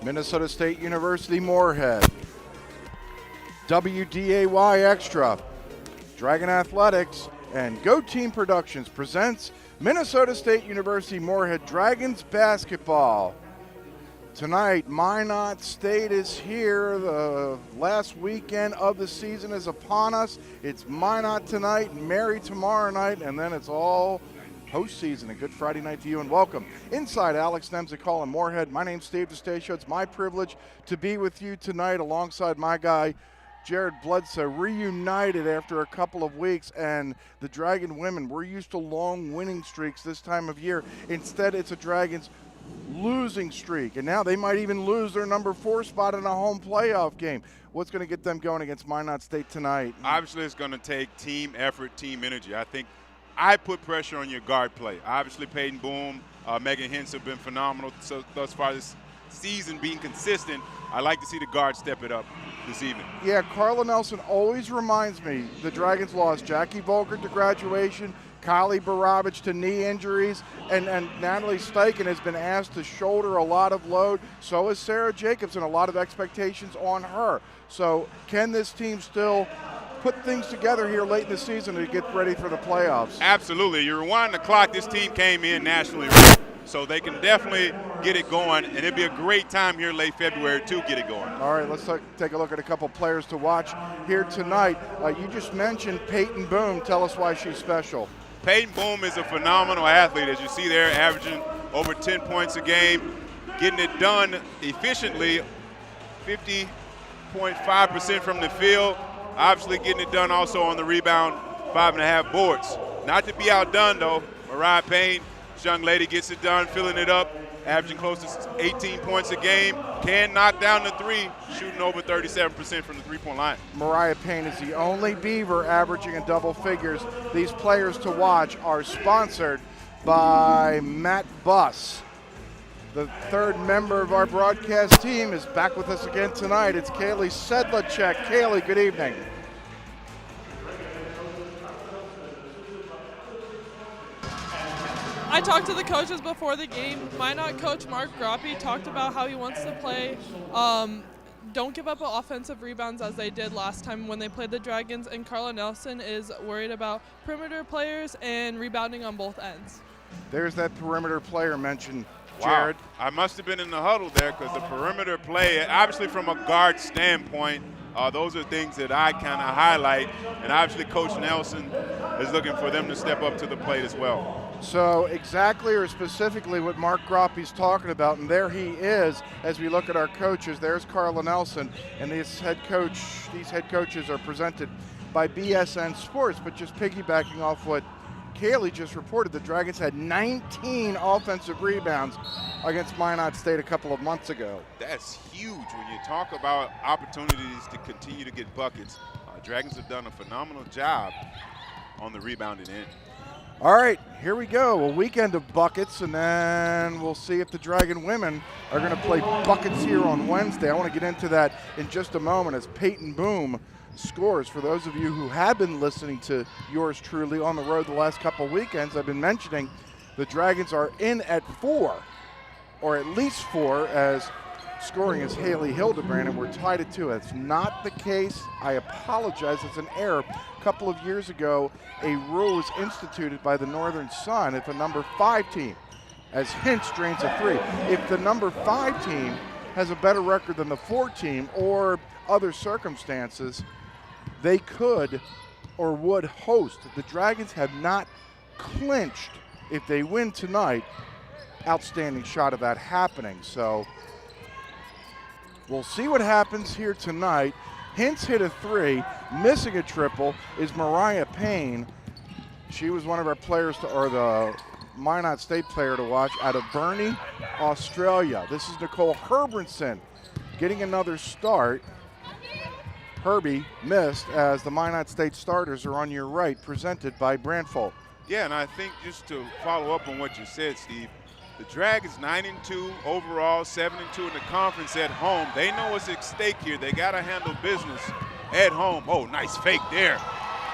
Minnesota State University Moorhead, WDAY Extra, Dragon Athletics, and Go Team Productions presents Minnesota State University Moorhead Dragons Basketball. Tonight, Minot State is here. The last weekend of the season is upon us. It's Minot tonight, Mary tomorrow night, and then it's all postseason. A good Friday night to you, and welcome inside Alex Nemzik Hall in Moorhead. My name's Steve DeStacio. It's my privilege to be with you tonight alongside my guy, Jared Bledsoe, reunited after a couple of weeks, and the Dragon women, we're used to long winning streaks this time of year. Instead, it's a Dragons losing streak, and now they might even lose their number 4 spot in a home playoff game. What's going to get them going against Minot State tonight? Obviously, it's going to take team effort, team energy. I think I put pressure on your guard play. Obviously, Peyton Boom, Megan Hintz have been phenomenal thus far this season, being consistent. I like to see the guard step it up this evening. Yeah, Carla Nelson always reminds me the Dragons lost Jackie Volker to graduation, Kylie Baravich to knee injuries, and Natalie Steichen has been asked to shoulder a lot of load. So is Sarah Jacobson, a lot of expectations on her. So can this team still put things together here late in the season to get ready for the playoffs? Absolutely. You rewind the clock, this team came in nationally ranked, so they can definitely get it going, and it'd be a great time here late February to get it going. All right, let's take a look at a couple players to watch here tonight. You just mentioned Peyton Boom. Tell us why she's special. Peyton Boom is a phenomenal athlete, as you see there, averaging over 10 points a game, getting it done efficiently, 50.5% from the field. Obviously getting it done also on the rebound, 5.5 boards. Not to be outdone though, Mariah Payne, this young lady gets it done, filling it up, averaging close to 18 points a game, can knock down the three, shooting over 37% from the three-point line. Mariah Payne is the only Beaver averaging in double figures. These players to watch are sponsored by Matt Buss. The third member of our broadcast team is back with us again tonight. It's Kaylee Sedlacek. Kaylee, good evening. I talked to the coaches before the game. Minot coach Mark Groppe talked about how he wants to play don't give up offensive rebounds as they did last time when they played the Dragons, and Carla Nelson is worried about perimeter players and rebounding on both ends. There's that perimeter player mentioned. Jared. Wow. I must have been in the huddle there, because the perimeter play, obviously from a guard standpoint, those are things that I kind of highlight, and obviously Coach Nelson is looking for them to step up to the plate as well. So exactly or specifically what Mark Groppe's talking about, and there he is as we look at our coaches. There's Carla Nelson, and these head coaches are presented by BSN Sports, but just piggybacking off what Kaylee just reported, the Dragons had 19 offensive rebounds against Minot State a couple of months ago. That's huge when you talk about opportunities to continue to get buckets. Dragons have done a phenomenal job on the rebounding end. All right, here we go. A weekend of buckets, and then we'll see if the Dragon women are going to play buckets here on Wednesday. I want to get into that in just a moment as Peyton Boom scores. For those of you who have been listening to yours truly on the road the last couple weekends, I've been mentioning the Dragons are in at 4, or at least 4, as scoring is Haley Hildebrand, and we're tied at 2. That's not the case. I apologize. It's an error. A couple of years ago, a rule was instituted by the Northern Sun if a number 5 team, as Hintz drains a 3, if the number 5 team has a better record than the 4 team or other circumstances, they could or would host. The Dragons have not clinched. If they win tonight, outstanding shot of that happening. So we'll see what happens here tonight. Hintz hit a 3, missing a triple is Mariah Payne. She was one of our players or the Minot State player to watch out of Burnie, Australia. This is Nicole Herbranson getting another start. Herbie missed as the Minot State starters are on your right, presented by Brandfold. Yeah, and I think just to follow up on what you said, Steve, the Dragons 9-2 overall, 7-2 in the conference at home. They know what's at stake here. They got to handle business at home. Oh, nice fake there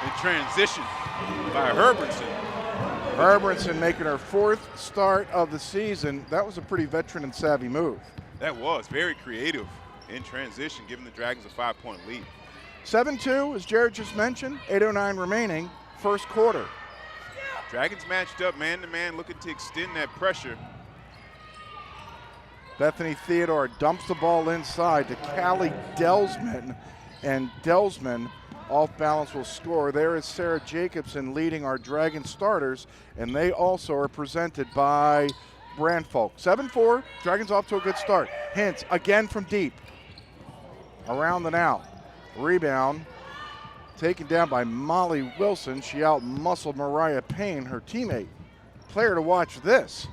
in transition by Herbranson. Herbranson making her 4th start of the season. That was a pretty veteran and savvy move. That was very creative in transition, giving the Dragons a 5-point lead. 7-2, as Jared just mentioned, 8:09 remaining, first quarter. Dragons matched up man-to-man, looking to extend that pressure. Bethany Theodore dumps the ball inside to Callie Delsman, and Delsman off balance will score. There is Sarah Jacobson leading our Dragon starters, and they also are presented by Brandfolk. 7-4, Dragons off to a good start. Hintz again from deep. Around and out. Rebound taken down by Molly Wilson. She out-muscled Mariah Payne, her teammate. Player to watch this.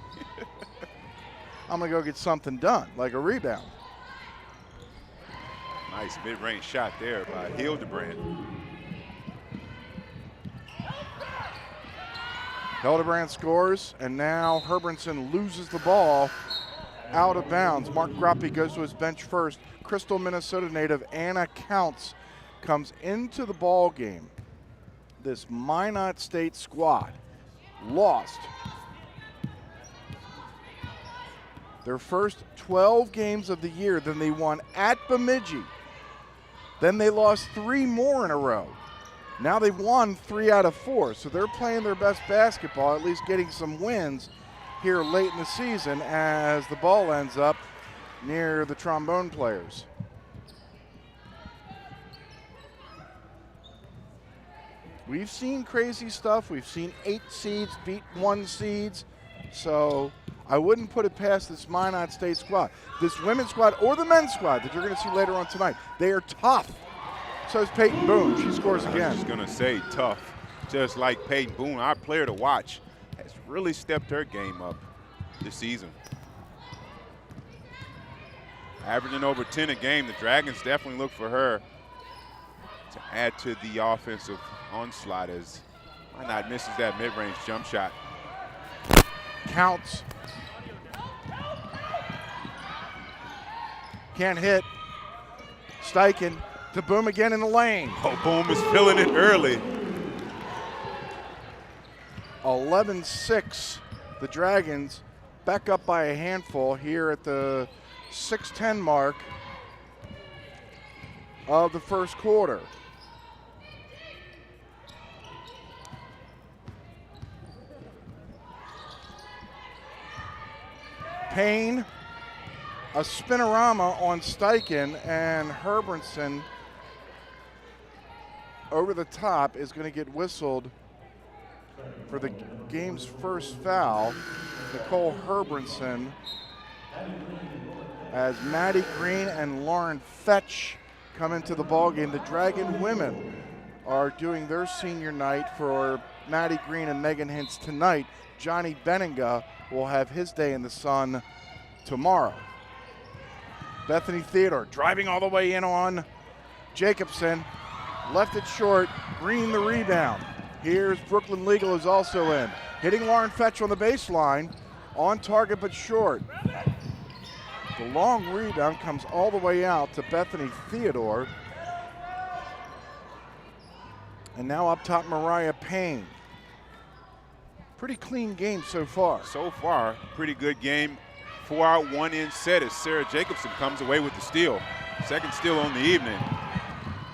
I'm going to go get something done, like a rebound. Nice mid-range shot there by Hildebrand. Hildebrand scores, and now Herbernson loses the ball out of bounds. Mark Groppe goes to his bench first. Crystal, Minnesota native Anna Counts comes into the ball game. This Minot State squad lost their first 12 games of the year. Then they won at Bemidji. Then they lost 3 more in a row. Now they've won 3 out of 4, so they're playing their best basketball, at least getting some wins here late in the season as the ball ends up near the trombone players. We've seen crazy stuff. We've seen 8 seeds beat 1 seeds, so I wouldn't put it past this Minot State squad. This women's squad or the men's squad that you're going to see later on tonight, they are tough. So is Peyton Boone. She scores again. I was just going to say tough. Just like Peyton Boone, our player to watch, has really stepped her game up this season. Averaging over 10 a game, the Dragons definitely look for her to add to the offensive onslaught as Minot misses that mid-range jump shot. Counts. Can't hit. Steichen to Boom again in the lane. Oh, Boom is filling it early. 11-6. The Dragons back up by a handful here at the 6:10 mark of the first quarter. Payne, a spinorama on Steichen, and Herbernson over the top is going to get whistled for the game's first foul. Nicole Herbernson, as Maddie Green and Lauren Fetch come into the ballgame. The Dragon women are doing their senior night for Maddie Green and Megan Hintz tonight. Johnny Benninga will have his day in the sun tomorrow. Bethany Theodore driving all the way in on Jacobson. Left it short. Green the rebound. Here's Brooklyn Legal, who's also in. Hitting Lauren Fetch on the baseline. On target but short. The long rebound comes all the way out to Bethany Theodore. And now up top, Mariah Payne. Pretty clean game so far. So far, pretty good game. 4 out, 1 in set as Sarah Jacobson comes away with the steal. Second steal on the evening.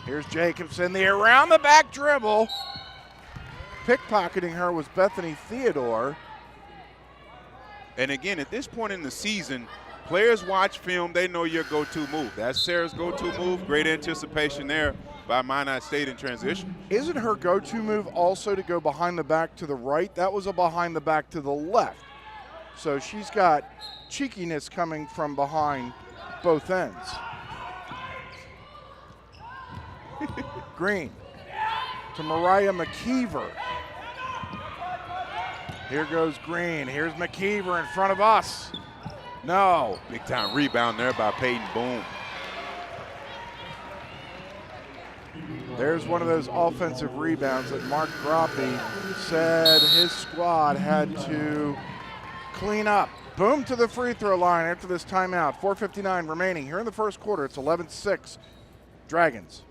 Here's Jacobson, the around the back dribble. Pickpocketing her was Bethany Theodore. And again, at this point in the season, players watch film, they know your go-to move. That's Sarah's go-to move. Great anticipation there by Minot State in transition. Isn't her go-to move also to go behind the back to the right? That was a behind the back to the left. So she's got cheekiness coming from behind both ends. Green to Mariah McKeever. Here goes Green. Here's McKeever in front of us. No. Big time rebound there by Peyton Boone. There's one of those offensive rebounds that Mark Groppe said his squad had to clean up. Boom to the free throw line after this timeout. 4:59 remaining here in the first quarter. It's 11-6 Dragons.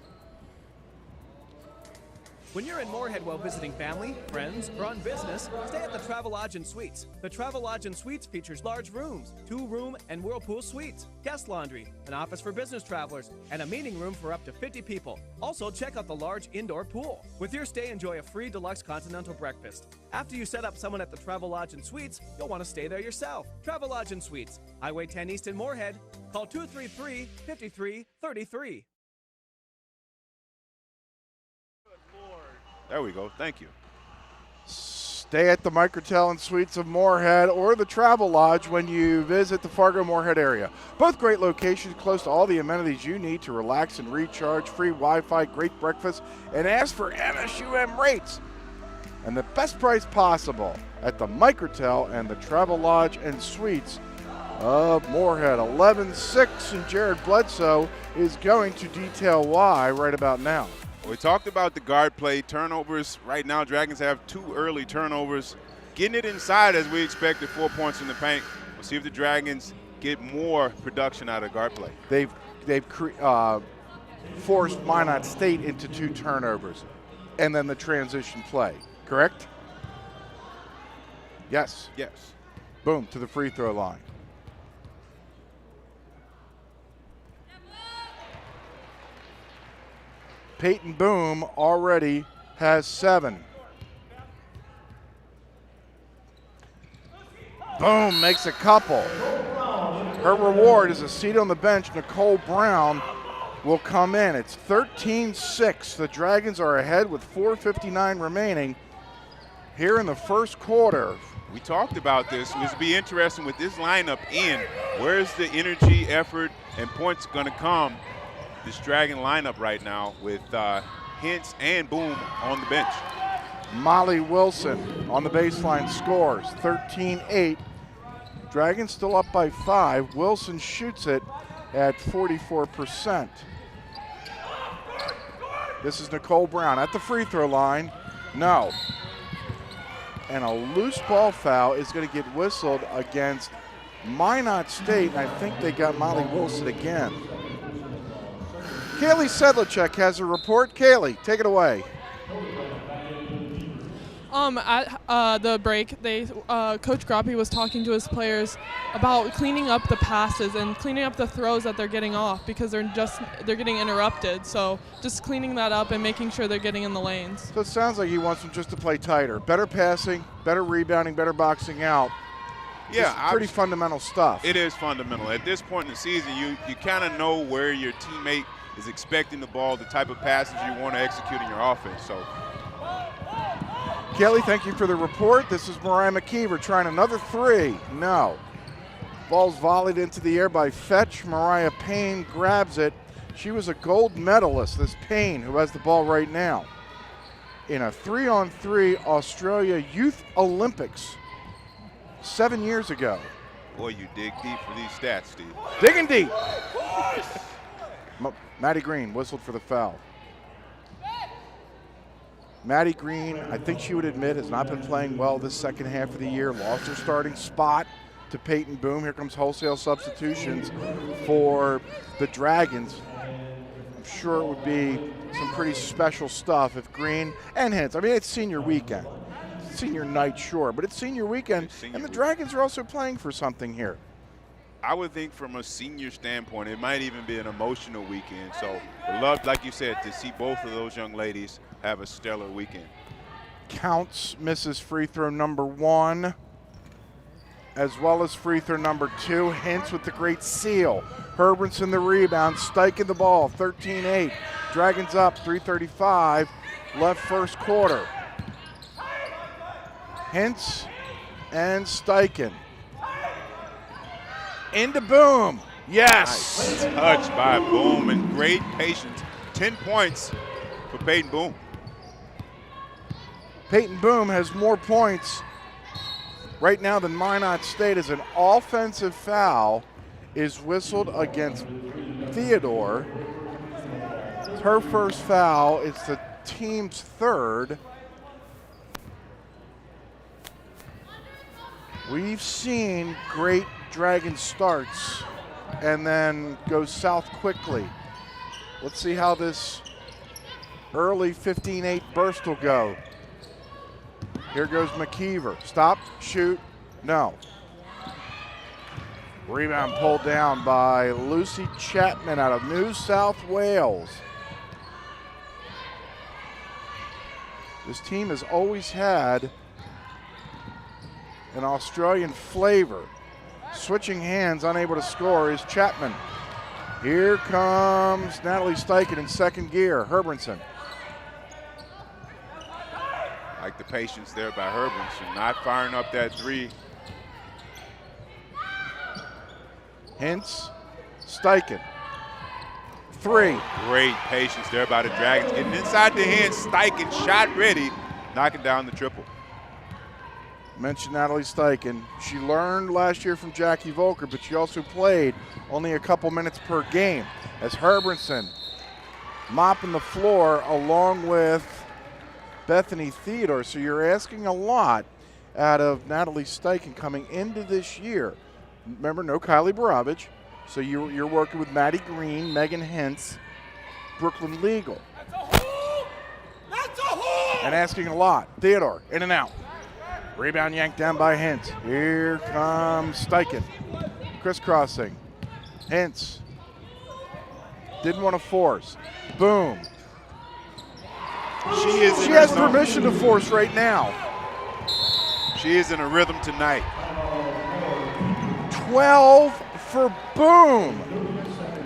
When you're in Moorhead while visiting family, friends, or on business, stay at the Travelodge and Suites. The Travelodge and Suites features large rooms, 2-room and whirlpool suites, guest laundry, an office for business travelers, and a meeting room for up to 50 people. Also, check out the large indoor pool. With your stay, enjoy a free deluxe continental breakfast. After you set up someone at the Travelodge and Suites, you'll want to stay there yourself. Travelodge and Suites, Highway 10 East in Moorhead. Call 233-5333. There we go. Thank you. Stay at the Microtel and Suites of Moorhead or the Travel Lodge when you visit the Fargo-Moorhead area. Both great locations close to all the amenities you need to relax and recharge, free Wi-Fi, great breakfast, and ask for MSUM rates. And the best price possible at the Microtel and the Travel Lodge and Suites of Moorhead. 11-6, and Jared Bledsoe is going to detail why right about now. We talked about the guard play, turnovers. Right now, Dragons have 2 early turnovers. Getting it inside as we expected, 4 points in the paint. We'll see if the Dragons get more production out of guard play. They've forced Minot State into 2 turnovers and then the transition play, correct? Yes. Yes. Boom, to the free throw line. Peyton Boom already has 7. Boom makes a couple. Her reward is a seat on the bench. Nicole Brown will come in. It's 13-6. The Dragons are ahead with 4:59 remaining here in the first quarter. We talked about this. It would be interesting with this lineup in. Where's the energy, effort, and points going to come? This Dragon lineup right now with Hintz and Boom on the bench. Molly Wilson on the baseline scores 13-8. Dragons still up by 5. Wilson shoots it at 44%. This is Nicole Brown at the free throw line. No. And a loose ball foul is going to get whistled against Minot State. And I think they got Molly Wilson again. Kaylee Sedlacek has a report. Kaylee, take it away. At the break, Coach Groppe was talking to his players about cleaning up the passes and cleaning up the throws that they're getting off because they're getting interrupted. So just cleaning that up and making sure they're getting in the lanes. So it sounds like he wants them just to play tighter. Better passing, better rebounding, better boxing out. Yeah, just pretty fundamental stuff. It is fundamental. At this point in the season, you kind of know where your teammate is expecting the ball, the type of passes you want to execute in your offense. So, Kelly, thank you for the report. This is Mariah McKeever trying another 3. No. Ball's volleyed into the air by Fetch. Mariah Payne grabs it. She was a gold medalist, this Payne, who has the ball right now, in a 3-on-3 Australia Youth Olympics 7 years ago. Boy, you dig deep for these stats, Steve. Digging deep. Maddie Green whistled for the foul. Maddie Green, I think she would admit, has not been playing well this second half of the year. Lost her starting spot to Peyton Boom. Here comes wholesale substitutions for the Dragons. I'm sure it would be some pretty special stuff if Green and Hintz. I mean, it's senior weekend. Senior night, sure, but it's senior weekend, and the Dragons are also playing for something here. I would think from a senior standpoint, it might even be an emotional weekend. So we'd love, like you said, to see both of those young ladies have a stellar weekend. Counts misses free throw number 1, as well as free throw number 2. Hintz with the great seal. Herbertson the rebound, Steichen the ball, 13-8. Dragons up, 3:35 left first quarter. Hintz and Steichen. Into Boom. Yes. Nice touch by Boom and great patience. 10 points for Peyton Boom. Peyton Boom has more points right now than Minot State, as an offensive foul is whistled against Theodore. It's her first foul. It's the team's 3rd. We've seen great Dragon starts and then goes south quickly. Let's see how this early 15-8 burst will go. Here goes McKeever. Stop, shoot, no. Rebound pulled down by Lucy Chapman out of New South Wales. This team has always had an Australian flavor. Switching hands, unable to score, is Chapman. Here comes Natalie Steichen in second gear. Herbertson. Like the patience there by Herbertson, not firing up that three. Hintz, Steichen. Three. Great patience there by the Dragons. Getting inside the hands, Steichen, shot ready, knocking down the triple. Mentioned Natalie Steichen. She learned last year from Jackie Volker, but she also played only a couple minutes per game as Herbertson mopping the floor along with Bethany Theodore. So you're asking a lot out of Natalie Steichen coming into this year. Remember, no Kylie Baravich. So you're working with Maddie Green, Megan Hintz, Brooklyn Legal. That's a hole! That's a hole! And asking a lot. Theodore, in and out. Rebound yanked down by Hintz. Here comes Steichen. Crisscrossing. Hintz. Didn't want to force. Boom. She has permission to force right now. She is in a rhythm tonight. 12 for Boom.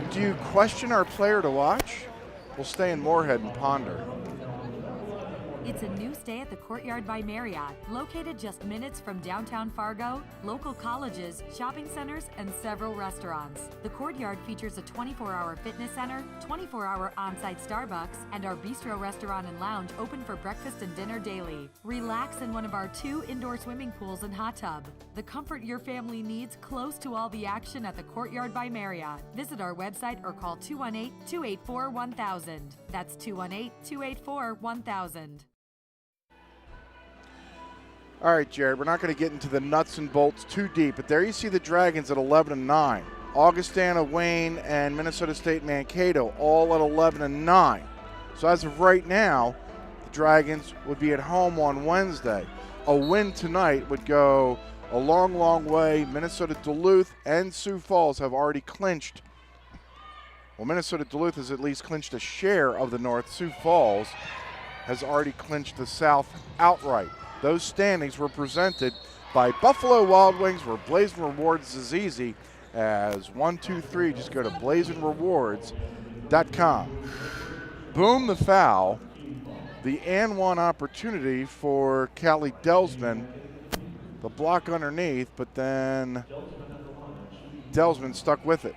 Do you question our player to watch? We'll stay in Moorhead and ponder. It's a new stay at the Courtyard by Marriott, located just minutes from downtown Fargo, local colleges, shopping centers, and several restaurants. The Courtyard features a 24-hour fitness center, 24-hour on-site Starbucks, and our bistro restaurant and lounge open for breakfast and dinner daily. Relax in one of our 2 indoor swimming pools and hot tub. The comfort your family needs close to all the action at the Courtyard by Marriott. Visit our website or call 218-284-1000. That's 218-284-1000. All right, Jared, we're not going to get into the nuts and bolts too deep, but there you see the Dragons at 11-9. Augustana, Wayne, and Minnesota State Mankato all at 11-9. So as of right now, the Dragons would be at home on Wednesday. A win tonight would go a long, long way. Minnesota Duluth and Sioux Falls have already clinched. Well, Minnesota Duluth has at least clinched a share of the North. Sioux Falls has already clinched the South outright. Those standings were presented by Buffalo Wild Wings, where Blazing Rewards is easy as 1, 2, 3. Just go to blazingrewards.com. Boom the foul. The and one opportunity for Callie Delsman. The block underneath, but then Delsman stuck with it.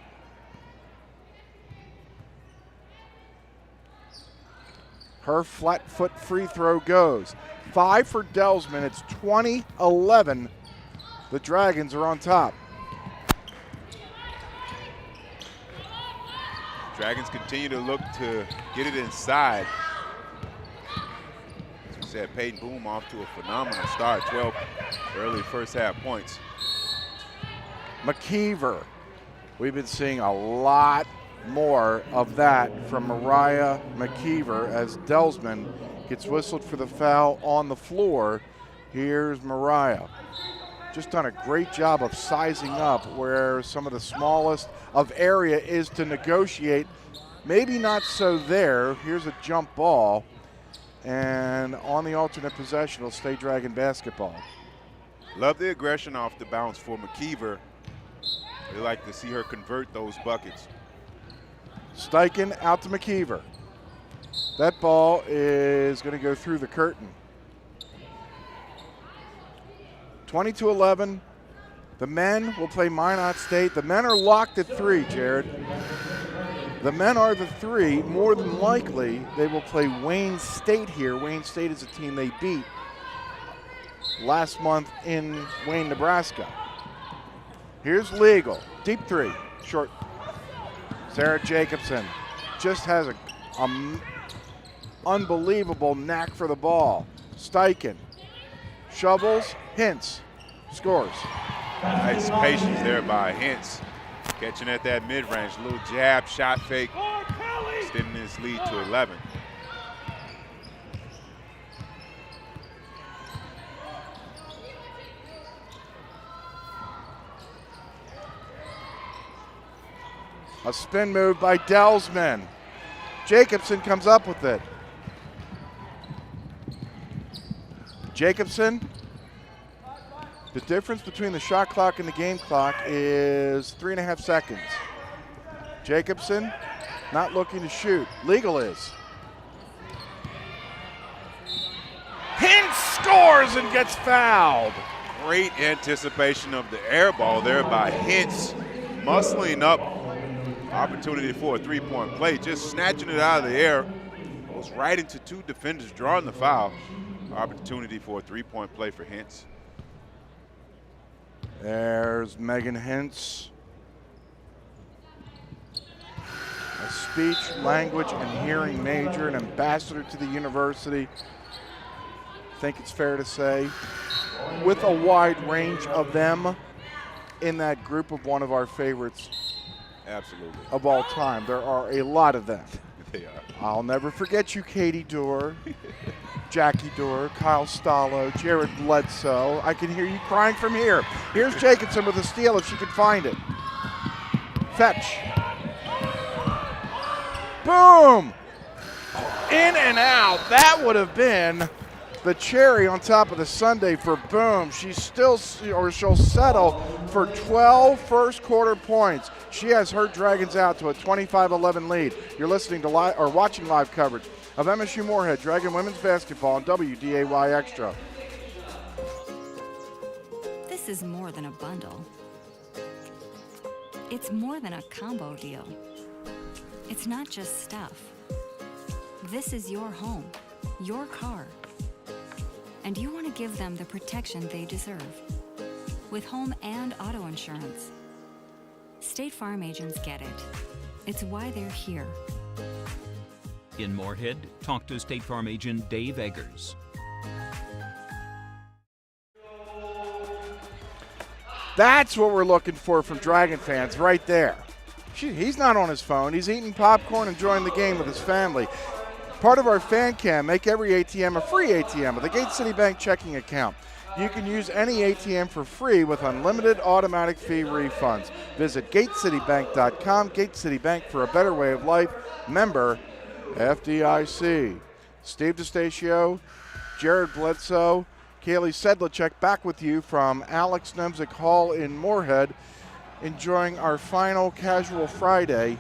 Her flat foot free throw goes. 5 for Delsman. It's 20-11. The Dragons are on top. Dragons continue to look to get it inside. As we said, Peyton Boom off to a phenomenal start. 12 early first half points. McKeever. We've been seeing a lot more of that from Mariah McKeever as Delsman gets whistled for the foul on the floor. Here's Mariah. Just done a great job of sizing up where some of the smallest of area is to negotiate. Maybe not so there. Here's a jump ball. And on the alternate possession, it'll stay Dragon basketball. Love the aggression off the bounce for McKeever. They like to see her convert those buckets. Steichen out to McKeever. That ball is going to go through the curtain. 20-11. The men will play Minot State. The men are locked at 3, Jared. The men are the 3. More than likely, they will play Wayne State here. Wayne State is a team they beat last month in Wayne, Nebraska. Here's Legal. Deep 3. Short. Sarah Jacobson just has a unbelievable knack for the ball. Steichen shovels, Hintz scores. Nice patience there by Hintz. Catching at that mid-range, little jab, shot fake, extending his lead to 11. A spin move by Delsman. Jacobson comes up with it. Jacobson, the difference between the shot clock and the game clock is 3.5 seconds. Jacobson not looking to shoot. Legal is. Hintz scores and gets fouled. Great anticipation of the air ball there by Hintz, muscling up. Opportunity for a three-point play, just snatching it out of the air. Goes right into two defenders, drawing the foul. Opportunity for a three-point play for Hintz. There's Megan Hintz. A speech, language, and hearing major, an ambassador to the university. I think it's fair to say, with a wide range of them in that group of one of our favorites. Absolutely. Of all time. There are a lot of them. They are. I'll never forget you, Katie Dorr, Jackie Dorr, Kyle Stallo, Jared Bledsoe. I can hear you crying from here. Here's Jacobson with a steal if she can find it. Fetch. Boom! In and out. That would have been the cherry on top of the sundae for Boom. She'll settle for 12 first quarter points. She has her Dragons out to a 25-11 lead. You're listening to watching live coverage of MSU Moorhead Dragon Women's Basketball on WDAY Extra. This is more than a bundle. It's more than a combo deal. It's not just stuff. This is your home, your car. And you want to give them the protection they deserve. With home and auto insurance. State Farm agents get it. It's why they're here. In Moorhead, talk to State Farm agent Dave Eggers. That's what we're looking for from Dragon fans right there. He's not on his phone. He's eating popcorn, enjoying the game with his family. Part of our fan cam, make every ATM a free ATM with a Gate City Bank checking account. You can use any ATM for free with unlimited automatic fee refunds. Visit GateCityBank.com. Gate City Bank for a better way of life. Member FDIC. Steve DeStatio, Jared Bledsoe, Kaylee Sedlacek back with you from Alex Nemzik Hall in Moorhead, enjoying our final casual Friday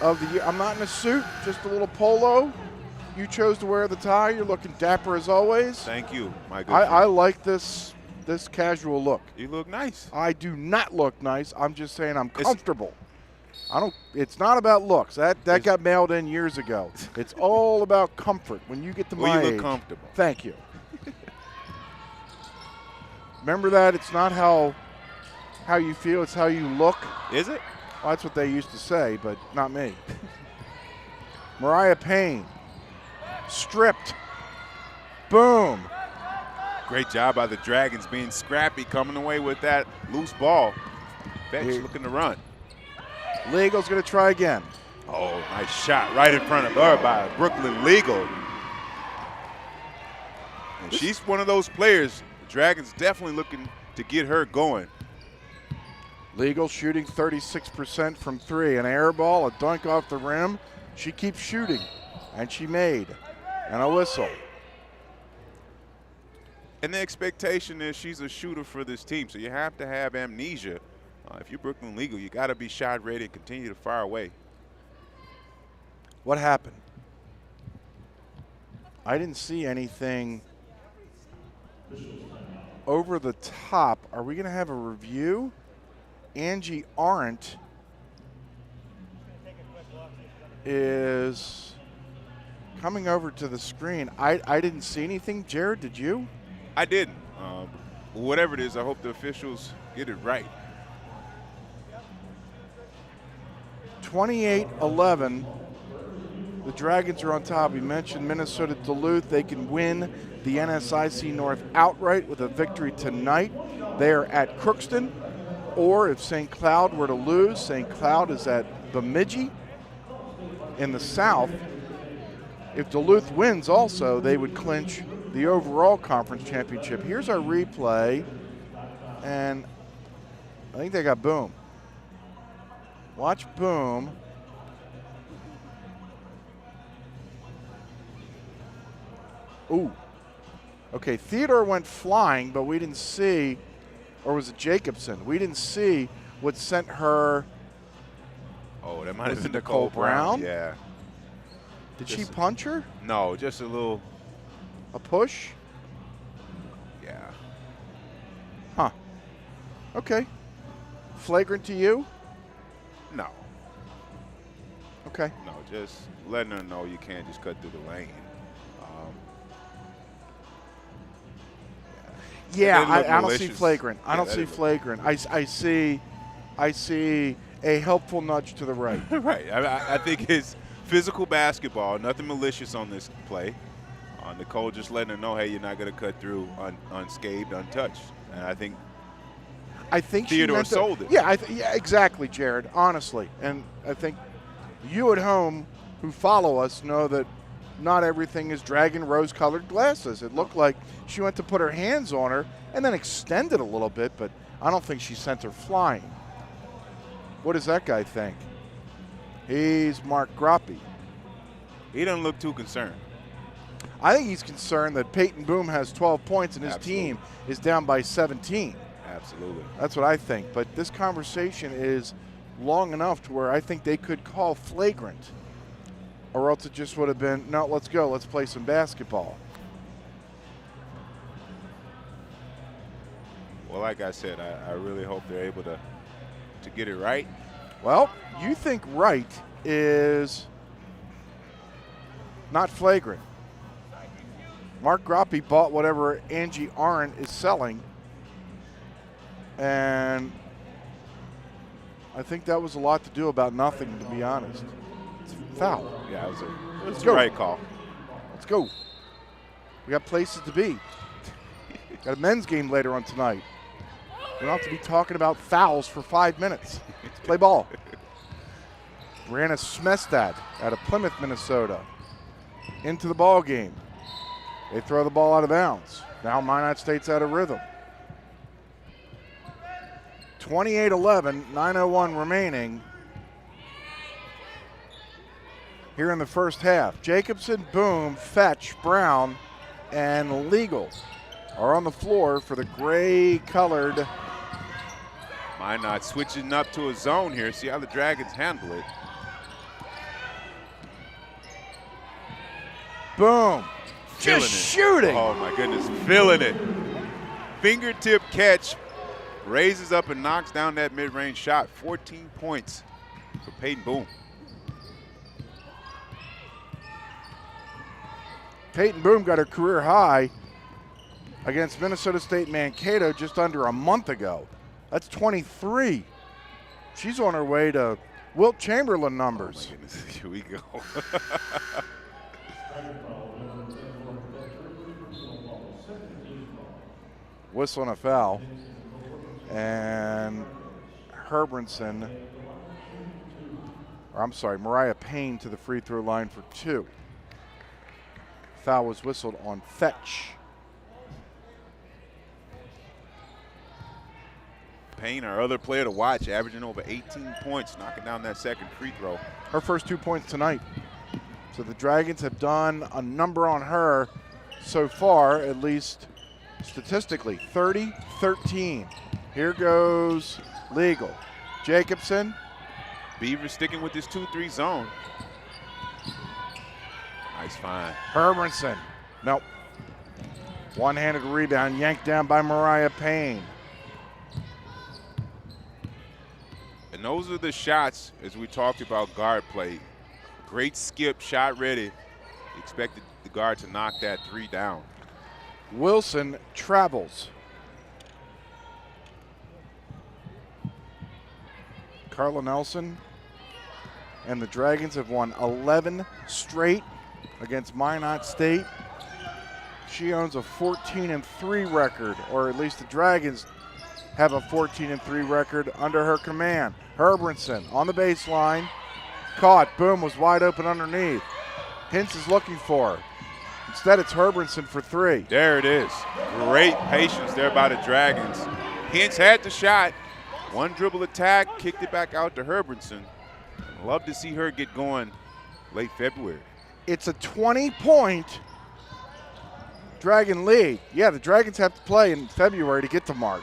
of the year. I'm not in a suit, just a little polo. You chose to wear the tie. You're looking dapper as always. Thank you, my good I like this casual look. You look nice. I do not look nice. I'm just saying I'm comfortable. It's not about looks. That got mailed in years ago. It's all about comfort. When you get to my you look age. comfortable. Thank you. Remember that it's not how you feel, it's how you look. Is it? Well, that's what they used to say, but not me. Mariah Payne. Stripped. Boom. Great job by the Dragons being scrappy, coming away with that loose ball. Bench looking to run. Legal's going to try again. Oh, nice shot right in front of her by Brooklyn Legal. And she's one of those players, the Dragons definitely looking to get her going. Legal shooting 36% from three. An air ball, a dunk off the rim. She keeps shooting, and she made. And a whistle. And the expectation is she's a shooter for this team, so you have to have amnesia. If you're Brooklyn Legal, you got to be shot ready and continue to fire away. What happened? I didn't see anything over the top. Are we going to have a review? Angie Arendt is coming over to the screen. I didn't see anything. Jared, did you? I didn't. Whatever it is, I hope the officials get it right. 28-11. The Dragons are on top. We mentioned Minnesota Duluth. They can win the NSIC North outright with a victory tonight. They are at Crookston. Or if St. Cloud were to lose, St. Cloud is at Bemidji in the South. If Duluth wins also, they would clinch the overall conference championship. Here's our replay, and I think they got Boom. Watch Boom. Ooh. Okay, Theodore went flying, but we didn't see, or was it Jacobson? We didn't see what sent her. Oh, that might have Was been it Nicole Brown? Yeah. Did she punch her? No, just a little. A push? Yeah. Huh. Okay. Flagrant to you? No. Okay. No, just letting her know you can't just cut through the lane. Yeah, It didn't I look don't see malicious. flagrant. I Yeah, don't that see didn't look- flagrant. I see a helpful nudge to the right. Right. I think it's physical basketball, nothing malicious on this play. Nicole just letting her know, hey, you're not going to cut through unscathed, untouched. And I think she Theodore meant to, sold it. Yeah, yeah, exactly, Jared, honestly. And I think you at home who follow us know that not everything is dragon rose-colored glasses. It looked like she went to put her hands on her and then extended a little bit, but I don't think she sent her flying. What does that guy think? He's Mark Groppe. He doesn't look too concerned. I think he's concerned that Peyton Boom has 12 points and his team is down by 17. Absolutely. That's what I think. But this conversation is long enough to where I think they could call flagrant, or else it just would have been, no, let's go, let's play some basketball. Well, like I said, I really hope they're able to get it right. Well, you think right is not flagrant. Mark Groppe bought whatever Angie Arendt is selling, and I think that was a lot to do about nothing, to be honest. It's foul. Yeah, it was Let's the go. right call. Let's go. We got places to be. Got a men's game later on tonight. We don't have to be talking about fouls for 5 minutes. Let's play ball. Brianna Smestad out of Plymouth, Minnesota, into the ball game. They throw the ball out of bounds. Now Minot State's out of rhythm. 28-11, 9:01 remaining here in the first half. Jacobson, Boom, Fetch, Brown, and Legal are on the floor for the gray-colored. Minot switching up to a zone here. See how the Dragons handle it. Boom. Feeling Just it. shooting. Oh, my goodness. Feeling it. Fingertip catch. Raises up and knocks down that mid-range shot. 14 points for Peyton Boom. Peyton Boom got her career high against Minnesota State Mankato just under a month ago. That's 23. She's on her way to Wilt Chamberlain numbers. Oh my goodness. Here we go. Whistle and a foul. And Herbranson, or I'm sorry, Mariah Payne to the free throw line for 2. Foul was whistled on Fetch. Payne, our other player to watch, averaging over 18 points, knocking down that second free throw. Her first 2 points tonight. So the Dragons have done a number on her so far, at least statistically, 30-13. Here goes Legal. Jacobson. Beaver sticking with this 2-3 zone. Nice find. Herbranson. Nope. One-handed rebound yanked down by Mariah Payne. And those are the shots, as we talked about guard play. Great skip, shot ready. Expected the guard to knock that 3 down. Wilson travels. Carla Nelson and the Dragons have won 11 straight against Minot State. She owns a 14-3 record, or at least the Dragons have a 14-3 record under her command. Herbranson on the baseline, caught. Boom was wide open underneath. Hintz is looking for her. Instead, it's Herbranson for 3. There it is. Great patience there by the Dragons. Hintz had the shot. One dribble attack, kicked it back out to Herbranson. Love to see her get going late February. It's a 20-point Dragon lead. Yeah, the Dragons have to play in February to get to March.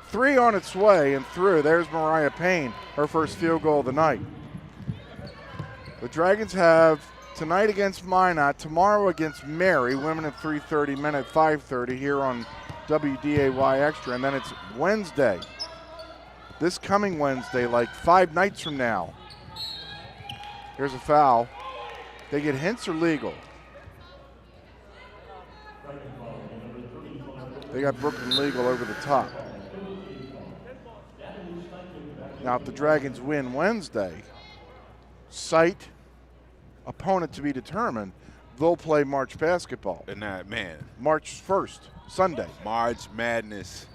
3 on its way and through. There's Mariah Payne, her first field goal of the night. The Dragons have tonight against Minot, tomorrow against Mary, women at 3:30, men at 5:30 here on WDAY Extra, and then it's Wednesday. This coming Wednesday, like 5 nights from now. Here's a foul. They get hints or legal? They got Brooklyn legal over the top. Now, if the Dragons win Wednesday, site, opponent to be determined, they'll play March basketball. And that, man. March 1st, Sunday. March Madness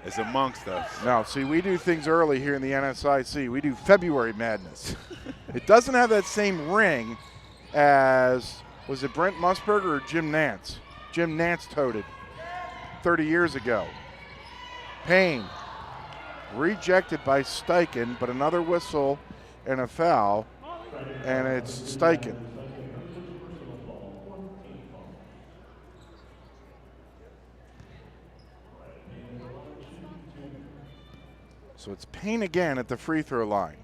is amongst us. Now, see, we do things early here in the NSIC. We do February Madness. It doesn't have that same ring as, was it Brent Musburger or Jim Nance? Jim Nance toted 30 years ago. Payne rejected by Steichen, but another whistle and a foul, and it's Steichen. So it's Payne again at the free throw line.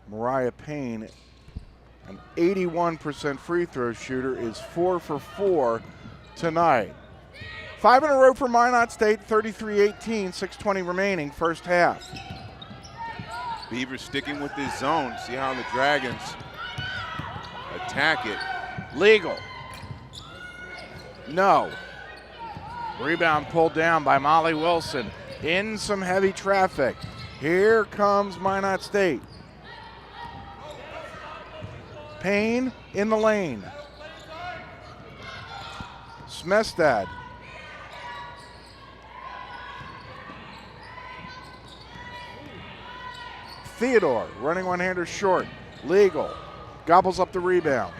Mariah Payne, an 81% free throw shooter, is 4 for 4 tonight. 5 in a row for Minot State, 33-18, 6:20 remaining, first half. Beavers sticking with this zone. See how the Dragons attack it. Legal. No. Rebound pulled down by Molly Wilson. In some heavy traffic. Here comes Minot State. Payne in the lane. Smestad. Theodore running one-hander short. Legal. Gobbles up the rebound.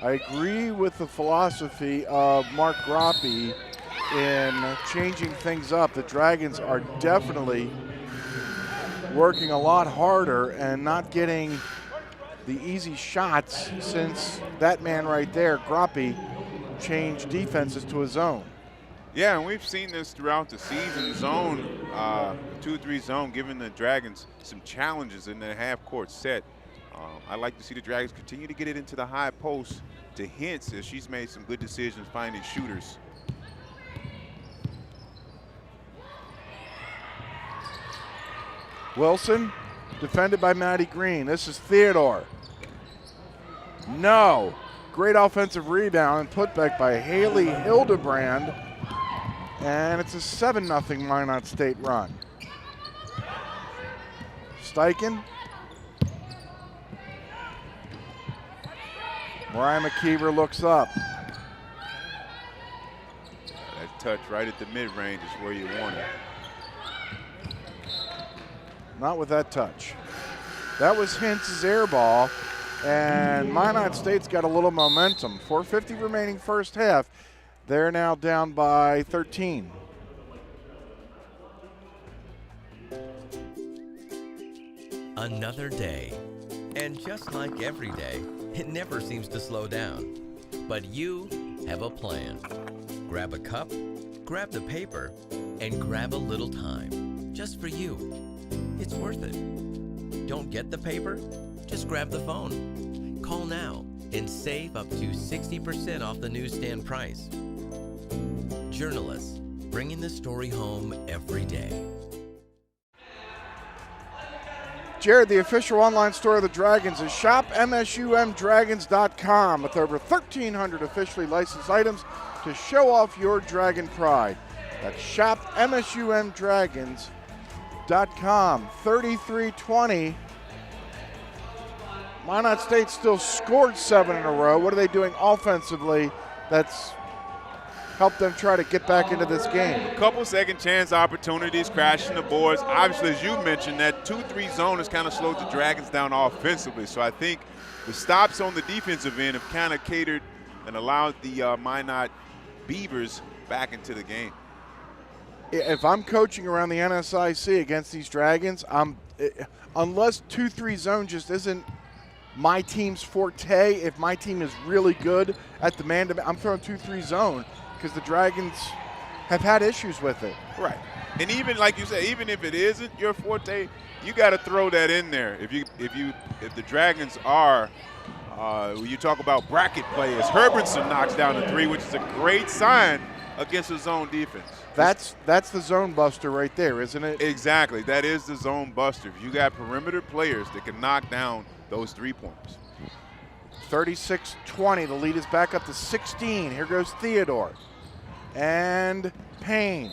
I agree with the philosophy of Mark Groppe in changing things up. The Dragons are definitely working a lot harder and not getting the easy shots since that man right there, Groppe, changed defenses to a zone. Yeah, and we've seen this throughout the season. Zone, 2-3 zone, giving the Dragons some challenges in their half-court set. I like to see the Dragons continue to get it into the high post to Hintz, as she's made some good decisions finding shooters. Wilson, defended by Maddie Green. This is Theodore. No. Great offensive rebound and putback by Haley Hildebrand. And it's a 7-0 Minot State run. Steichen. Mariah McKeever looks up. That touch right at the mid-range is where you want it. Not with that touch. That was Hintz's air ball, and Minot State's got a little momentum. 4:50 remaining first half. They're now down by 13. Another day. And just like every day, it never seems to slow down. But you have a plan. Grab a cup, grab the paper, and grab a little time. Just for you. It's worth it. Don't get the paper? Just grab the phone. Call now and save up to 60% off the newsstand price. Journalists, bringing the story home every day. Jared, the official online store of the Dragons is shopmsumdragons.com with over 1,300 officially licensed items to show off your Dragon pride. That's shopmsumdragons.com. 33-20. Minot State still scored 7 in a row. What are they doing offensively that's help them try to get back into this game. A couple second chance opportunities, crashing the boards. Obviously, as you mentioned, that 2-3 zone has kind of slowed the Dragons down offensively. So I think the stops on the defensive end have kind of catered and allowed the Minot Beavers back into the game. If I'm coaching around the NSIC against these Dragons, unless 2-3 zone just isn't my team's forte, if my team is really good at the man-to-man, I'm throwing 2-3 zone because the Dragons have had issues with it. Right. And even like you said, even if it isn't your forte, you got to throw that in there. If the Dragons are, when you talk about bracket players, Herbertson knocks down a 3, which is a great sign against a zone defense. That's the zone buster right there, isn't it? Exactly. That is the zone buster. If you got perimeter players that can knock down those 3-pointers. 36-20. The lead is back up to 16. Here goes Theodore. And Payne.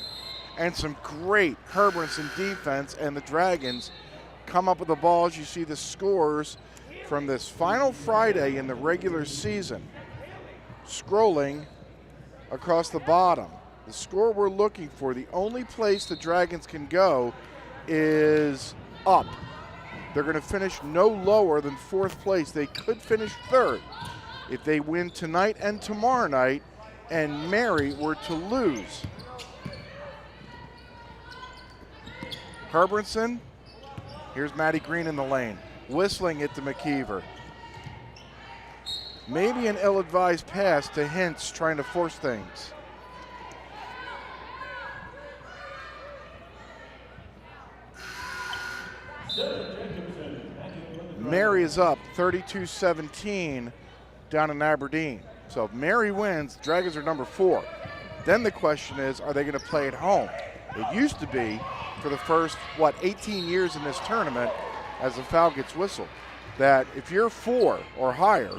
And some great Herbertson defense. And the Dragons come up with the ball as you see the scores from this final Friday in the regular season. Scrolling across the bottom. The score we're looking for, the only place the Dragons can go is up. They're going to finish no lower than 4th place. They could finish 3rd if they win tonight and tomorrow night and Mary were to lose. Herbertson, here's Matty Green in the lane, whistling it to McKeever. Maybe an ill-advised pass to Hintz trying to force things. Mary is up 32-17 down in Aberdeen. So if Mary wins, Dragons are number 4. Then the question is, are they going to play at home? It used to be for the first, 18 years in this tournament as the foul gets whistled, that if you're 4 or higher,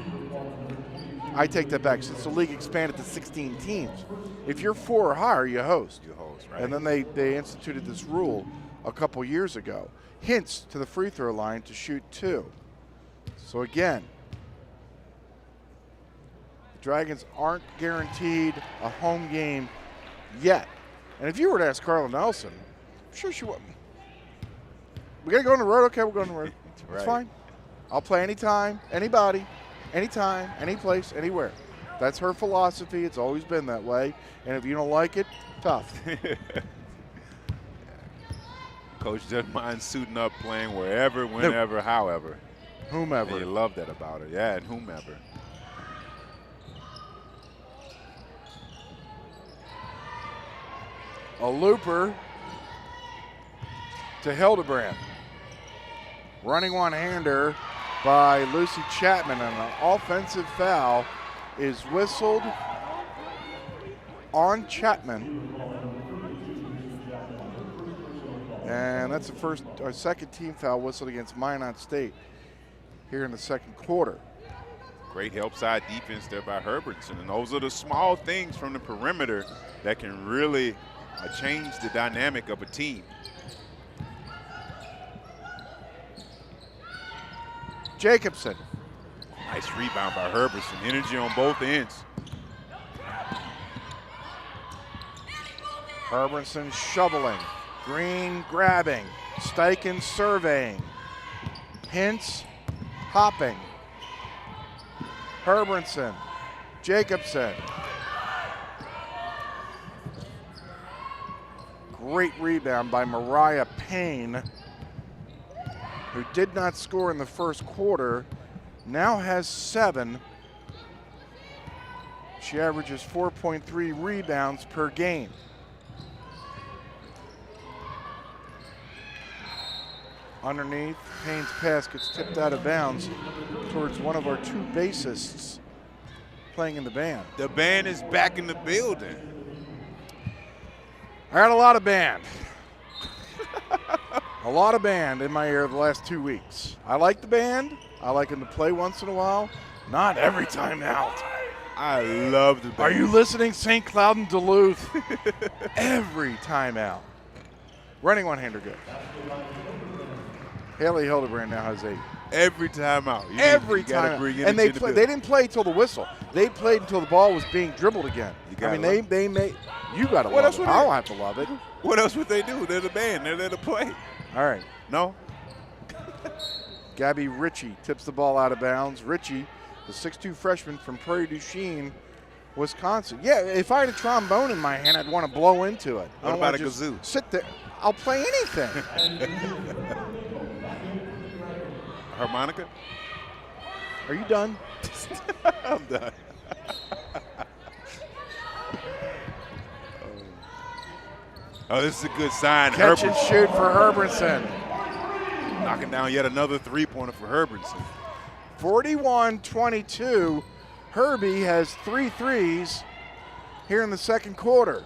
I take that back since the league expanded to 16 teams. If you're 4 or higher, you host. You host, right. And then they instituted this rule a couple years ago. Hintz to the free throw line to shoot 2. So again, the Dragons aren't guaranteed a home game yet. And if you were to ask Carla Nelson, I'm sure she wouldn't. We got to go on the road? Okay, we're going on the road. Right. It's fine. I'll play anytime, anybody, anytime, any place, anywhere. That's her philosophy. It's always been that way. And if you don't like it, tough. Coach doesn't mind suiting up, playing wherever, whenever, however. Whomever. And you love that about her. Yeah, and whomever. A looper to Hildebrand. Running one-hander by Lucy Chapman, and an offensive foul is whistled on Chapman. And that's the first or second team foul whistled against Minot State here in the second quarter. Great help side defense there by Herbertson. And those are the small things from the perimeter that can really change the dynamic of a team. Jacobson. Nice rebound by Herbertson. Energy on both ends. Herbertson shoveling. Green grabbing. Steichen surveying. Hintz hopping. Herbertson. Jacobson. Great rebound by Mariah Payne, who did not score in the first quarter, now has 7. She averages 4.3 rebounds per game. Underneath, Payne's pass gets tipped out of bounds towards one of our 2 bassists playing in the band. The band is back in the building. I got a lot of band. A lot of band in my ear the last 2 weeks. I like the band. I like them to play once in a while. Not every time out. I love the band. Are you listening, St. Cloud and Duluth? Every time out. Running one-hander good. Haley Hildebrand now has 8. Every time out. Every time. And they didn't play till the whistle. They played until the ball was being dribbled again. I mean, they made. You got to love it. I don't have to love it. What else would they do? They're the band. They're there to play. All right. No? Gabby Ritchie tips the ball out of bounds. Ritchie, the 6'2 freshman from Prairie du Chien, Wisconsin. Yeah, if I had a trombone in my hand, I'd want to blow into it. What about a kazoo? Sit there. I'll play anything. Harmonica? Are you done? I'm done. Oh, this is a good sign. Catch and shoot for Herbertson. Knocking down yet another three-pointer for Herbertson. 41-22. Herbie has 3 threes here in the second quarter.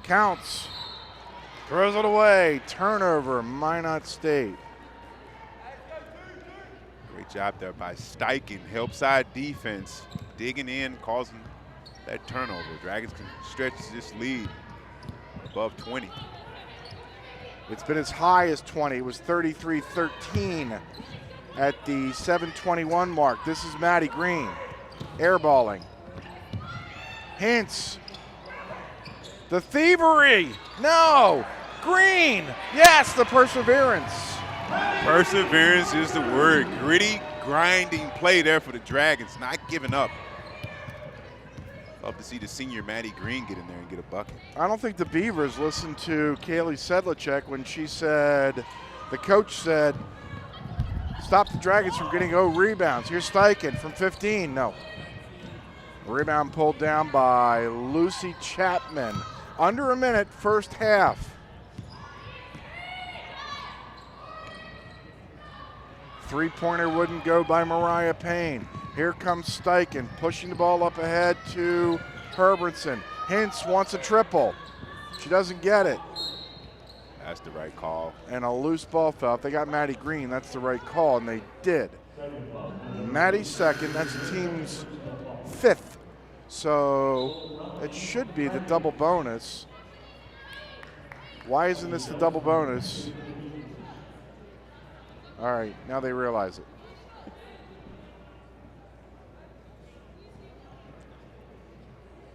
Counts. Throws it away. Turnover, Minot State. Great job there by Steichen. Help side defense. Digging in, causing that turnover. Dragons can stretch this lead above 20. It's been as high as 20. It was 33-13 at the 7:21 mark. This is Maddie Green. Airballing. Hintz. The thievery. No. Green. Yes, the perseverance. Perseverance is the word. Gritty, grinding play there for the Dragons. Not giving up. Love to see the senior Maddie Green get in there and get a bucket. I don't think the Beavers listened to Kaylee Sedlacek when she said, the coach said, stop the Dragons from getting 0 rebounds. Here's Steichen from 15. No. Rebound pulled down by Lucy Chapman. Under a minute, first half. Three-pointer wouldn't go by Mariah Payne. Here comes Steichen, pushing the ball up ahead to Herbertson. Hintz wants a triple. She doesn't get it. That's the right call. And a loose ball foul. If they got Maddie Green, that's the right call, and they did. Maddie's second, that's the team's 5th. So it should be the double bonus. Why isn't this the double bonus? All right, now they realize it.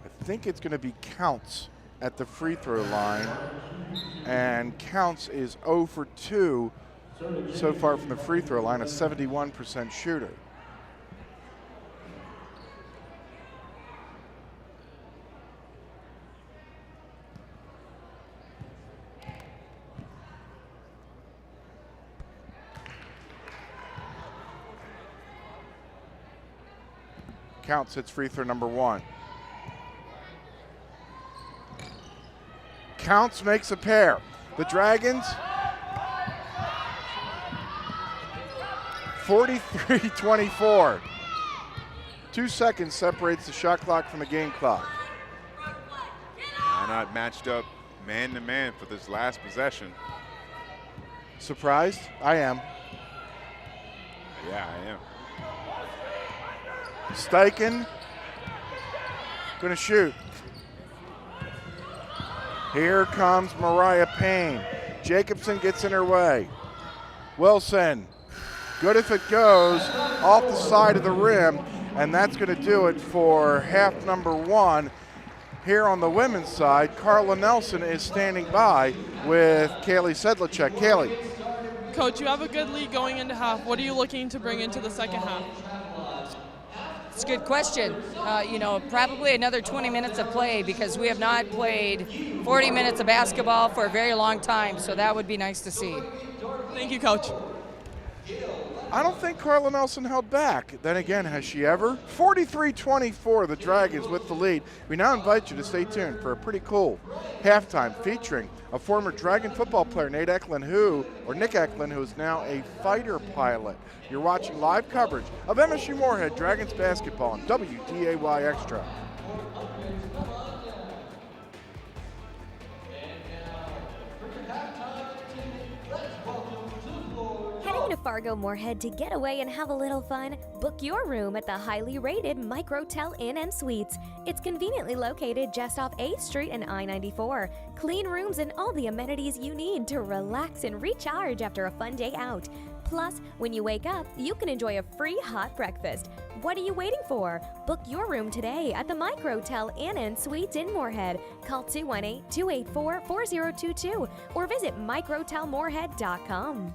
I think it's going to be Counts at the free throw line, and Counts is 0 for 2 so far from the free throw line, a 71% shooter. Counts hits free throw number 1. Counts makes a pair. The Dragons 43-24. 2 seconds separates the shot clock from the game clock. Minot matched up man-to-man for this last possession. Surprised? I am. Yeah, I am. Steichen gonna shoot. Here comes Mariah Payne. Jacobson gets in her way. Wilson, good if it goes, off the side of the rim, and that's gonna do it for half number 1. Here on the women's side, Carla Nelson is standing by with Kaylee Sedlacek. Kaylee. Coach, you have a good lead going into half. What are you looking to bring into the second half? It's a good question. Probably another 20 minutes of play because we have not played 40 minutes of basketball for a very long time, so that would be nice to see. Thank you, Coach. I don't think Carla Nelson held back. Then again, has she ever? 43-24, the Dragons with the lead. We now invite you to stay tuned for a pretty cool halftime featuring a former Dragon football player, Nick Eklund, who is now a fighter pilot. You're watching live coverage of MSU Moorhead Dragons basketball on WDAY Extra. Heading to Fargo Moorhead to get away and have a little fun? Book your room at the highly rated Microtel Inn & Suites. It's conveniently located just off 8th Street and I-94. Clean rooms and all the amenities you need to relax and recharge after a fun day out. Plus, when you wake up, you can enjoy a free hot breakfast. What are you waiting for? Book your room today at the Microtel Inn & Suites in Moorhead. Call 218-284-4022 or visit microtelmoorhead.com.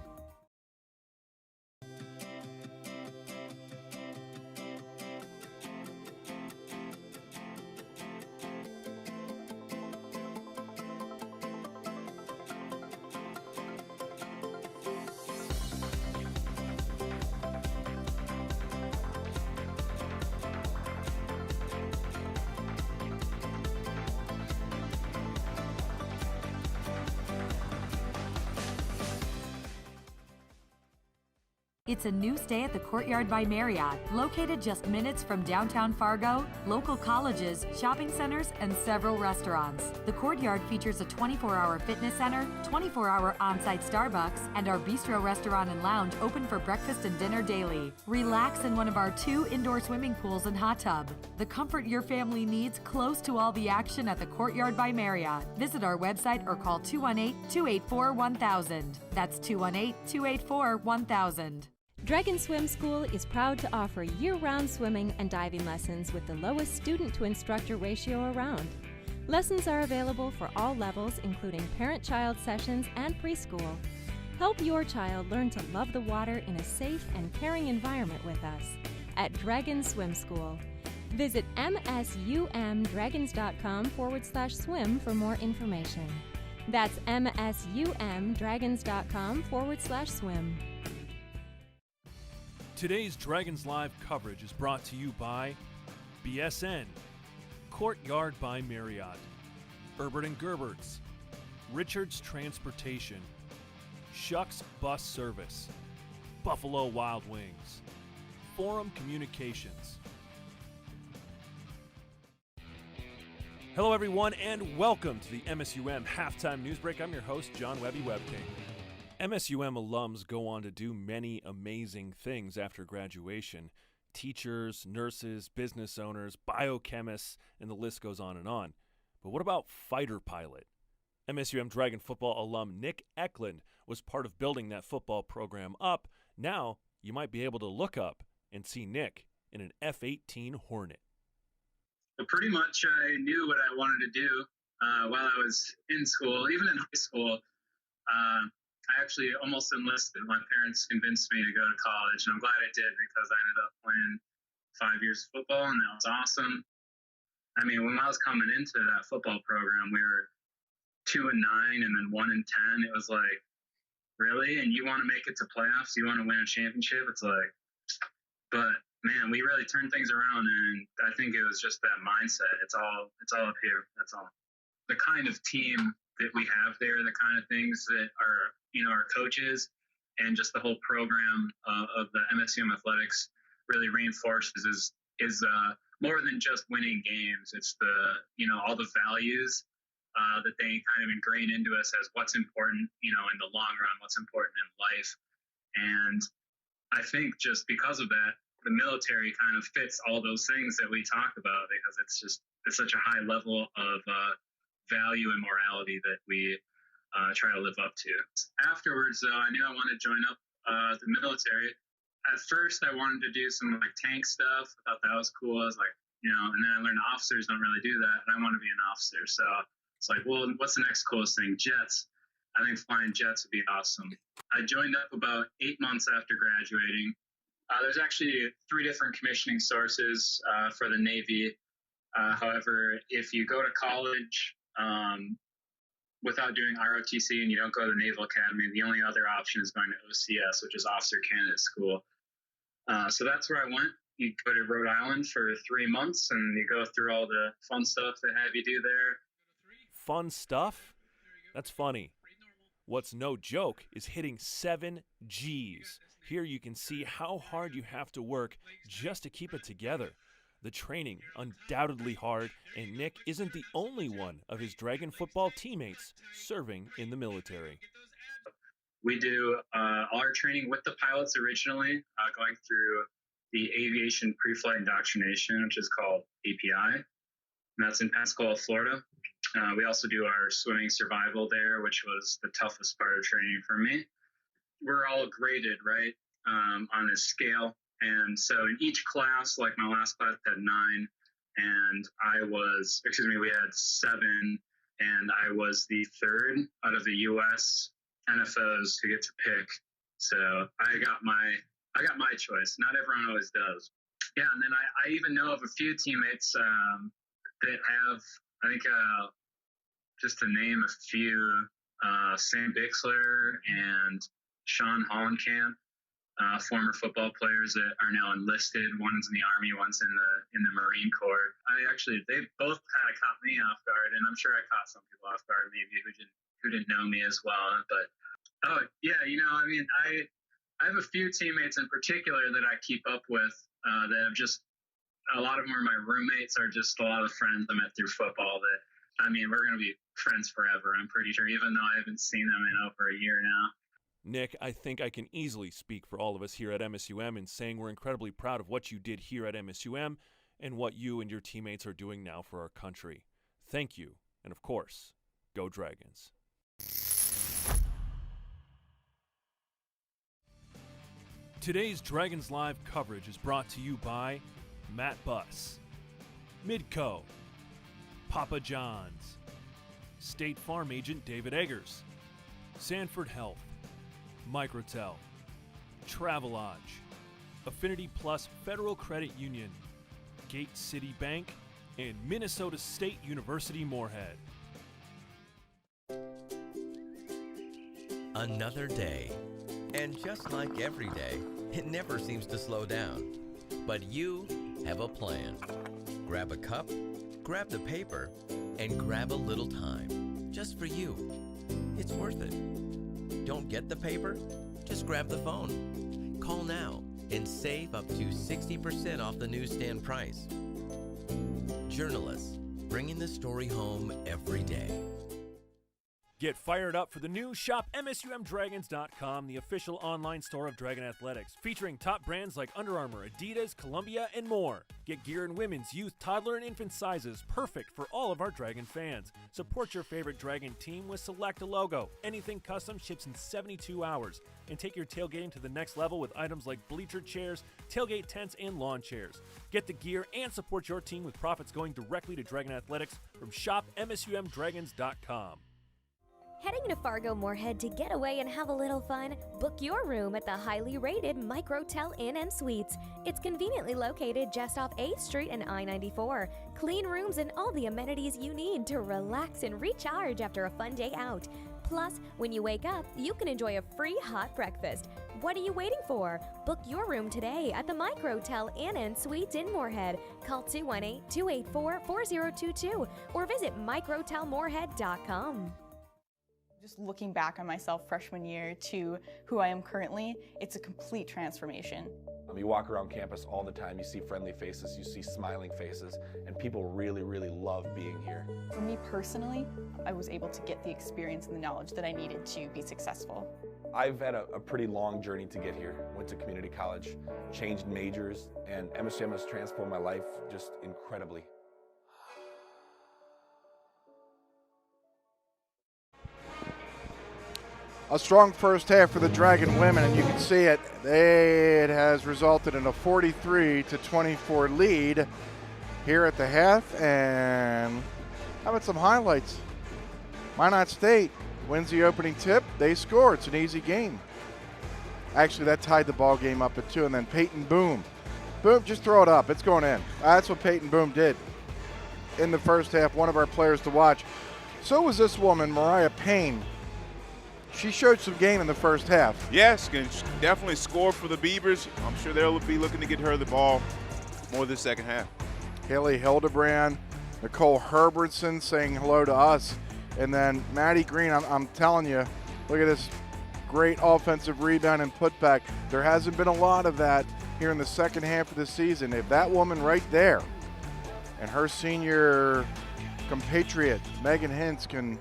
It's a new stay at the Courtyard by Marriott, located just minutes from downtown Fargo, local colleges, shopping centers, and several restaurants. The Courtyard features a 24-hour fitness center, 24-hour on-site Starbucks, and our bistro restaurant and lounge open for breakfast and dinner daily. Relax in one of our 2 indoor swimming pools and hot tub. The comfort your family needs close to all the action at the Courtyard by Marriott. Visit our website or call 218-284-1000. That's 218-284-1000. Dragon Swim School is proud to offer year-round swimming and diving lessons with the lowest student-to-instructor ratio around. Lessons are available for all levels, including parent-child sessions and preschool. Help your child learn to love the water in a safe and caring environment with us at Dragon Swim School. Visit msumdragons.com/swim for more information. That's msumdragons.com/swim. Today's Dragons Live coverage is brought to you by BSN, Courtyard by Marriott, Herbert & Gerbert's, Richards Transportation, Shucks Bus Service, Buffalo Wild Wings, Forum Communications. Hello everyone and welcome to the MSUM Halftime News Break. I'm your host, John Webby Webking. MSUM alums go on to do many amazing things after graduation. Teachers, nurses, business owners, biochemists, and the list goes on and on. But what about fighter pilot? MSUM Dragon football alum Nick Eklund was part of building that football program up. Now you might be able to look up and see Nick in an F-18 Hornet. Well, pretty much I knew what I wanted to do while I was in school, even in high school. I actually almost enlisted. My parents convinced me to go to college, and I'm glad I did because I ended up playing 5 years of football, and that was awesome. I mean, when I was coming into that football program, we were 2-9 and then 1-10. It was like, really? And you want to make it to playoffs? You want to win a championship? It's like, but man, we really turned things around, and I think it was just that mindset. It's all up here. That's all. The kind of team that we have there, the kind of things that are, our coaches and just the whole program of the MSUM athletics really reinforces is more than just winning games. It's all the values that they kind of ingrain into us as what's important, in the long run, what's important in life. And I think just because of that, the military kind of fits all those things that we talk about because it's such a high level of value and morality that we try to live up to. Afterwards, though, I knew I wanted to join up the military. At first, I wanted to do some tank stuff. I thought that was cool. I was like, and then I learned officers don't really do that, and I want to be an officer. So it's like, well, what's the next coolest thing? Jets. I think flying jets would be awesome. I joined up about 8 months after graduating. There's actually 3 different commissioning sources for the Navy. However, if you go to college without doing ROTC and you don't go to the Naval Academy, the only other option is going to OCS, which is Officer Candidate School. So that's where I went. You go to Rhode Island for 3 months and you go through all the fun stuff they have you do there. Fun stuff? That's funny. What's no joke is hitting 7 Gs. Here you can see how hard you have to work just to keep it together. The training, undoubtedly hard, and Nick isn't the only one of his Dragon football teammates serving in the military. We do all our training with the pilots originally, going through the Aviation Pre-Flight Indoctrination, which is called API, and that's in Pensacola, Florida. We also do our swimming survival there, which was the toughest part of training for me. we're all graded, right, on a scale. And so in each class, like my last class had 9, and we had 7, and I was the 3rd out of the U.S. NFOs to get to pick. So I got my choice. Not everyone always does. Yeah, and then I even know of a few teammates that have, I think, just to name a few, Sam Bixler and Sean Hollenkamp, former football players that are now enlisted. One's in the Army, one's in the Marine Corps. They both kind of caught me off guard, and I'm sure I caught some people off guard, maybe who didn't know me as well. But I have a few teammates in particular that I keep up with that have just, a lot of them are my roommates, are just a lot of friends I met through football that, we're going to be friends forever, I'm pretty sure, even though I haven't seen them in over a year now. Nick, I think I can easily speak for all of us here at MSUM in saying we're incredibly proud of what you did here at MSUM and what you and your teammates are doing now for our country. Thank you, and of course, go Dragons. Today's Dragons Live coverage is brought to you by Matt Buss, Midco, Papa John's, State Farm Agent David Eggers, Sanford Health, Microtel, Travelodge, Affinity Plus Federal Credit Union, Gate City Bank, and Minnesota State University Moorhead. Another day. And just like every day, it never seems to slow down. But you have a plan. Grab a cup, grab the paper, and grab a little time. Just for you. It's worth it. Don't get the paper? Just grab the phone. Call now and save up to 60% off the newsstand price. Journalists, bringing the story home every day. Get fired up for the new Shop MSUMDragons.com, the official online store of Dragon Athletics, featuring top brands like Under Armour, Adidas, Columbia, and more. Get gear in women's, youth, toddler, and infant sizes, perfect for all of our Dragon fans. Support your favorite Dragon team with Select a Logo. Anything custom ships in 72 hours. And take your tailgating to the next level with items like bleacher chairs, tailgate tents, and lawn chairs. Get the gear and support your team with profits going directly to Dragon Athletics from Shop MSUMDragons.com. Heading to Fargo Moorhead to get away and have a little fun? Book your room at the highly rated Microtel Inn & Suites. It's conveniently located just off 8th Street and I-94. Clean rooms and all the amenities you need to relax and recharge after a fun day out. Plus, when you wake up, you can enjoy a free hot breakfast. What are you waiting for? Book your room today at the Microtel Inn & Suites in Moorhead. Call 218-284-4022 or visit microtelmoorhead.com. Just looking back on myself freshman year to who I am currently, it's a complete transformation. You walk around campus all the time, you see friendly faces, you see smiling faces, and people really, really love being here. For me personally, I was able to get the experience and the knowledge that I needed to be successful. I've had a pretty long journey to get here. Went to community college, changed majors, and MSUM has transformed my life just incredibly. A strong first half for the Dragon women, and you can see it. It has resulted in a 43-24 lead here at the half. And how about some highlights? Minot State wins the opening tip. They score. It's an easy game. Actually, that tied the ball game up at 2. And then Peyton Boom. Boom, just throw it up. It's going in. That's what Peyton Boom did in the first half. One of our players to watch. So was this woman, Mariah Payne. She showed some game in the first half. Yes, can definitely score for the Beavers. I'm sure they'll be looking to get her the ball more this second half. Haley Hildebrand, Nicole Herbertson saying hello to us. And then Maddie Green, I'm telling you, look at this great offensive rebound and putback. There hasn't been a lot of that here in the second half of the season. If that woman right there and her senior compatriot, Megan Hintz, can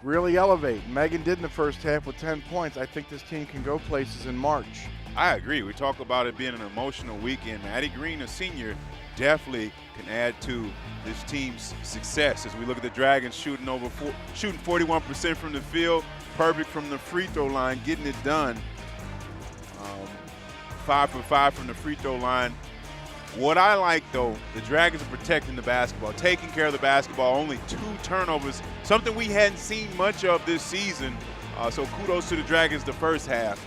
really elevate. Megan did in the first half with 10 points. I think this team can go places in March. I agree. We talk about it being an emotional weekend. Maddie Green, a senior, definitely can add to this team's success as we look at the Dragons shooting 41% from the field, perfect from the free throw line, getting it done. 5 for 5 from the free throw line. What I like, though, the Dragons are protecting the basketball, taking care of the basketball, only 2 turnovers, something we hadn't seen much of this season. So kudos to the Dragons the first half,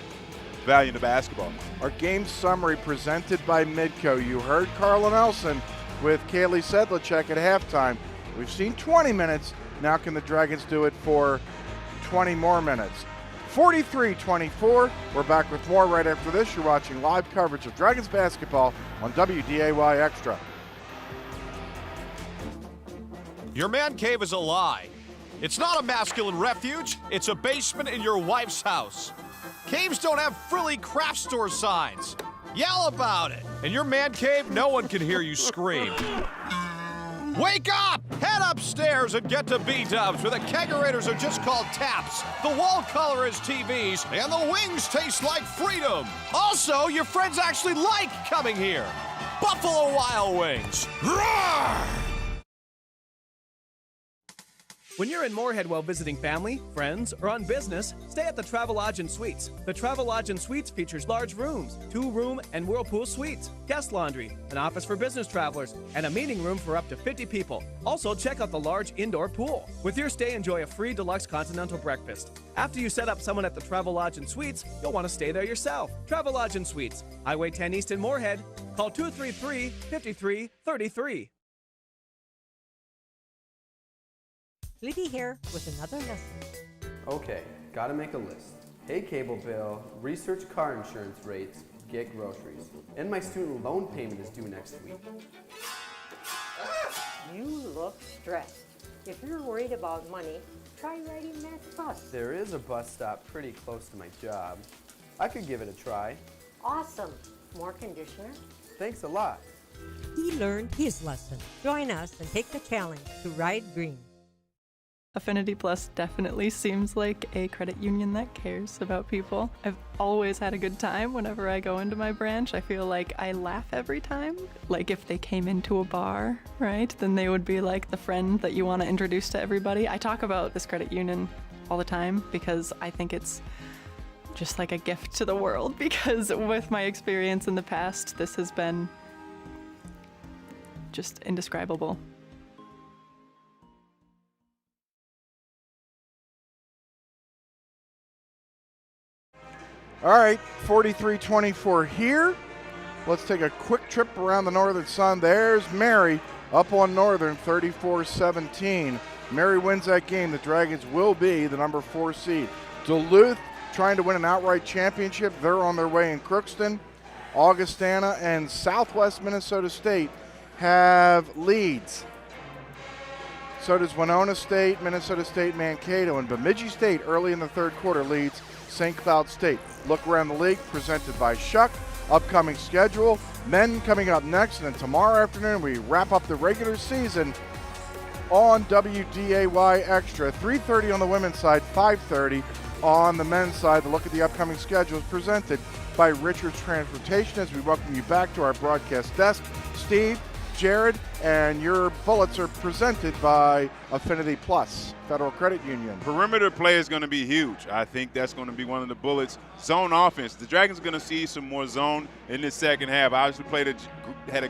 valuing the basketball. Our game summary presented by Midco. You heard Carla Nelson with Kaylee Sedlacek at halftime. We've seen 20 minutes. Now can the Dragons do it for 20 more minutes? 43-24. We're back with more right after this. You're watching live coverage of Dragons basketball on WDAY Extra. Your man cave is a lie. It's not a masculine refuge. It's a basement in your wife's house. Caves don't have frilly craft store signs. Yell about it. In your man cave, no one can hear you scream. Wake up! Head upstairs and get to B-dubs, where the kegerators are just called taps, the wall color is TVs, and the wings taste like freedom. Also, your friends actually like coming here. Buffalo Wild Wings. Roar! When you're in Moorhead while visiting family, friends, or on business, stay at the Travelodge & Suites. The Travelodge & Suites features large rooms, 2-room and whirlpool suites, guest laundry, an office for business travelers, and a meeting room for up to 50 people. Also, check out the large indoor pool. With your stay, enjoy a free deluxe continental breakfast. After you set up someone at the Travelodge & Suites, you'll want to stay there yourself. Travelodge & Suites, Highway 10 East in Moorhead. Call 233-5333. Libby here with another lesson. Okay, gotta make a list. Pay cable bill, research car insurance rates, get groceries. And my student loan payment is due next week. You look stressed. If you're worried about money, try riding that bus. There is a bus stop pretty close to my job. I could give it a try. Awesome. More conditioner? Thanks a lot. He learned his lesson. Join us and take the challenge to ride green. Affinity Plus definitely seems like a credit union that cares about people. I've always had a good time whenever I go into my branch. I feel like I laugh every time. Like if they came into a bar, right, then they would be like the friend that you want to introduce to everybody. I talk about this credit union all the time because I think it's just like a gift to the world, because with my experience in the past, this has been just indescribable. All right, 43-24 here. Let's take a quick trip around the Northern Sun. There's Mary up on Northern, 34-17. Mary wins that game. The Dragons will be the number 4 seed. Duluth trying to win an outright championship. They're on their way in Crookston. Augustana and Southwest Minnesota State have leads. So does Winona State, Minnesota State, Mankato, and Bemidji State early in the third quarter leads St. Cloud State. Look around the league presented by Shuck. Upcoming schedule, men coming up next, and then tomorrow afternoon we wrap up the regular season on WDAY Extra. 3:30 on the women's side, 5:30 on the men's side. The look at the upcoming schedule is presented by Richards Transportation as we welcome you back to our broadcast desk. Steve, Jared, and your bullets are presented by Affinity Plus Federal Credit Union. Perimeter play is going to be huge. I think that's going to be one of the bullets. Zone offense. The Dragons are going to see some more zone in this second half. Obviously did a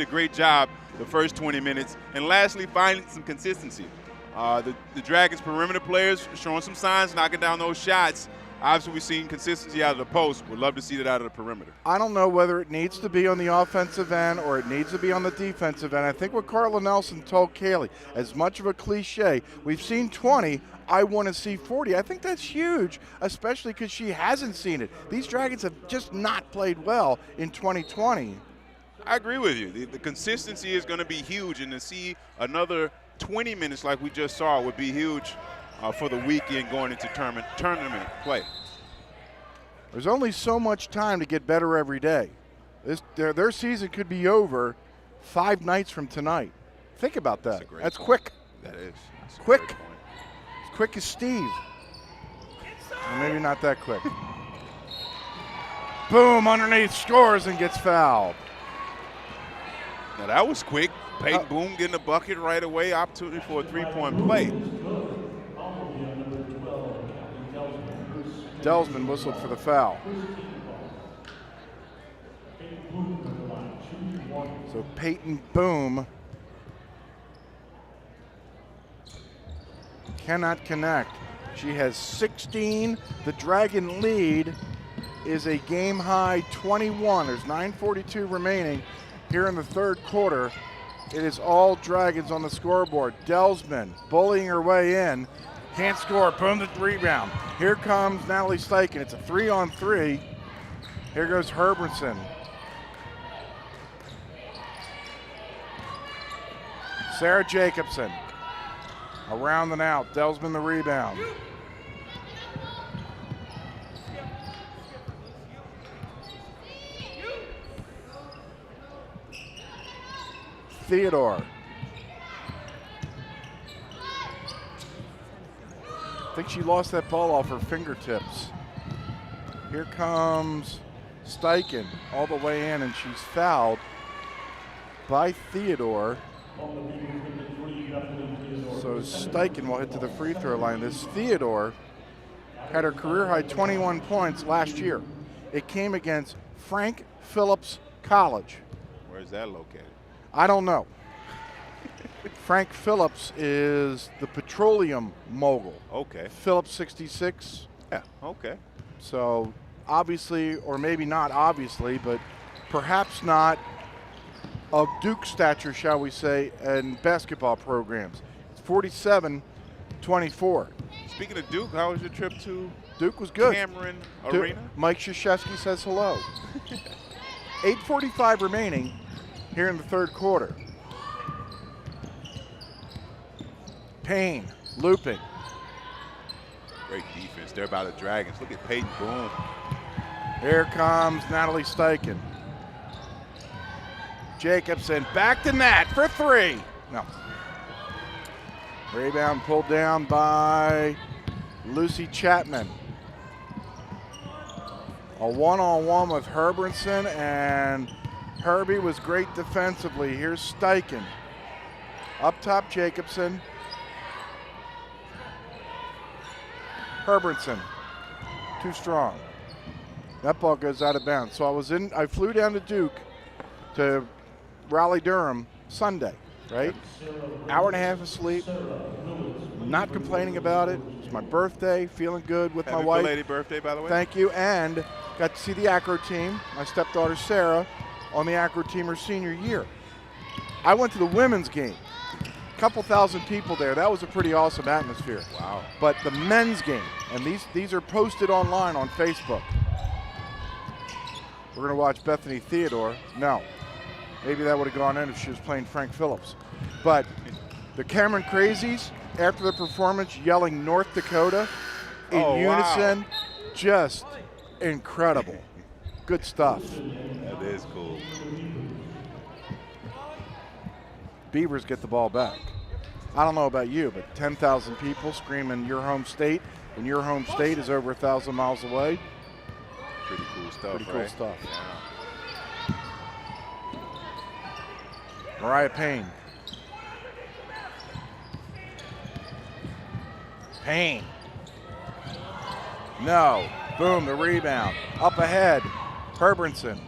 great job the first 20 minutes. And lastly, finding some consistency. The Dragons perimeter players showing some signs, knocking down those shots. Obviously, we've seen consistency out of the post. We'd love to see that out of the perimeter. I don't know whether it needs to be on the offensive end or it needs to be on the defensive end. I think what Carla Nelson told Kaylee, as much of a cliche, we've seen 20, I want to see 40. I think that's huge, especially because she hasn't seen it. These Dragons have just not played well in 2020. I agree with you. The consistency is going to be huge, and to see another 20 minutes like we just saw would be huge for the weekend going into tournament play. There's only so much time to get better every day. Their season could be over 5 nights from tonight. Think about that. That's quick. That is. That's quick. As quick as Steve. Well, maybe not that quick. Boom, underneath, scores and gets fouled. Now that was quick. Peyton Boom getting a bucket right away. Opportunity for a three-point play. Delsman whistled for the foul. So Peyton Boom cannot connect. She has 16. The Dragon lead is a game-high 21. There's 9:42 remaining here in the third quarter. It is all Dragons on the scoreboard. Delsman bullying her way in. Can't score. Boom, the rebound. Here comes Natalie Steichen. It's a 3-on-3. Here goes Herbertson. Sarah Jacobson. Around and out. Delsman the rebound. Theodore. I think she lost that ball off her fingertips. Here comes Steichen all the way in, and she's fouled by Theodore. So Steichen will hit to the free throw line. This Theodore had her career high 21 points last year. It came against Frank Phillips College. Where's that located? I don't know. Frank Phillips is the petroleum mogul. Okay. Phillips 66. Yeah, okay. So obviously, or maybe not obviously, but perhaps not of Duke stature, shall we say, in basketball programs. It's 47-24. Speaking of Duke, how was your trip to Duke was good. Cameron Duke, Arena? Mike Krzyzewski says hello. 8:45 remaining here in the third quarter. Payne looping. Great defense there by the Dragons. Look at Peyton Boom. Here comes Natalie Steichen. Jacobson back to net for three. No. Rebound pulled down by Lucy Chapman. A one-on-one with Herbertson, and Herbie was great defensively. Here's Steichen. Up top, Jacobson. Herbertson, too strong. That ball goes out of bounds. So I flew down to Duke to Raleigh-Durham Sunday, right? Hour and a half of sleep. Not complaining about it. It's my birthday, feeling good with my wife. Happy belated birthday, by the way. Thank you, and got to see the acro team, my stepdaughter Sarah, on the acro team her senior year. I went to the women's game. Couple thousand people there. That was a pretty awesome atmosphere. Wow. But the men's game, and these are posted online on Facebook. We're going to watch Bethany Theodore. No. Maybe that would have gone in if she was playing Frank Phillips. But the Cameron Crazies, after the performance, yelling North Dakota in unison. Wow. Just incredible. Good stuff. That is cool. Beavers get the ball back. I don't know about you, but 10,000 people screaming your home state, and your home state is over 1,000 miles away. Pretty cool stuff, Pretty cool right? stuff. Yeah. Mariah Payne. Payne. No. Boom, the rebound. Up ahead, Herbertson.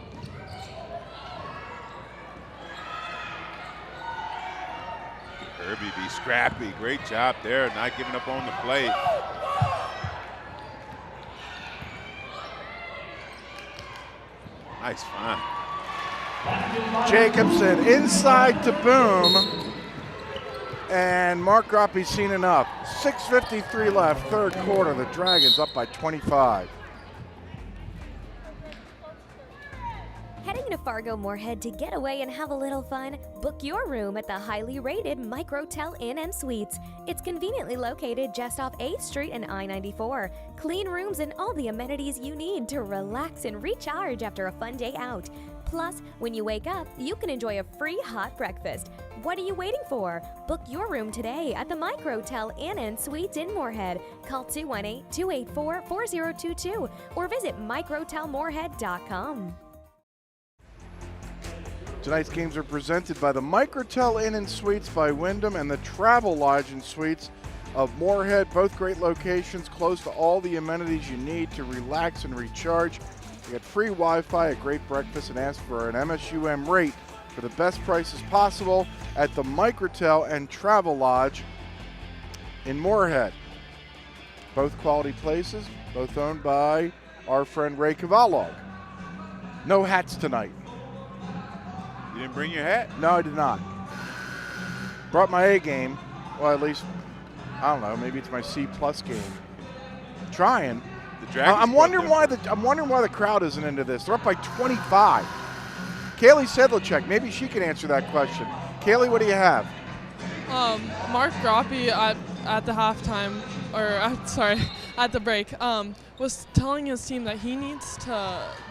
Herbie be scrappy. Great job there, not giving up on the play. Nice find. Jacobson inside to Boom. And Mark Groppy's seen enough. 6:53 left, third quarter. The Dragons up by 25. Heading to Fargo Moorhead to get away and have a little fun? Book your room at the highly rated Microtel Inn & Suites. It's conveniently located just off 8th Street and I-94. Clean rooms and all the amenities you need to relax and recharge after a fun day out. Plus, when you wake up, you can enjoy a free hot breakfast. What are you waiting for? Book your room today at the Microtel Inn & Suites in Moorhead. Call 218-284-4022 or visit microtelmoorhead.com. Tonight's games are presented by the Microtel Inn & Suites by Wyndham and the Travel Lodge and Suites of Moorhead. Both great locations, close to all the amenities you need to relax and recharge. You get free Wi-Fi, a great breakfast, and ask for an MSUM rate for the best prices possible at the Microtel and Travel Lodge in Moorhead. Both quality places, both owned by our friend Ray Cavallo. No hats tonight. You didn't bring your hat? No, I did not. Brought my A game. Well, at least, I don't know, maybe it's my C+ game. Trying. I'm wondering why the crowd isn't into this. They're up by 25. Kaylee Sedlacek, maybe she can answer that question. Kaylee, what do you have? Mark Groppe at the halftime, at the break, was telling his team that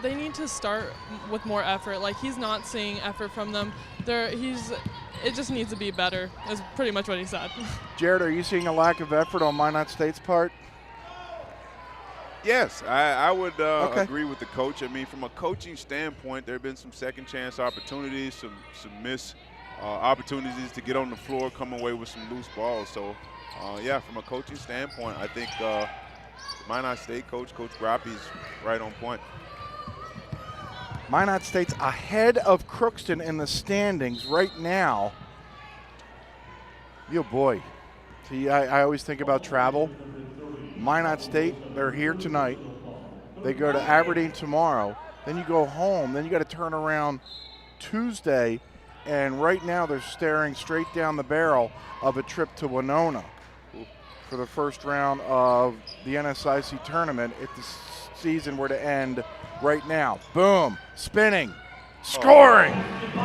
they need to start with more effort. Like, he's not seeing effort from them. It just needs to be better, is pretty much what he said. Jared, are you seeing a lack of effort on Minot State's part? Yes, I would agree with the coach. I mean, from a coaching standpoint, there have been some second chance opportunities, some missed opportunities to get on the floor, come away with some loose balls. So, yeah, from a coaching standpoint, I think Minot State Coach Groppe is right on point. Minot State's ahead of Crookston in the standings right now. Oh boy. See, I always think about travel. Minot State, they're here tonight. They go to Aberdeen tomorrow. Then you go home. Then you got to turn around Tuesday. And right now they're staring straight down the barrel of a trip to Winona for the first round of the NSIC tournament if the season were to end right now. Boom, spinning, scoring,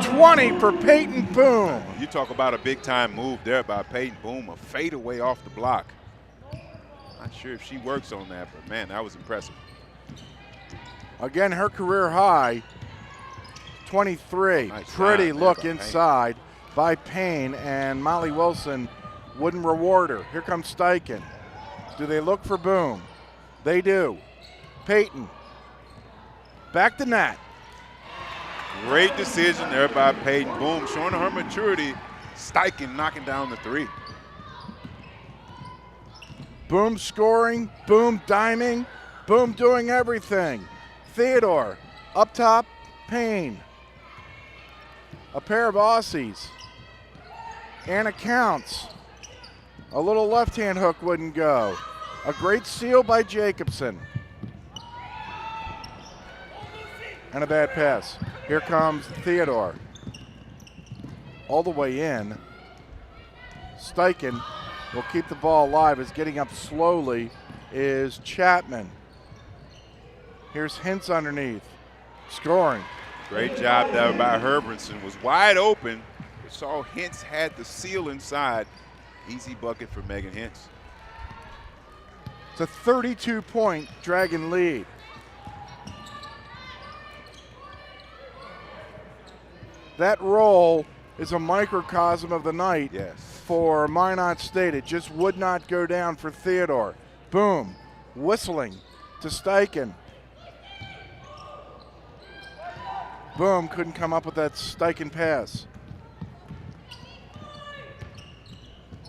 20 for Peyton Boom. You talk about a big-time move there by Peyton Boom, a fadeaway off the block. Not sure if she works on that, but, man, that was impressive. Again, her career high, 23. Nice Pretty look by inside by Payne, and Molly Wilson wouldn't reward her. Here comes Steichen. Do they look for Boom? They do. Peyton, back to net. Great decision there by Peyton Boom, showing her maturity. Steichen knocking down the three. Boom scoring, Boom diming, Boom doing everything. Theodore, up top, Payne. A pair of Aussies. Anna counts. A little left-hand hook wouldn't go. A great steal by Jacobson. And a bad pass. Here comes Theodore. All the way in. Steichen will keep the ball alive. As getting up slowly is Chapman. Here's Hintz underneath. Scoring. Great job there by Herbranson. Was wide open. We saw Hintz had the seal inside. Easy bucket for Megan Hintz. It's a 32-point Dragon lead. That roll is a microcosm of the night for Minot State. It just would not go down for Theodore. Boom, whistling to Steichen. Boom, couldn't come up with that Steichen pass.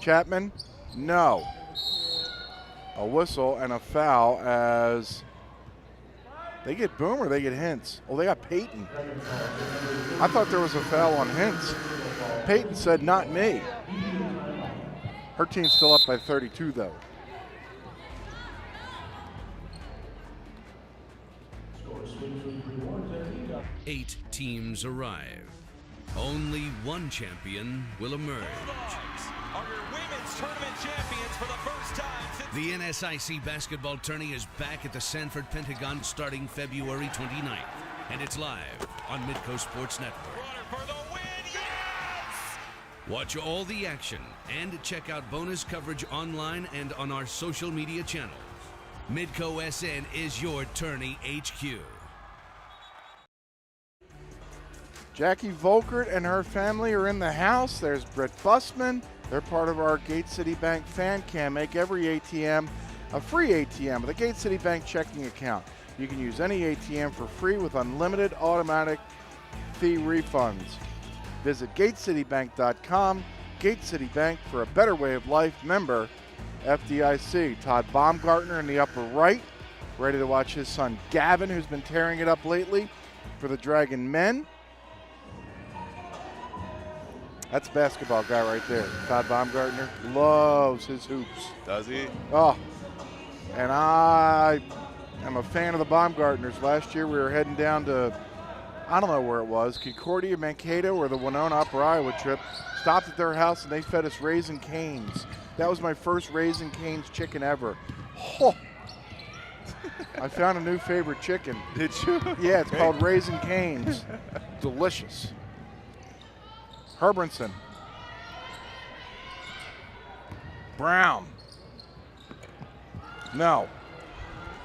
Chapman, no. A whistle and a foul as they get Boom or they get Hintz. Oh, they got Peyton. I thought there was a foul on Hintz. Peyton said, not me. Her team's still up by 32, though. Eight teams arrive. Only one champion will emerge. Are your women's tournament champions for the first time since The NSIC Basketball Tourney is back at the Sanford Pentagon starting February 29th. And it's live on Midco Sports Network. Watch all the action and check out bonus coverage online and on our social media channels. Midco SN is your tourney HQ. Jackie Volkert and her family are in the house. There's Brett Bussman. They're part of our Gate City Bank fan cam. Make every ATM a free ATM with a Gate City Bank checking account. You can use any ATM for free with unlimited automatic fee refunds. Visit GateCityBank.com. Gate City Bank for a better way of life. Member FDIC. Todd Baumgartner in the upper right, ready to watch his son Gavin, who's been tearing it up lately for the Dragon men. That's a basketball guy right there. Todd Baumgartner loves his hoops. Does he? Oh, and I am a fan of the Baumgartners. Last year we were heading down to, I don't know where it was, Concordia, Mankato, or the Winona Upper Iowa trip. Stopped at their house and they fed us Raisin Cane's. That was my first Raisin Cane's chicken ever. Oh. I found a new favorite chicken. Did you? Yeah, it's called Raisin Cane's. Delicious. Herbranson. Brown. No.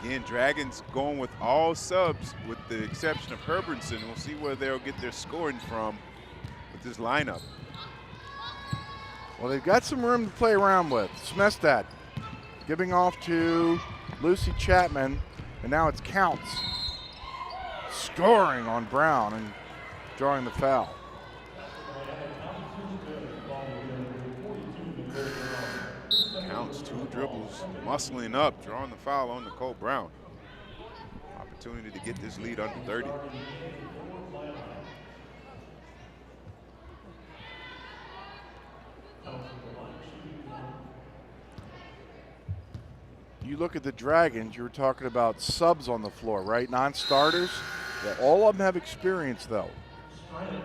Again, Dragons going with all subs with the exception of Herbranson. We'll see where they'll get their scoring from with this lineup. Well, they've got some room to play around with. Smestad giving off to Lucy Chapman, and now it's Counts scoring on Brown and drawing the foul. Counts 2 dribbles, muscling up, drawing the foul on Nicole Brown. Opportunity to get this lead under 30. You look at the Dragons, you were talking about subs on the floor, right? Non-starters. Yeah, all of them have experience, though.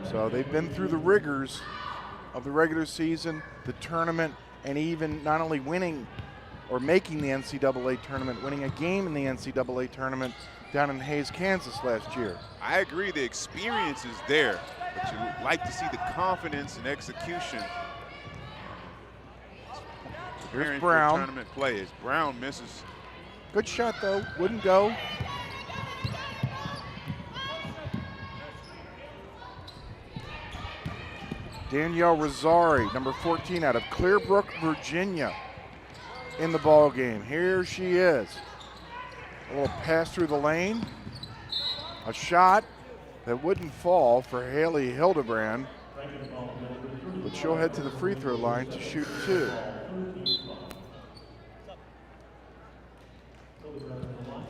So they've been through the rigors of the regular season, the tournament, and even not only winning or making the NCAA tournament, winning a game in the NCAA tournament down in Hayes, Kansas last year. I agree, the experience is there, but you like to see the confidence and execution. Here's Brown. Tournament play as Brown misses. Good shot, though. Wouldn't go. Danielle Rosari, number 14, out of Clearbrook, Virginia, in the ball game. Here she is. A little pass through the lane. A shot that wouldn't fall for Haley Hildebrand, but she'll head to the free throw line to shoot 2.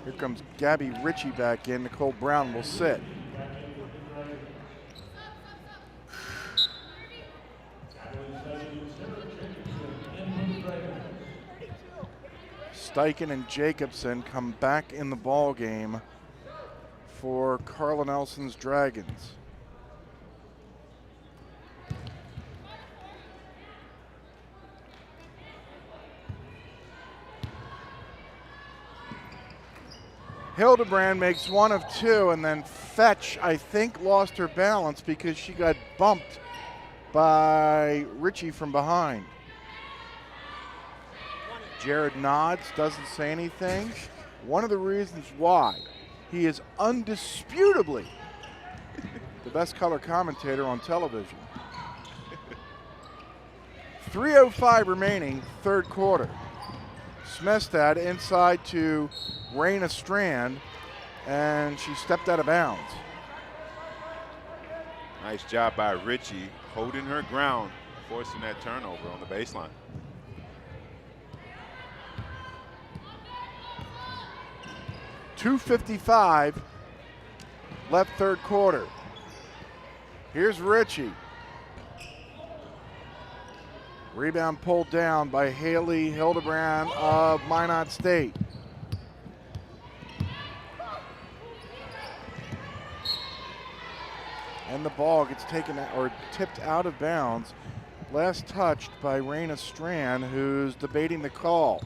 Here comes Gabby Ritchie back in. Nicole Brown will sit. Steichen and Jacobson come back in the ball game for Carla Nelson's Dragons. Hildebrand makes 1 of 2, and then Fetch, I think, lost her balance because she got bumped by Ritchie from behind. Jared nods, doesn't say anything. One of the reasons why he is undisputably the best color commentator on television. 3:05 remaining, third quarter. Smestad inside to Raina Strand, and she stepped out of bounds. Nice job by Ritchie, holding her ground, forcing that turnover on the baseline. .255 left third quarter. Here's Ritchie. Rebound pulled down by Haley Hildebrand of Minot State. And the ball gets taken or tipped out of bounds. Last touched by Raina Strand, who's debating the call.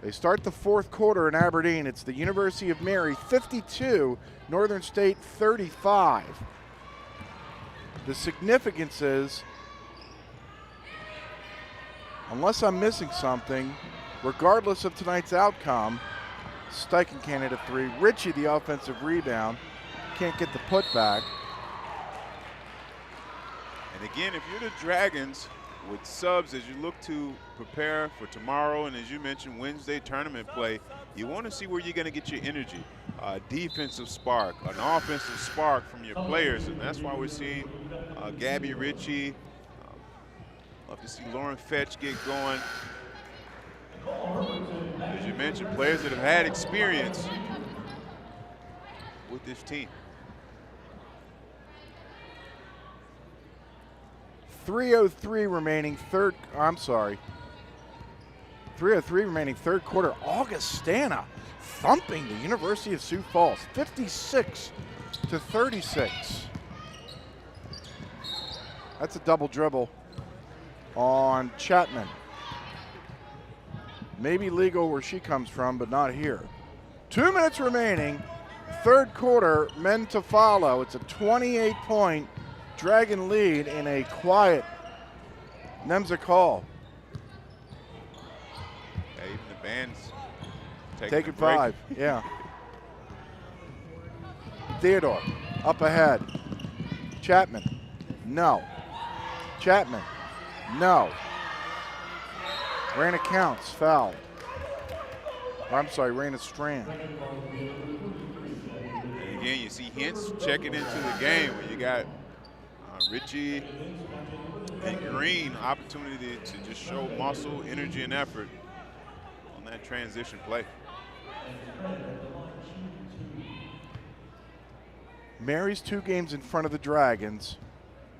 They start the fourth quarter in Aberdeen. It's the University of Mary 52, Northern State 35. The significance is, unless I'm missing something, regardless of tonight's outcome, Steichen can't hit a 3. Ritchie, the offensive rebound, can't get the putback. And again, if you're the Dragons with subs as you look to prepare for tomorrow and as you mentioned Wednesday tournament play, you want to see where you're going to get your energy. Defensive spark, an offensive spark from your players, and that's why we're seeing Gabby Ritchie. Love to see Lauren Fetch get going. As you mentioned, players that have had experience with this team. 3:03 remaining, third quarter. Augustana thumping the University of Sioux Falls, 56-36. That's a double dribble on Chapman. Maybe legal where she comes from, but not here. 2 minutes remaining, third quarter, men to follow. It's a 28-point Dragon lead in a quiet Nemzik Hall. Yeah, even the band's taking 5, yeah. Theodore, up ahead. Chapman, no. Chapman, no. Raina Counts, foul. I'm sorry, Raina Strand. And again, you see Hintz checking into the game when you got Richie and Green opportunity to just show muscle, energy, and effort on that transition play. Mary's 2 games in front of the Dragons.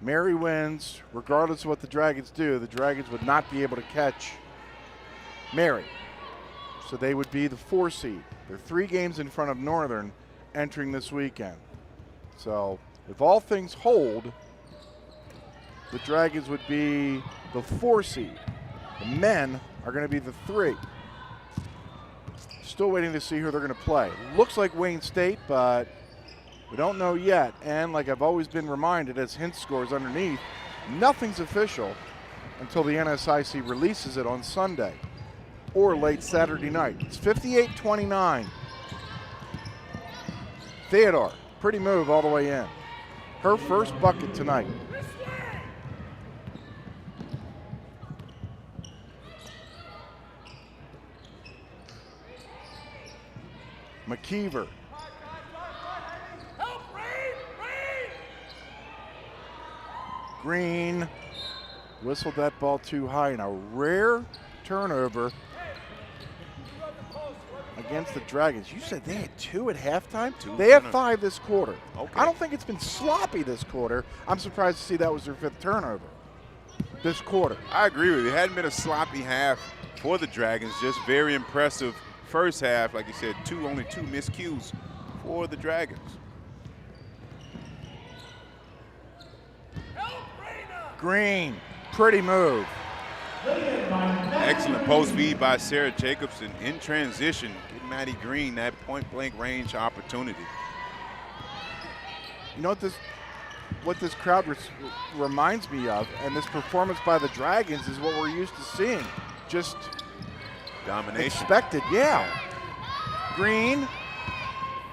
Mary wins, regardless of what the Dragons do. The Dragons would not be able to catch Mary. So they would be the 4 seed. They're 3 games in front of Northern entering this weekend. So if all things hold, the Dragons would be the 4 seed. The men are going to be the 3. Still waiting to see who they're going to play. Looks like Wayne State, but we don't know yet. And like I've always been reminded as Hintz scores underneath, nothing's official until the NSIC releases it on Sunday or late Saturday night. It's 58-29. Theodore, pretty move all the way in. Her first bucket tonight. McKeever. Green whistled that ball too high, and a rare turnover against the Dragons. You said they had 2 at halftime? They have 5 this quarter. Okay. I don't think it's been sloppy this quarter. I'm surprised to see that was their 5th turnover this quarter. I agree with you. It hadn't been a sloppy half for the Dragons, just very impressive first half. Like you said, only two miscues for the Dragons. Green, pretty move. Excellent post feed by Sarah Jacobson in transition, getting Maddie Green that point-blank range opportunity. You know what this crowd reminds me of, and this performance by the Dragons is what we're used to seeing. Just domination. Expected, yeah. Green,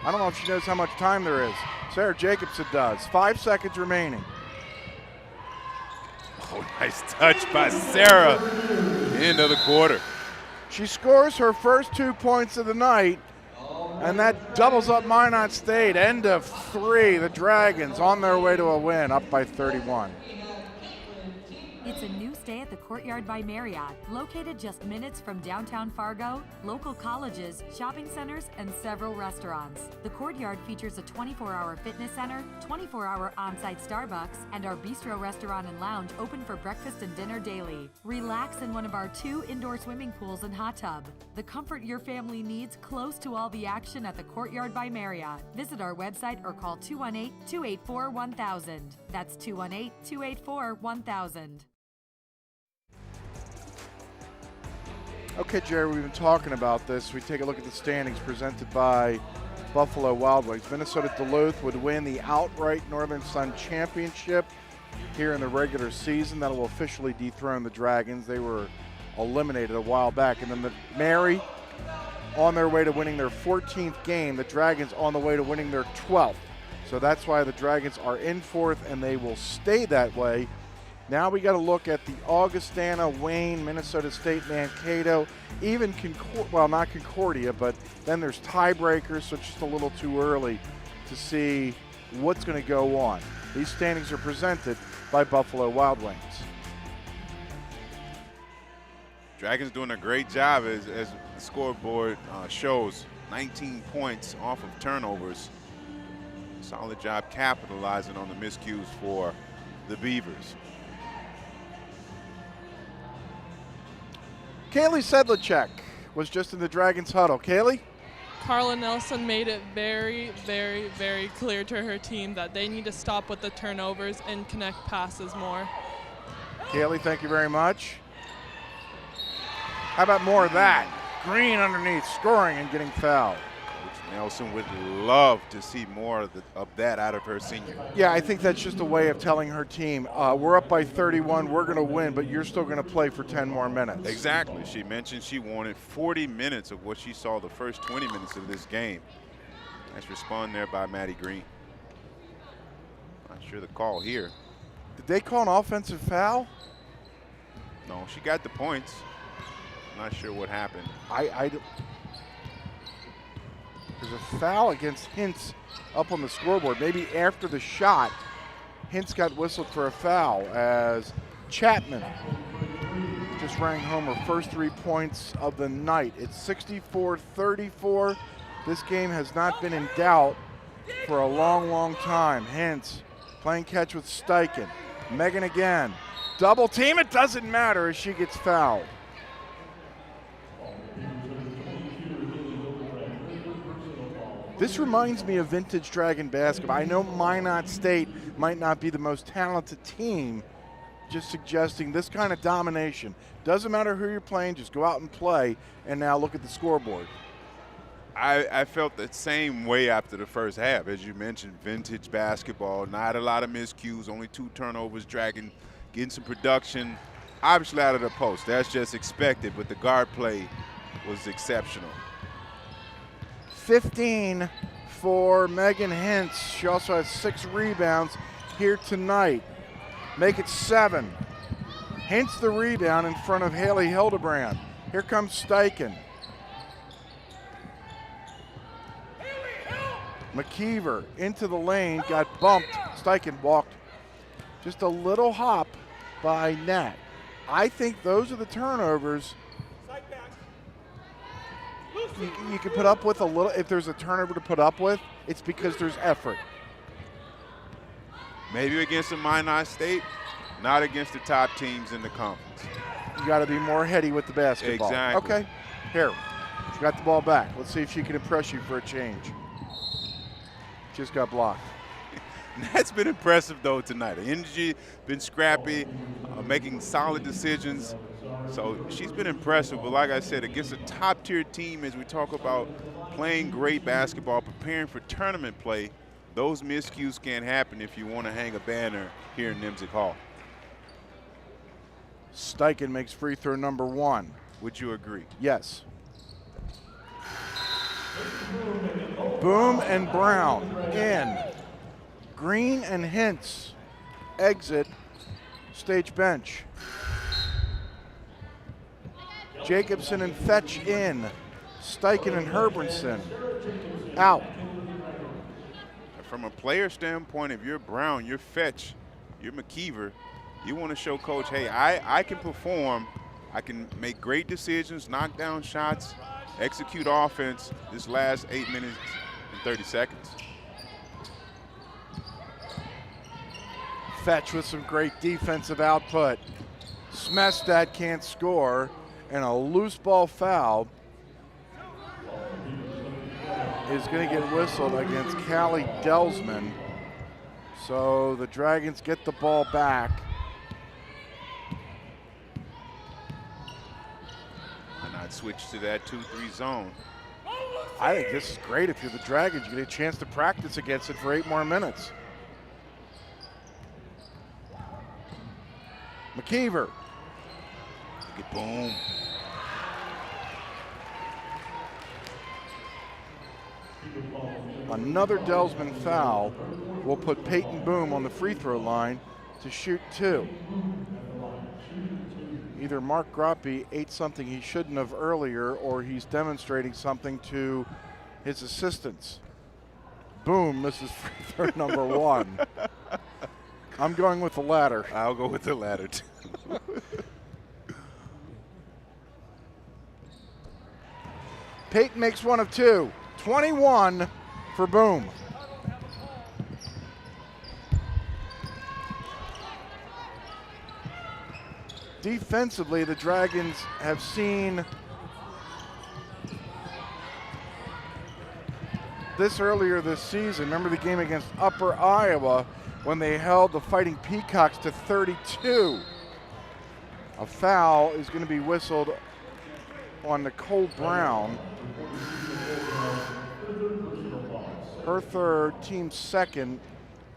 I don't know if she knows how much time there is. Sarah Jacobson does. 5 seconds remaining. Oh, nice touch by Sarah. End of the quarter. She scores her first 2 points of the night, and that doubles up Minot State. End of 3. The Dragons on their way to a win, up by 31. It's a new stay at the Courtyard by Marriott, located just minutes from downtown Fargo, local colleges, shopping centers, and several restaurants. The Courtyard features a 24-hour fitness center, 24-hour on-site Starbucks, and our bistro restaurant and lounge open for breakfast and dinner daily. Relax in one of our 2 indoor swimming pools and hot tub. The comfort your family needs close to all the action at the Courtyard by Marriott. Visit our website or call 218-284-1000. That's 218-284-1000. Okay, Jerry, we've been talking about this. We take a look at the standings presented by Buffalo Wild Wings. Minnesota Duluth would win the outright Northern Sun Championship here in the regular season. That will officially dethrone the Dragons. They were eliminated a while back. And then the Mary on their way to winning their 14th game. The Dragons on the way to winning their 12th. So that's why the Dragons are in 4th, and they will stay that way. Now we got to look at the Augustana, Wayne, Minnesota State, Mankato, even not Concordia, but then there's tiebreakers, so it's just a little too early to see what's going to go on. These standings are presented by Buffalo Wild Wings. Dragons doing a great job as the scoreboard shows. 19 points off of turnovers. Solid job capitalizing on the miscues for the Beavers. Kaylee Sedlacek was just in the Dragons huddle. Kaylee? Carla Nelson made it very, very, very clear to her team that they need to stop with the turnovers and connect passes more. Kaylee, thank you very much. How about more of that? Green underneath, scoring and getting fouled. Coach Nelson would love to see more of that out of her senior. Yeah, I think that's just a way of telling her team, we're up by 31, we're going to win, but you're still going to play for 10 more minutes. Exactly. She mentioned she wanted 40 minutes of what she saw the first 20 minutes of this game. Nice respond there by Maddie Green. Not sure the call here. Did they call an offensive foul? No, she got the points. Not sure what happened. There's a foul against Hintz up on the scoreboard. Maybe after the shot, Hintz got whistled for a foul as Chapman just rang home her first 3 points of the night. It's 64-34. This game has not been in doubt for a long, long time. Hintz playing catch with Steichen. Megan again. Double team, it doesn't matter as she gets fouled. This reminds me of vintage Dragon basketball. I know Minot State might not be the most talented team, just suggesting this kind of domination. Doesn't matter who you're playing, just go out and play, and now look at the scoreboard. I felt the same way after the first half. As you mentioned, vintage basketball, not a lot of miscues, only 2 turnovers. Dragon getting some production, obviously out of the post. That's just expected, but the guard play was exceptional. 15 for Megan Hintz. She also has 6 rebounds here tonight. Make it 7. Hintz the rebound in front of Haley Hildebrand. Here comes Steichen. McKeever into the lane, got bumped. Steichen walked just a little hop by Nat. I think those are the turnovers you can put up with a little. If there's a turnover to put up with, it's because there's effort. Maybe against the Minot State, not against the top teams in the conference. You got to be more heady with the basketball. Exactly. Okay, here, she got the ball back. Let's see if she can impress you for a change. Just got blocked. That's been impressive, though, tonight. The energy, been scrappy, making solid decisions. So she's been impressive. But like I said, against a top-tier team, as we talk about playing great basketball, preparing for tournament play, those miscues can't happen if you want to hang a banner here in Nimzik Hall. Steichen makes free throw number 1. Would you agree? Yes. Boom and Brown in. Green and Hintz exit stage bench. Jacobson and Fetch in. Steichen and Herbranson out. From a player standpoint, if you're Brown, you're Fetch, you're McKeever, you want to show coach, hey, I can perform, I can make great decisions, knock down shots, execute offense this last 8 minutes and 30 seconds. Fetch with some great defensive output. Smestad can't score, and a loose ball foul is going to get whistled against Callie Delsman. So the Dragons get the ball back. And I'd switch to that 2-3 zone. I think this is great. If you're the Dragons, you get a chance to practice against it for 8 more minutes. McKeever. Boom. Another Delsman foul will put Peyton Boom on the free throw line to shoot 2. Either Mark Groppe ate something he shouldn't have earlier, or he's demonstrating something to his assistants. Boom misses free throw number 1. I'm going with the latter. I'll go with the latter too. Peyton makes 1 of 2. 21 for Boom. defensively, the Dragons have seen this earlier this season. Remember the game against Upper Iowa when they held the Fighting Peacocks to 32. A foul is going to be whistled on Nicole Brown. Her third, team second,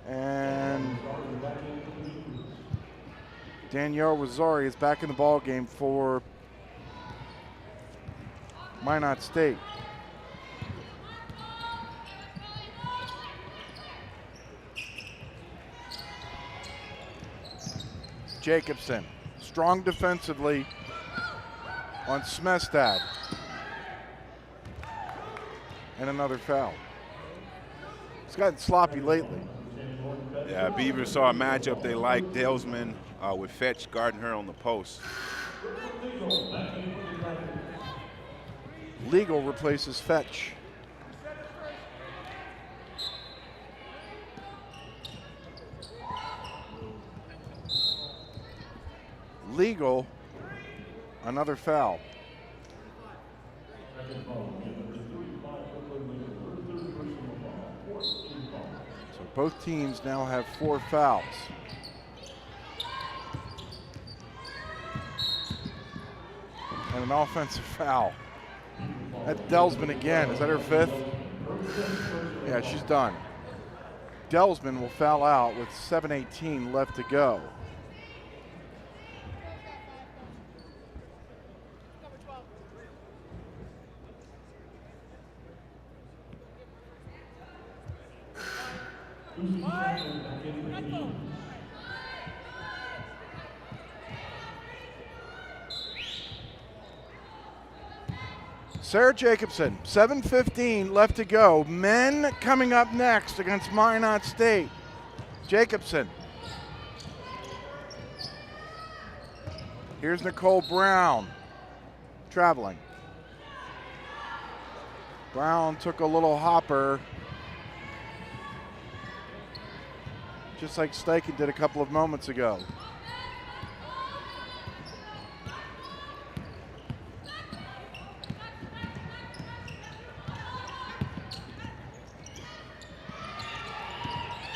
and Danielle Rosari is back in the ball game for Minot State. Jacobson, strong defensively on Smestad. And another foul. It's gotten sloppy lately. Yeah, Beavers saw a matchup they liked. Delsman with Fetch guarding her on the post. Legal replaces Fetch. Legal, another foul. So both teams now have 4 fouls. And an offensive foul. That's Delsman again. Is that her 5th? Yeah, she's done. Delsman will foul out with 7:18 left to go. Sarah Jacobson, 7:15 left to go. Men coming up next against Minot State. Jacobson. Here's Nicole Brown, traveling. Brown took a little hopper, just like Steichen did a couple of moments ago.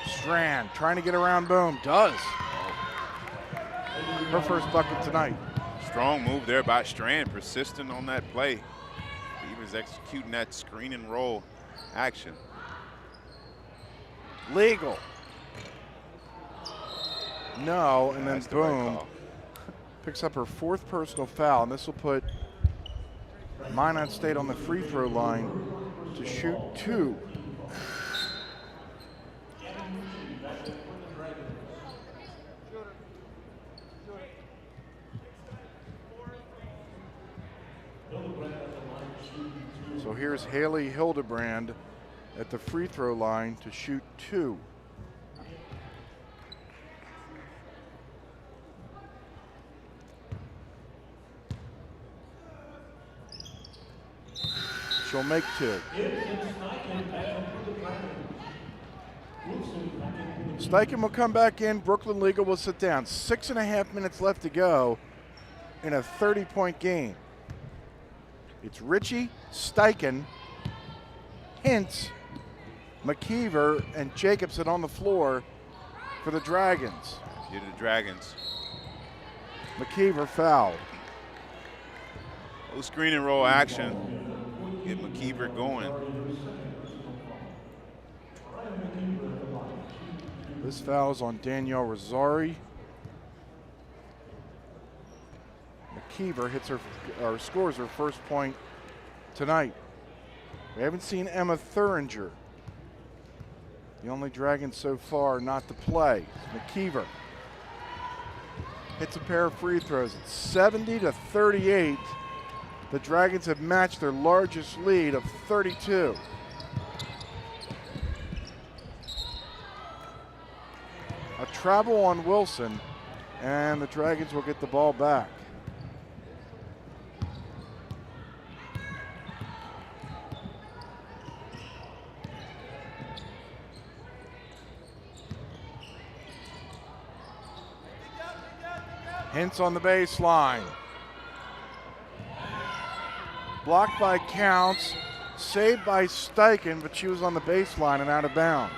Strand trying to get around Boom. Does. Her first bucket tonight. Strong move there by Strand, persistent on that play. He was executing that screen and roll action. Legal. No, and then That's the right Boom call. picks up her 4th personal foul, and this will put Minot State on the free throw line to shoot 2. So here's Haley Hildebrand at the free throw line to shoot 2. She'll make 2. Steichen will come back in. Brooklyn Legal will sit down. 6.5 minutes left to go in a 30-point game. It's Ritchie, Steichen, Hintz, McKeever, and Jacobson on the floor for the Dragons. You're the Dragons. McKeever fouled. Little screen and roll action. Get McKeever going. This foul's on Danielle Rosari. McKeever hits her, or scores her first point tonight. We haven't seen Emma Thuringer. The only Dragon so far not to play. McKeever hits a pair of free throws. It's 70-38. The Dragons have matched their largest lead of 32. A travel on Wilson, and the Dragons will get the ball back. Hintz on the baseline. Blocked by Counts, saved by Steichen, but she was on the baseline and out of bounds.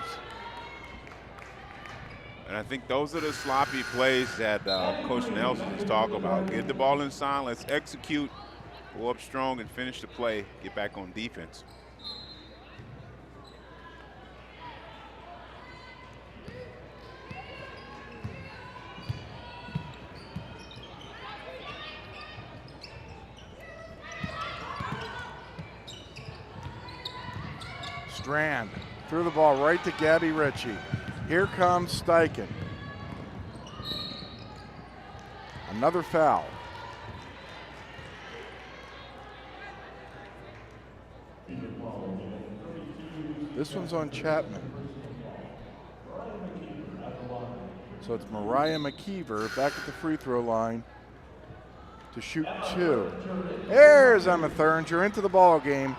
And I think those are the sloppy plays that Coach Nelson is talking about. Get the ball inside, let's execute, go up strong and finish the play, get back on defense. Strand threw the ball right to Gabby Ritchie. Here comes Steichen. Another foul. This one's on Chapman. So it's Mariah McKeever back at the free throw line to shoot 2. There's Emma Thuringer into the ball game.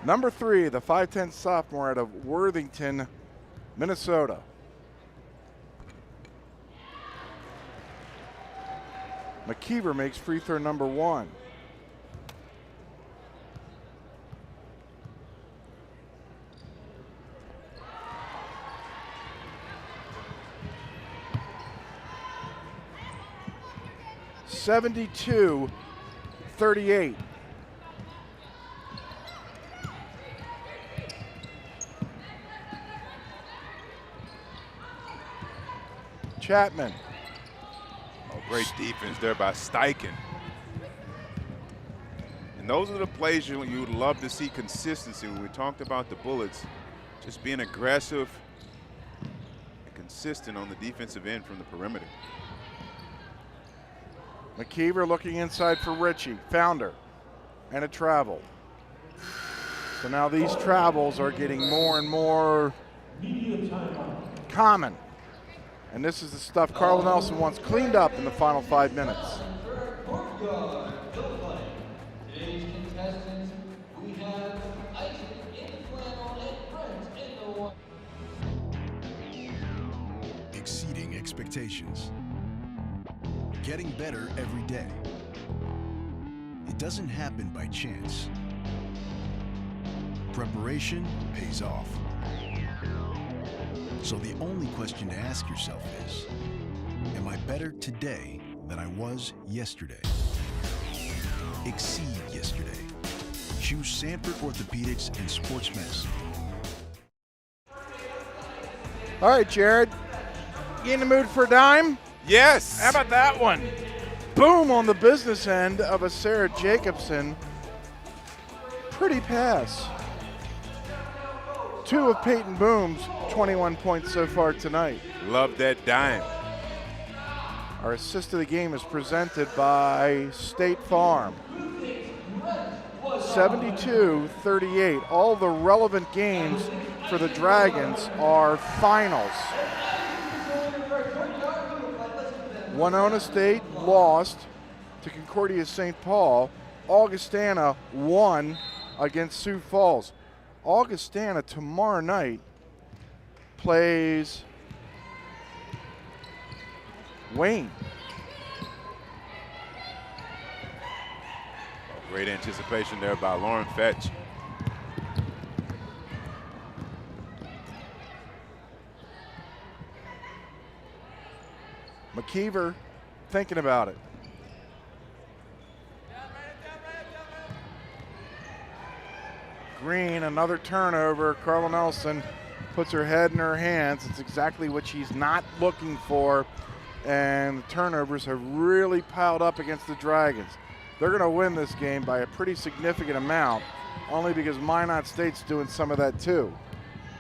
Number 3, the 5'10" sophomore out of Worthington, Minnesota. McKeever makes free throw number 1. (72-38). Chapman. Oh, great defense there by Steichen. And those are the plays you would love to see consistency. When we talked about the Bullets, just being aggressive and consistent on the defensive end from the perimeter. McKeever looking inside for Ritchie. Found her. And a travel. So now these travels are getting more and more common. And this is the stuff Carla Nelson wants cleaned up in the final 5 minutes. Exceeding expectations. Getting better every day. It doesn't happen by chance. Preparation pays off. So the only question to ask yourself is, am I better today than I was yesterday? Exceed yesterday. Choose Sanford Orthopedics and Sports Medicine. All right, Jared. You in the mood for a dime? Yes. How about that one? Boom on the business end of a Sarah Jacobson. Pretty pass. 2 of Peyton Boom's 21 points so far tonight. Love that dime. Our assist of the game is presented by State Farm. 72-38. All the relevant games for the Dragons are finals. Winona State lost to Concordia St. Paul. Augustana won against Sioux Falls. Augustana tomorrow night plays Wayne. Great anticipation there by Lauren Fetch. McKeever thinking about it. Green, another turnover. Carla Nelson puts her head in her hands. It's exactly what she's not looking for. And the turnovers have really piled up against the Dragons. They're going to win this game by a pretty significant amount, only because Minot State's doing some of that too.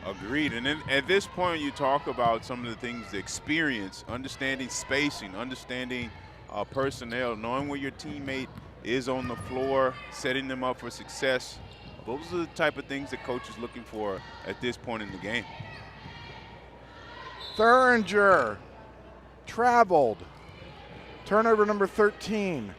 Agreed. And then at this point, you talk about some of the things, the experience, understanding spacing, understanding personnel, knowing where your teammate is on the floor, setting them up for success. Those are the type of things that coach is looking for at this point in the game. Thuringer traveled. Turnover number 13.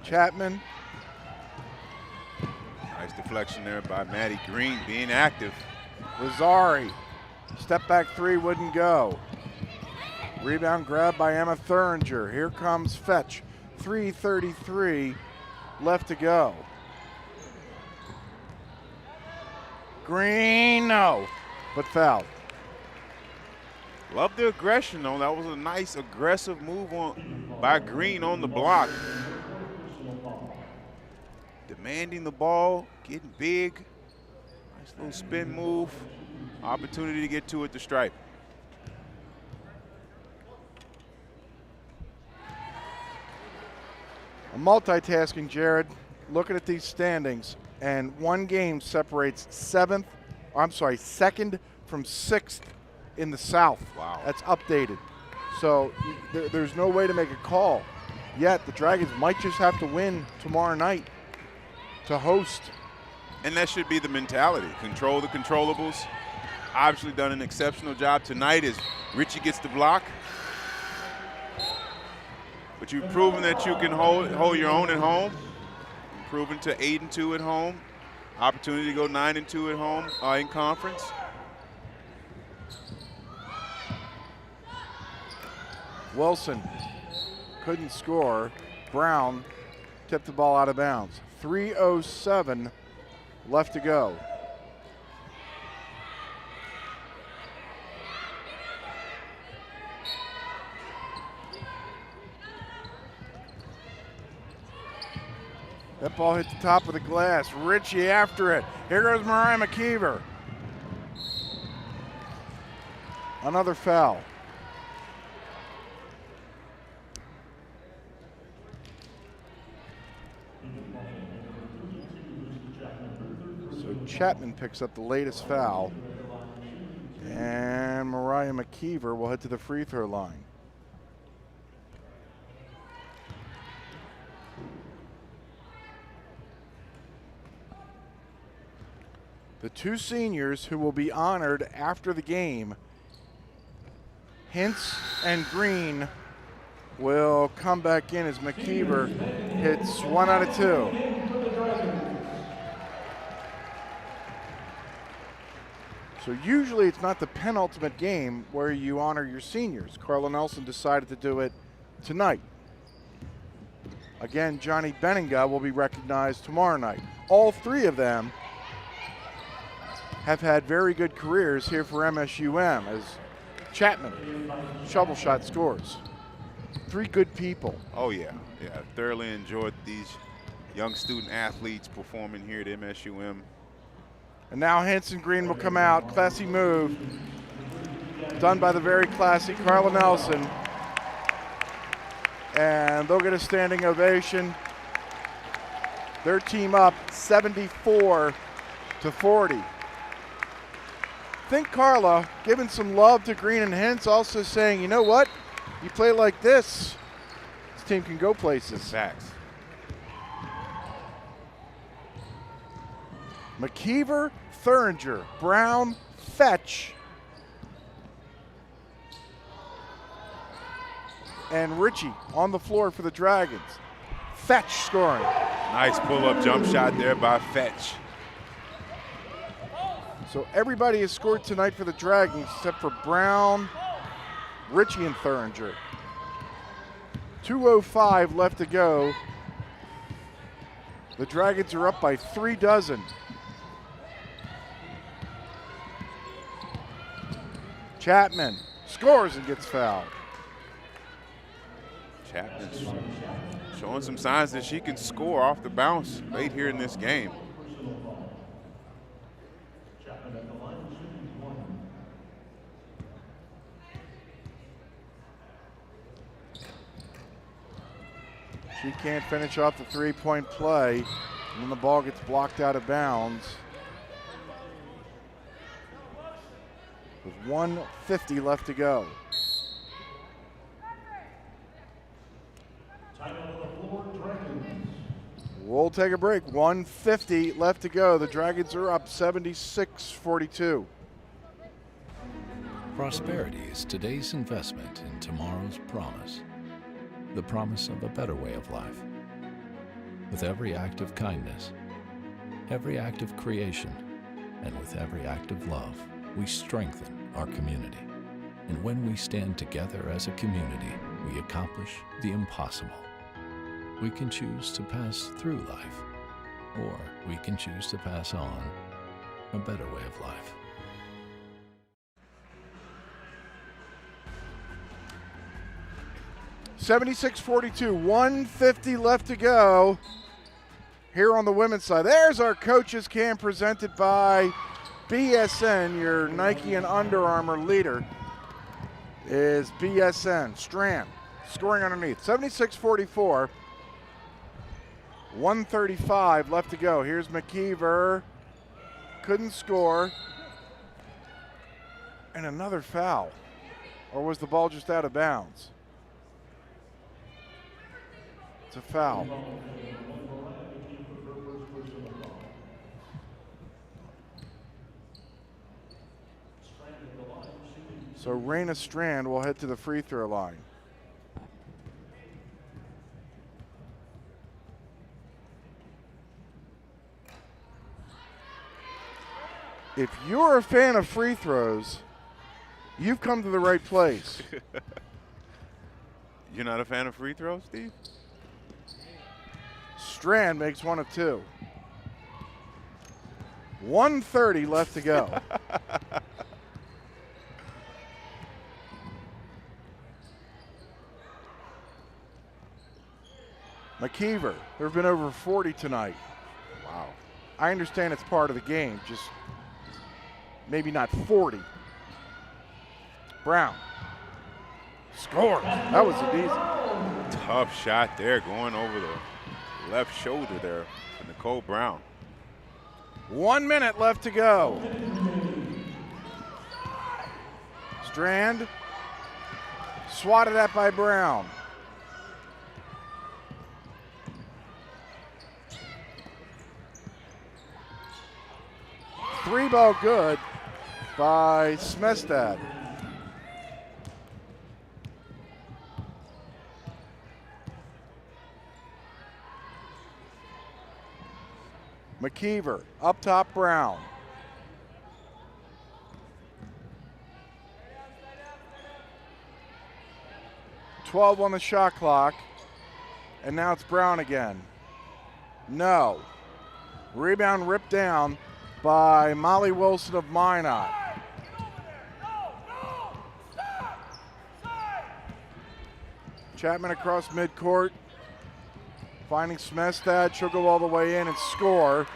Chapman. Nice deflection there by Maddie Green, being active. Lazari. Step back three wouldn't go. Rebound grab by Emma Thuringer. Here comes Fetch. 3:33 left to go. Green, no, but fouled. Love the aggression, though. That was a nice aggressive move by Green on the block. Demanding the ball, getting big. Nice little spin move. Opportunity to get to it to stripe. I'm multitasking, Jared, looking at these standings, and one game separates second from sixth in the South. Wow. That's updated. So there's no way to make a call yet. The Dragons might just have to win tomorrow night to host. And that should be the mentality. Control the controllables. Obviously done an exceptional job tonight as Richie gets the block. But you've proven that you can hold your own at home. You've proven to 8-2 at home. Opportunity to go 9-2 at home in conference. Wilson couldn't score. Brown tipped the ball out of bounds. 3:07 left to go. That ball hit the top of the glass. Richie after it. Here goes Mariah McKeever. Another foul. So Chapman picks up the latest foul. And Mariah McKeever will head to the free throw line. The two seniors who will be honored after the game, Hintz and Green, will come back in as McKeever hits 1 out of 2. So usually it's not the penultimate game where you honor your seniors. Carla Nelson decided to do it tonight. Again, Johnny Benninga will be recognized tomorrow night. All three of them have had very good careers here for MSUM as Chapman, shovel shot scores. Three good people. Oh yeah, thoroughly enjoyed these young student athletes performing here at MSUM. And now Hanson Green will come out, classy move, done by the very classy Carla Nelson. And they'll get a standing ovation. Their team up 74-40. Think Carla giving some love to Green and Hintz, also saying, you know what? You play like this team can go places. Facts. McKeever, Thuringer, Brown, Fetch, and Richie on the floor for the Dragons. Fetch scoring. Nice pull-up jump shot there by Fetch. So everybody has scored tonight for the Dragons except for Brown, Richie, and Thuringer. 2:05 left to go. The Dragons are up by 3 dozen. Chapman scores and gets fouled. Chapman's showing some signs that she can score off the bounce late here in this game. She can't finish off the three-point play, and then the ball gets blocked out of bounds. With 1:50 left to go. We'll take a break. 1:50 left to go. The Dragons are up 76-42. Prosperity is today's investment in tomorrow's promise. The promise of a better way of life. With every act of kindness, every act of creation, and with every act of love, we strengthen our community. And when we stand together as a community, we accomplish the impossible. We can choose to pass through life, or we can choose to pass on a better way of life. (76-42), 150 left to go here on the women's side. There's our coaches cam presented by BSN. Your Nike and Under Armour leader is BSN. Strand scoring underneath. 76-44. 135 left to go. Here's McKeever. Couldn't score. And another foul. Or was the ball just out of bounds? It's a foul. So Raina Strand will head to the free throw line. If you're a fan of free throws, you've come to the right place. You're not a fan of free throws, Steve? Strand makes one of two. 1:30 left to go. McKeever, there have been over 40 tonight. Wow. I understand it's part of the game, just maybe not 40. Brown scores. That was a decent. Tough shot there, going over the left shoulder there for Nicole Brown. 1 minute left to go. Strand swatted at by Brown. Three ball good by Smestad. McKeever up top, Brown. .12 on the shot clock, and now it's Brown again. No. Rebound ripped down by Molly Wilson of Minot. Chapman across midcourt, finding Smestad. She'll go all the way in and score.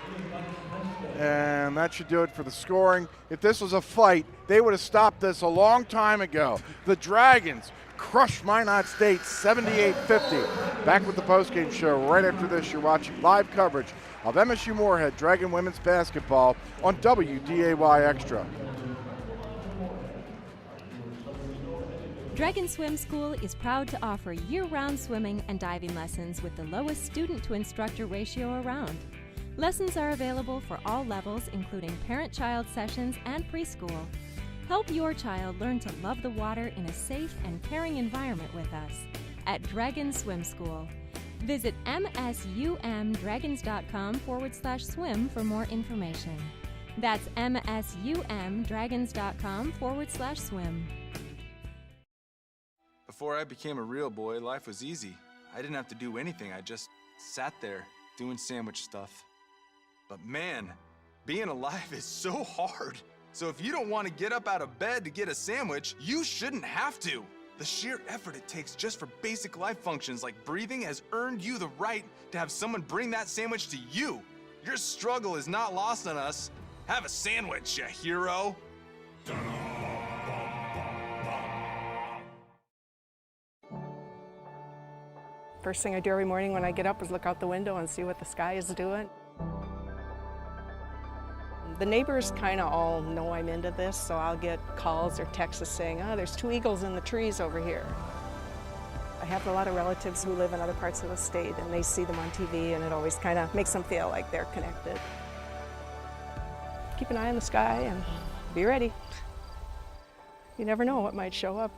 And that should do it for the scoring. If this was a fight, they would have stopped this a long time ago. The Dragons crushed Minot State 78-50. Back with the postgame show right after this. You're watching live coverage of MSU Moorhead Dragon Women's Basketball on WDAY Extra. Dragon Swim School is proud to offer year-round swimming and diving lessons with the lowest student-to-instructor ratio around. Lessons are available for all levels, including parent-child sessions and preschool. Help your child learn to love the water in a safe and caring environment with us at Dragon Swim School. Visit msumdragons.com/swim for more information. That's msumdragons.com/swim. Before I became a real boy, life was easy. I didn't have to do anything. I just sat there doing sandwich stuff. But man, being alive is so hard. So if you don't want to get up out of bed to get a sandwich, you shouldn't have to. The sheer effort it takes just for basic life functions like breathing has earned you the right to have someone bring that sandwich to you. Your struggle is not lost on us. Have a sandwich, you hero. First thing I do every morning when I get up is look out the window and see what the sky is doing. The neighbors kind of all know I'm into this, so I'll get calls or texts saying, oh, there's 2 eagles in the trees over here. I have a lot of relatives who live in other parts of the state, and they see them on TV, and it always kind of makes them feel like they're connected. Keep an eye on the sky and be ready. You never know what might show up.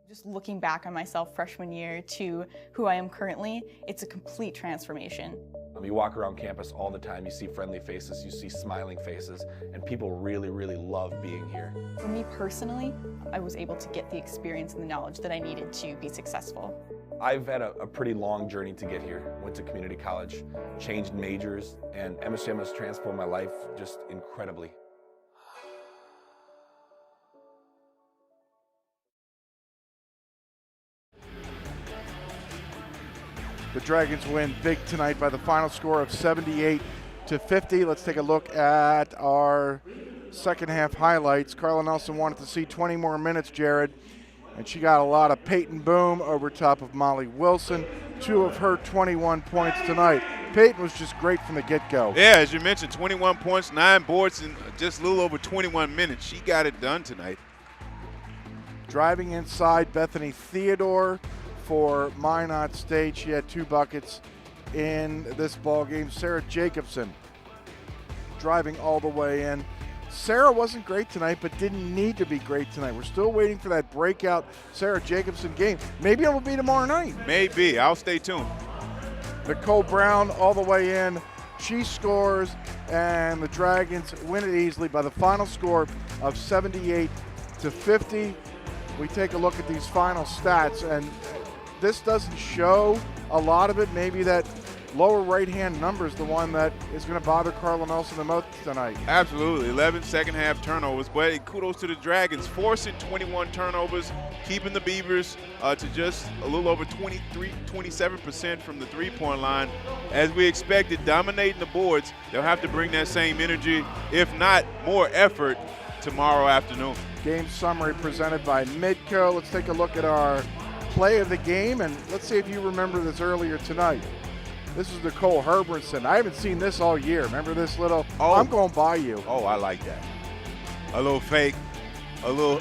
Just looking back on myself freshman year to who I am currently, it's a complete transformation. You walk around campus all the time, you see friendly faces, you see smiling faces, and people really, really love being here. For me personally, I was able to get the experience and the knowledge that I needed to be successful. I've had a pretty long journey to get here. Went to community college, changed majors, and MSUM has transformed my life just incredibly. The Dragons win big tonight by the final score of 78-50. Let's take a look at our second half highlights. Carla Nelson wanted to see 20 more minutes, Jared, and she got a lot of Peyton Boom over top of Molly Wilson. 2 of her 21 points tonight. Peyton was just great from the get-go. Yeah, as you mentioned, 21 points, 9 boards in just a little over 21 minutes. She got it done tonight. Driving inside, Bethany Theodore for Minot State. She had 2 buckets in this ball game. Sarah Jacobson driving all the way in. Sarah wasn't great tonight, but didn't need to be great tonight. We're still waiting for that breakout Sarah Jacobson game. Maybe it'll be tomorrow night. Maybe. I'll stay tuned. Nicole Brown all the way in. She scores, and the Dragons win it easily by the final score of 78-50. We take a look at these final stats, and this doesn't show a lot of it. Maybe that lower right-hand number is the one that is going to bother Carla Nelson the most tonight. Absolutely. 11 second-half turnovers, but kudos to the Dragons, forcing 21 turnovers, keeping the Beavers to just a little over 27% from the three-point line. As we expected, dominating the boards. They'll have to bring that same energy, if not more effort, tomorrow afternoon. Game summary presented by Midco. Let's take a look at our play of the game, and let's see if you remember this earlier tonight. This is Nicole Herbertson. I haven't seen this all year. Remember this little, I'm going by you. Oh, I like that. A little fake, a little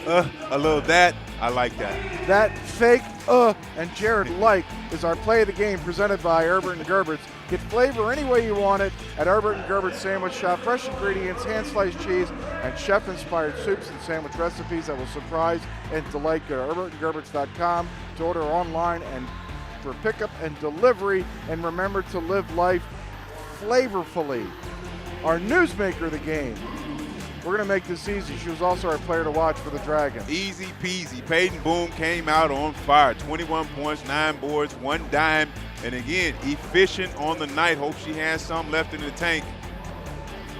that. I like that. That fake, and Jared like is our play of the game presented by Herbert and Gerbert's. Get flavor any way you want it at Herbert and Gerbert's Sandwich Shop. Fresh ingredients, hand-sliced cheese, and chef-inspired soups and sandwich recipes that will surprise and delight you. HerbertandGerberts.com to order online and for pickup and delivery. And remember to live life flavorfully. Our newsmaker of the game. We're going to make this easy. She was also our player to watch for the Dragons. Easy peasy. Peyton Boom came out on fire. 21 points, 9 boards, 1 dime. And again, efficient on the night. Hope she has some left in the tank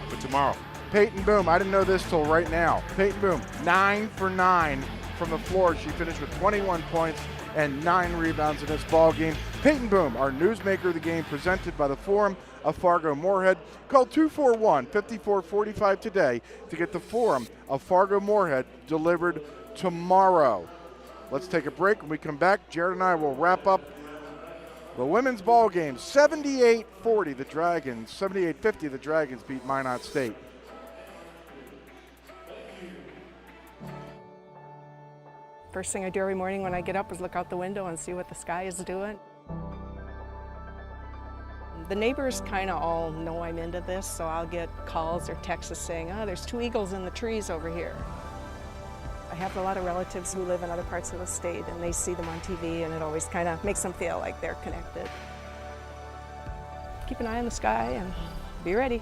for tomorrow. Peyton Boom, I didn't know this till right now. Peyton Boom, 9 for 9 from the floor. She finished with 21 points and 9 rebounds in this ball game. Peyton Boom, our newsmaker of the game, presented by the Forum of Fargo-Moorhead. Call 241-5445 today to get the Forum of Fargo-Moorhead delivered tomorrow. Let's take a break. When we come back, Jared and I will wrap up the women's ball game. 78-40, the Dragons. 78-50, the Dragons beat Minot State. First thing I do every morning when I get up is look out the window and see what the sky is doing. The neighbors kind of all know I'm into this, so I'll get calls or texts saying, oh, there's 2 eagles in the trees over here. I have a lot of relatives who live in other parts of the state, and they see them on TV, and it always kind of makes them feel like they're connected. Keep an eye on the sky and be ready.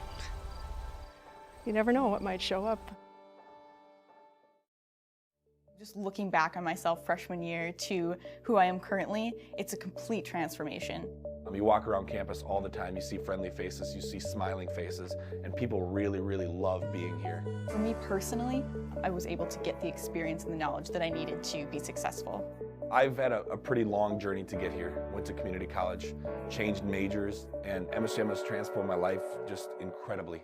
You never know what might show up. Just looking back on myself freshman year to who I am currently, it's a complete transformation. You walk around campus all the time, you see friendly faces, you see smiling faces, and people really, really love being here. For me personally, I was able to get the experience and the knowledge that I needed to be successful. I've had a pretty long journey to get here. Went to community college, changed majors, and MSUM has transformed my life just incredibly.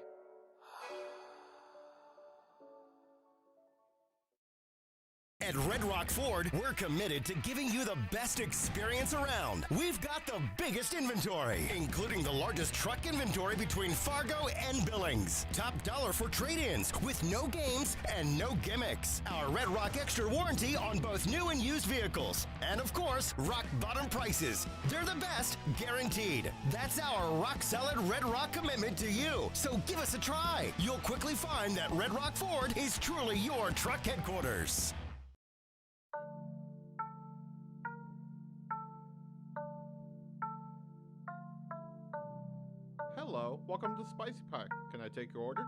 At Red Rock Ford, we're committed to giving you the best experience around. We've got the biggest inventory, including the largest truck inventory between Fargo and Billings. Top dollar for trade-ins with no games and no gimmicks. Our Red Rock Extra warranty on both new and used vehicles. And of course, rock bottom prices. They're the best, guaranteed. That's our rock solid Red Rock commitment to you. So give us a try. You'll quickly find that Red Rock Ford is truly your truck headquarters. Hello, welcome to Spicy Pie. Can I take your order?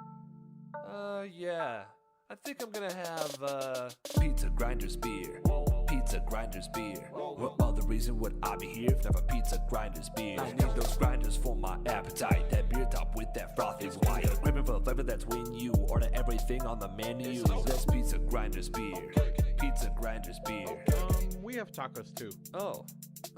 Yeah. I think I'm gonna have, Pizza Grinders beer. Pizza Grinders beer. What other reason would I be here if never Pizza Grinders beer? I need those grinders for my appetite. That beer top with that frothy white. Craving for the flavor, that's when you order everything on the menu. That's Pizza Grinders beer. Pizza Grinders beer. We have tacos too. Oh,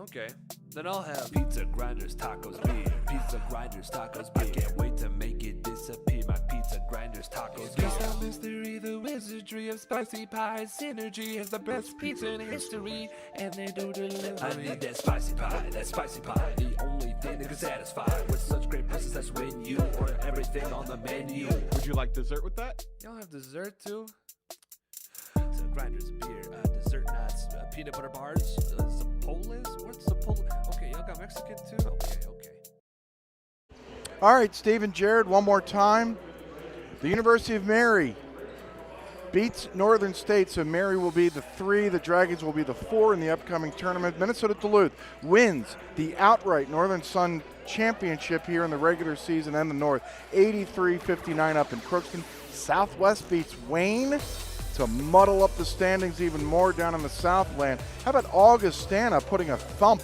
okay. Then I'll have Pizza Grinders tacos beer. Pizza Grinders tacos beer. I can't wait to make it disappear. My Pizza Grinders tacos beer. It's the mystery, the wizardry of Spicy Pie. Synergy is the best pizza in history, and they do delivery. I need that spicy pie, the only thing that can satisfy. With such great prices, that's when you order everything on the menu. Would you like dessert with that? Y'all have dessert too? Pizza Grinders beer, dessert nuts, peanut butter bars, Zapolas? What's Zapola? Okay, y'all got Mexican too? Okay. All right, Steve and Jared, one more time. The University of Mary beats Northern State, so Mary will be the 3. The Dragons will be the 4 in the upcoming tournament. Minnesota Duluth wins the outright Northern Sun Championship here in the regular season and the North, 83-59 up in Crookston. Southwest beats Wayne to muddle up the standings even more down in the Southland. How about Augustana putting a thump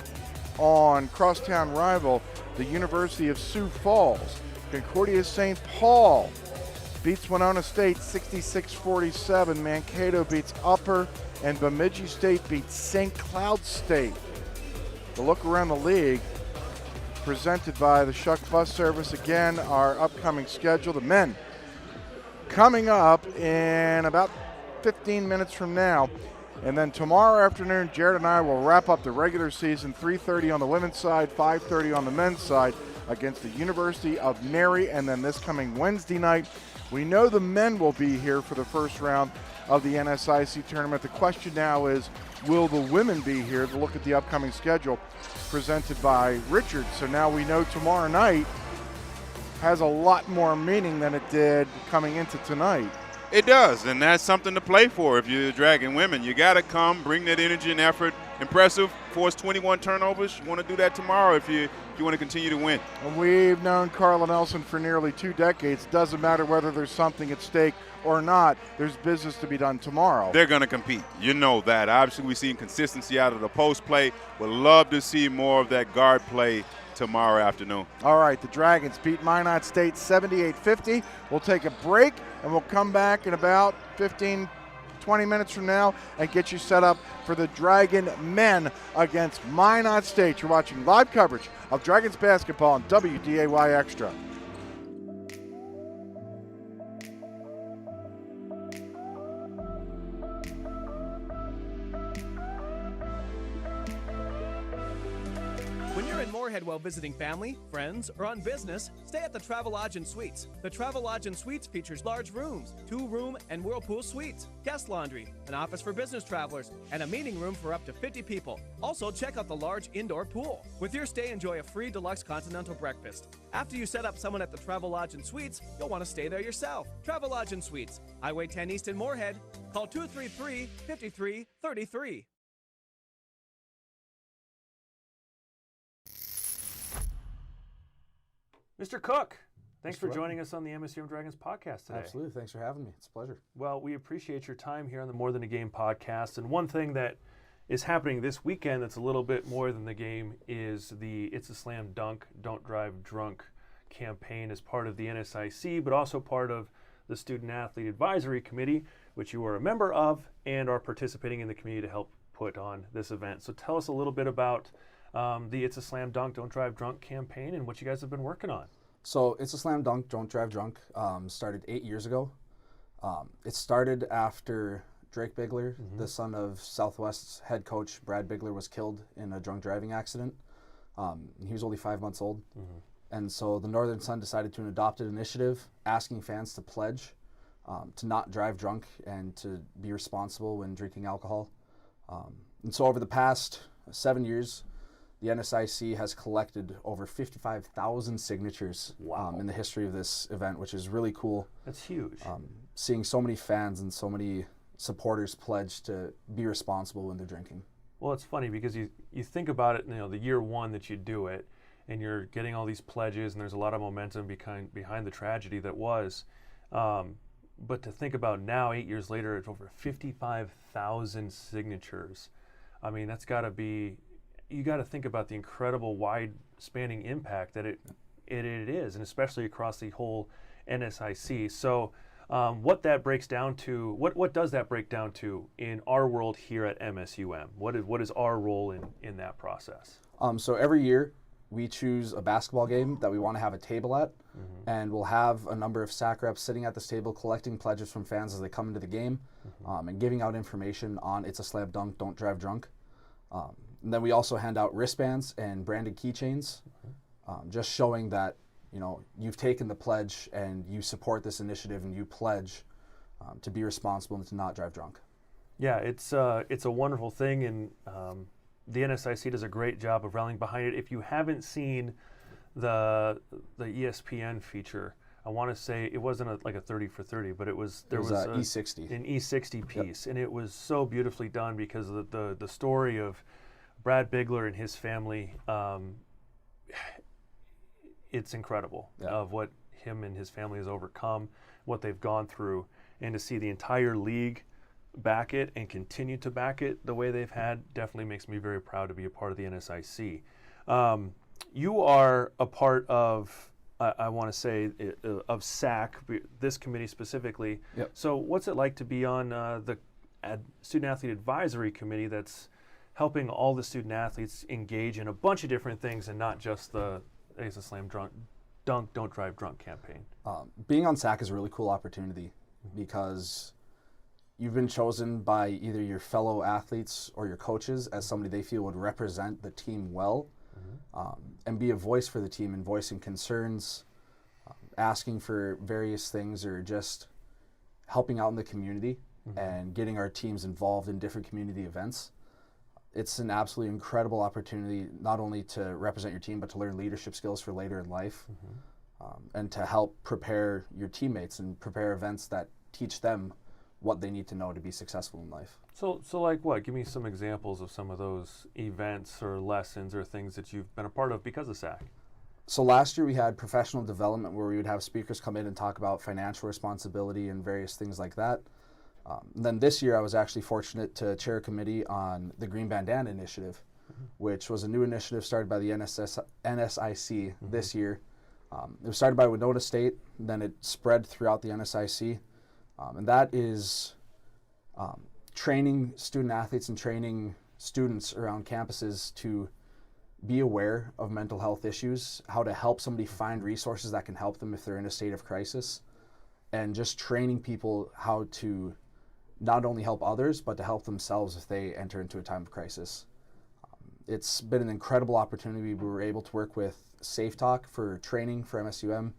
on crosstown rival, the University of Sioux Falls? Concordia St. Paul beats Winona State 66-47. Mankato beats Upper, and Bemidji State beats St. Cloud State. The look around the league presented by the Shuck Bus Service. Again, our upcoming schedule. The men coming up in about 15 minutes from now. And then tomorrow afternoon, Jared and I will wrap up the regular season, 3:30 on the women's side, 5:30 on the men's side against the University of Mary. And then this coming Wednesday night, we know the men will be here for the first round of the NSIC tournament. The question now is, will the women be here to look at the upcoming schedule presented by Richard? So now we know tomorrow night has a lot more meaning than it did coming into tonight. It does, and that's something to play for if you're Dragon women. You got to come, bring that energy and effort. Impressive, force 21 turnovers. You want to do that tomorrow if you want to continue to win. And we've known Carla Nelson for nearly 2 decades. Doesn't matter whether there's something at stake or not, there's business to be done tomorrow. They're going to compete. You know that. Obviously, we've seen consistency out of the post play. Would love to see more of that guard play tomorrow afternoon. All right, the Dragons beat Minot State 78-50. We'll take a break, and we'll come back in about 15, 20 minutes from now and get you set up for the Dragon men against Minot State. You're watching live coverage of Dragons basketball on WDAY Extra. When you're in Moorhead while visiting family, friends, or on business, stay at the Travelodge and Suites. The Travelodge and Suites features large rooms, 2-room and whirlpool suites, guest laundry, an office for business travelers, and a meeting room for up to 50 people. Also, check out the large indoor pool. With your stay, enjoy a free deluxe continental breakfast. After you set up someone at the Travelodge and Suites, you'll want to stay there yourself. Travelodge and Suites, Highway 10 East in Moorhead. Call 233-5333. Mr. Cook, thanks for joining us on the MSUM Dragons podcast today. Absolutely. Thanks for having me. It's a pleasure. Well, we appreciate your time here on the More Than a Game podcast. And one thing that is happening this weekend that's a little bit more than the game is the It's a Slam Dunk, Don't Drive Drunk campaign as part of the NSIC, but also part of the Student Athlete Advisory Committee, which you are a member of and are participating in the community to help put on this event. So tell us a little bit about the It's a Slam Dunk, Don't Drive Drunk campaign and what you guys have been working on. So It's a Slam Dunk, Don't Drive Drunk started 8 years ago. It started after Drake Bigler, the son of Southwest's head coach Brad Bigler, was killed in a drunk driving accident. He was only 5 months old. And so the Northern Sun decided to adopt an initiative asking fans to pledge to not drive drunk and to be responsible when drinking alcohol. And so over the past 7 years, the NSIC has collected over 55,000 signatures in the history of this event, which is really cool. That's huge. Seeing so many fans and so many supporters pledge to be responsible when they're drinking. Well, it's funny because you think about it, the year one that you do it, and you're getting all these pledges, and there's a lot of momentum behind the tragedy that was. But to think about now, 8 years later, it's over 55,000 signatures. I mean, that's got to be, you got to think about the incredible wide-spanning impact that it is, and especially across the whole NSIC. So what that breaks down to, what does that break down to in our world here at MSUM? What is our role in that process? So every year we choose a basketball game that we want to have a table at, and we'll have a number of SAC reps sitting at this table collecting pledges from fans as they come into the game, and giving out information on It's a Slam Dunk, Don't Drive Drunk. And then we also hand out wristbands and branded keychains, just showing that you've taken the pledge and you support this initiative and you pledge to be responsible and to not drive drunk. Yeah, it's a wonderful thing, and the NSIC does a great job of rallying behind it. If you haven't seen the ESPN feature, I want to say it wasn't like a 30 for 30, but there was E60. An E60 piece, and it was so beautifully done because of the story of Brad Bigler and his family. It's incredible of what him and his family has overcome, what they've gone through, and to see the entire league back it and continue to back it the way they've had definitely makes me very proud to be a part of the NSIC. You are a part of, I want to say, of SAC, this committee specifically. Yep. So what's it like to be on the Student Athlete Advisory Committee that's helping all the student athletes engage in a bunch of different things and not just the It's a Slam Dunk, Don't Drive Drunk campaign? Being on SAC is a really cool opportunity because you've been chosen by either your fellow athletes or your coaches as somebody they feel would represent the team well, and be a voice for the team and voicing concerns, asking for various things, or just helping out in the community and getting our teams involved in different community events. It's an absolutely incredible opportunity, not only to represent your team, but to learn leadership skills for later in life, and to help prepare your teammates and prepare events that teach them what they need to know to be successful in life. So like what? Give me some examples of some of those events or lessons or things that you've been a part of because of SAC. So last year we had professional development where we would have speakers come in and talk about financial responsibility and various things like that. Then this year I was actually fortunate to chair a committee on the Green Bandana Initiative, which was a new initiative started by the NSIC this year. It was started by Minot State, then it spread throughout the NSIC, and that is training student athletes and training students around campuses to be aware of mental health issues, how to help somebody find resources that can help them if they're in a state of crisis, and just training people how to not only help others, but to help themselves if they enter into a time of crisis. It's been an incredible opportunity. We were able to work with Safe Talk for training for MSUM.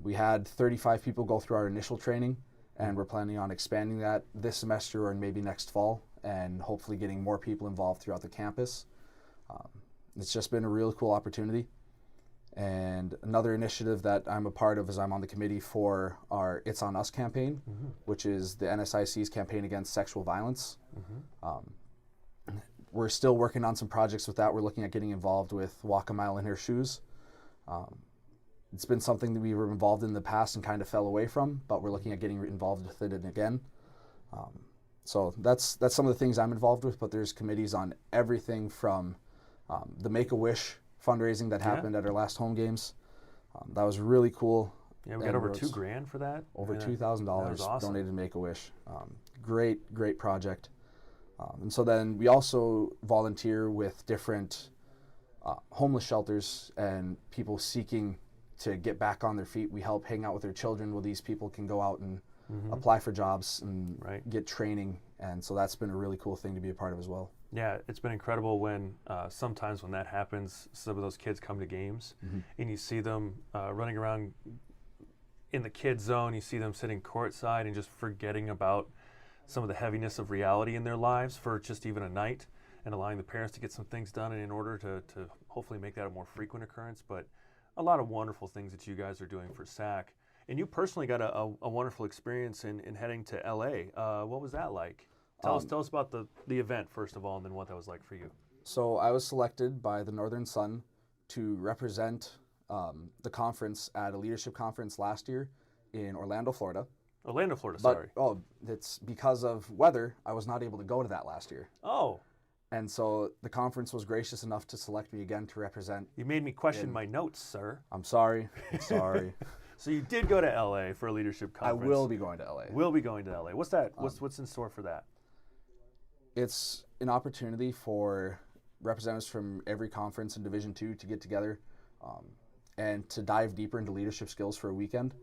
We had 35 people go through our initial training, and we're planning on expanding that this semester or maybe next fall, and hopefully getting more people involved throughout the campus. It's just been a really cool opportunity. And another initiative that I'm a part of is I'm on the committee for our It's On Us campaign, which is the NSIC's campaign against sexual violence. We're still working on some projects with that. We're looking at getting involved with Walk a Mile in Her Shoes. It's been something that we were involved in the past and kind of fell away from, but we're looking at getting involved with it again. So that's some of the things I'm involved with, but there's committees on everything from the Make-A-Wish fundraising that happened at our last home games. That was really cool. Yeah, we got over $2,000 for that. Over $2,000 awesome. donated to Make-A-Wish. Great project. And so then we also volunteer with different homeless shelters and people seeking to get back on their feet. We help hang out with their children while these people can go out and apply for jobs and get training. And so that's been a really cool thing to be a part of as well. Yeah, it's been incredible when sometimes when that happens, some of those kids come to games and you see them running around in the kid zone. You see them sitting courtside and just forgetting about some of the heaviness of reality in their lives for just even a night, and allowing the parents to get some things done in order to hopefully make that a more frequent occurrence. But a lot of wonderful things that you guys are doing for SAC. And you personally got a wonderful experience in heading to LA. What was that like? Tell us about the event, first of all, and then what that was like for you. So I was selected by the Northern Sun to represent the conference at a leadership conference last year in Orlando, Florida. Orlando, Florida, But, sorry. oh, it's because of weather, I was not able to go to that last year. Oh. And so the conference was gracious enough to select me again to represent. You made me question my notes, sir. I'm sorry. I'm sorry. So you did go to LA for a leadership conference. I will be going to LA. Will be going to LA. What's that? What's in store for that? It's an opportunity for representatives from every conference in Division II to get together and to dive deeper into leadership skills for a weekend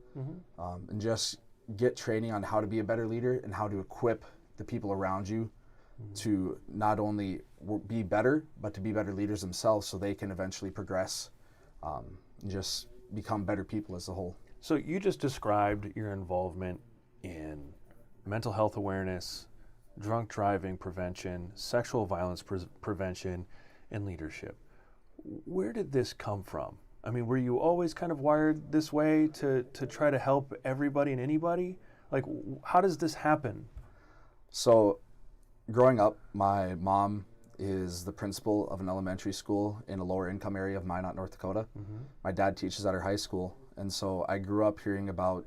and just get training on how to be a better leader and how to equip the people around you to not only be better, but to be better leaders themselves so they can eventually progress and just become better people as a whole. So you just described your involvement in mental health awareness, drunk driving prevention, sexual violence prevention, and leadership. Where did this come from? I mean, were you always kind of wired this way to try to help everybody and anybody? Like, how does this happen? So, growing up, my mom is the principal of an elementary school in a lower income area of Minot, North Dakota. My dad teaches at her high school. And so I grew up hearing about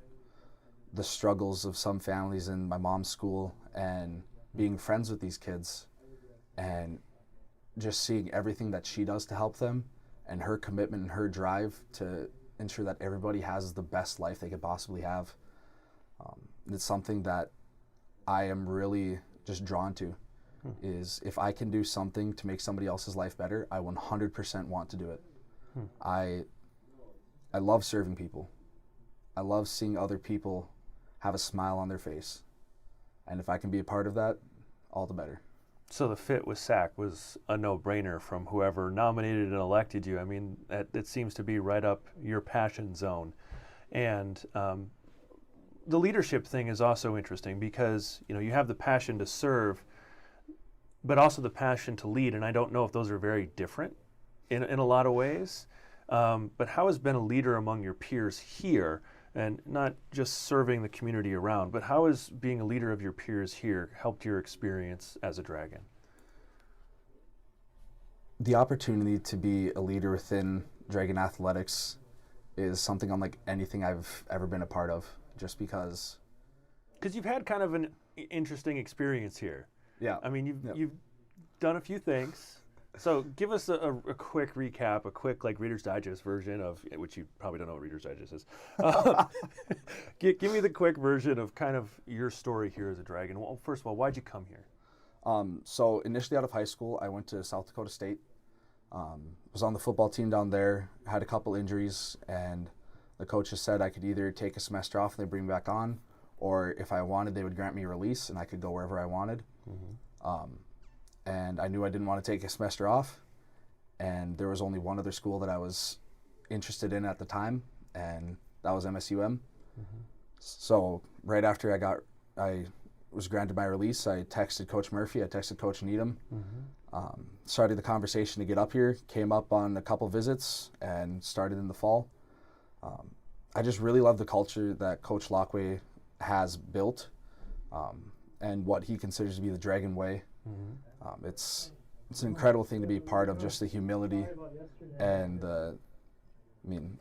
the struggles of some families in my mom's school and being friends with these kids and just seeing everything that she does to help them and her commitment and her drive to ensure that everybody has the best life they could possibly have. It's something that I am really just drawn to, is if I can do something to make somebody else's life better, I 100% want to do it. I love serving people. I love seeing other people have a smile on their face. And if I can be a part of that, all the better. So the fit with SAC was a no-brainer from whoever nominated and elected you. I mean, it seems to be right up your passion zone. And the leadership thing is also interesting because, you know, you have the passion to serve, but also the passion to lead. And I don't know if those are very different in a lot of ways. But how has been a leader among your peers here, and not just serving the community around, but how has being a leader of your peers here helped your experience as a Dragon? The opportunity to be a leader within Dragon Athletics is something unlike anything I've ever been a part of, just because. Because you've had kind of an interesting experience here. Yeah. I mean, you've done a few things. So give us a quick recap, a quick like Reader's Digest version of, which you probably don't know what Reader's Digest is. Give me the quick version of kind of your story here as a Dragon. Well, first of all, why'd you come here? So initially out of high school, I went to South Dakota State. Was on the football team down there, had a couple injuries, and the coaches said I could either take a semester off and they bring me back on, or if I wanted, they would grant me a release and I could go wherever I wanted. And I knew I didn't want to take a semester off, and there was only one other school that I was interested in at the time, and that was MSUM. So right after I was granted my release, I texted Coach Murphy, I texted Coach Needham, started the conversation to get up here, came up on a couple visits, and started in the fall. I just really love the culture that Coach Lockway has built, and what he considers to be the Dragon way. It's an incredible thing to be part of, just the humility and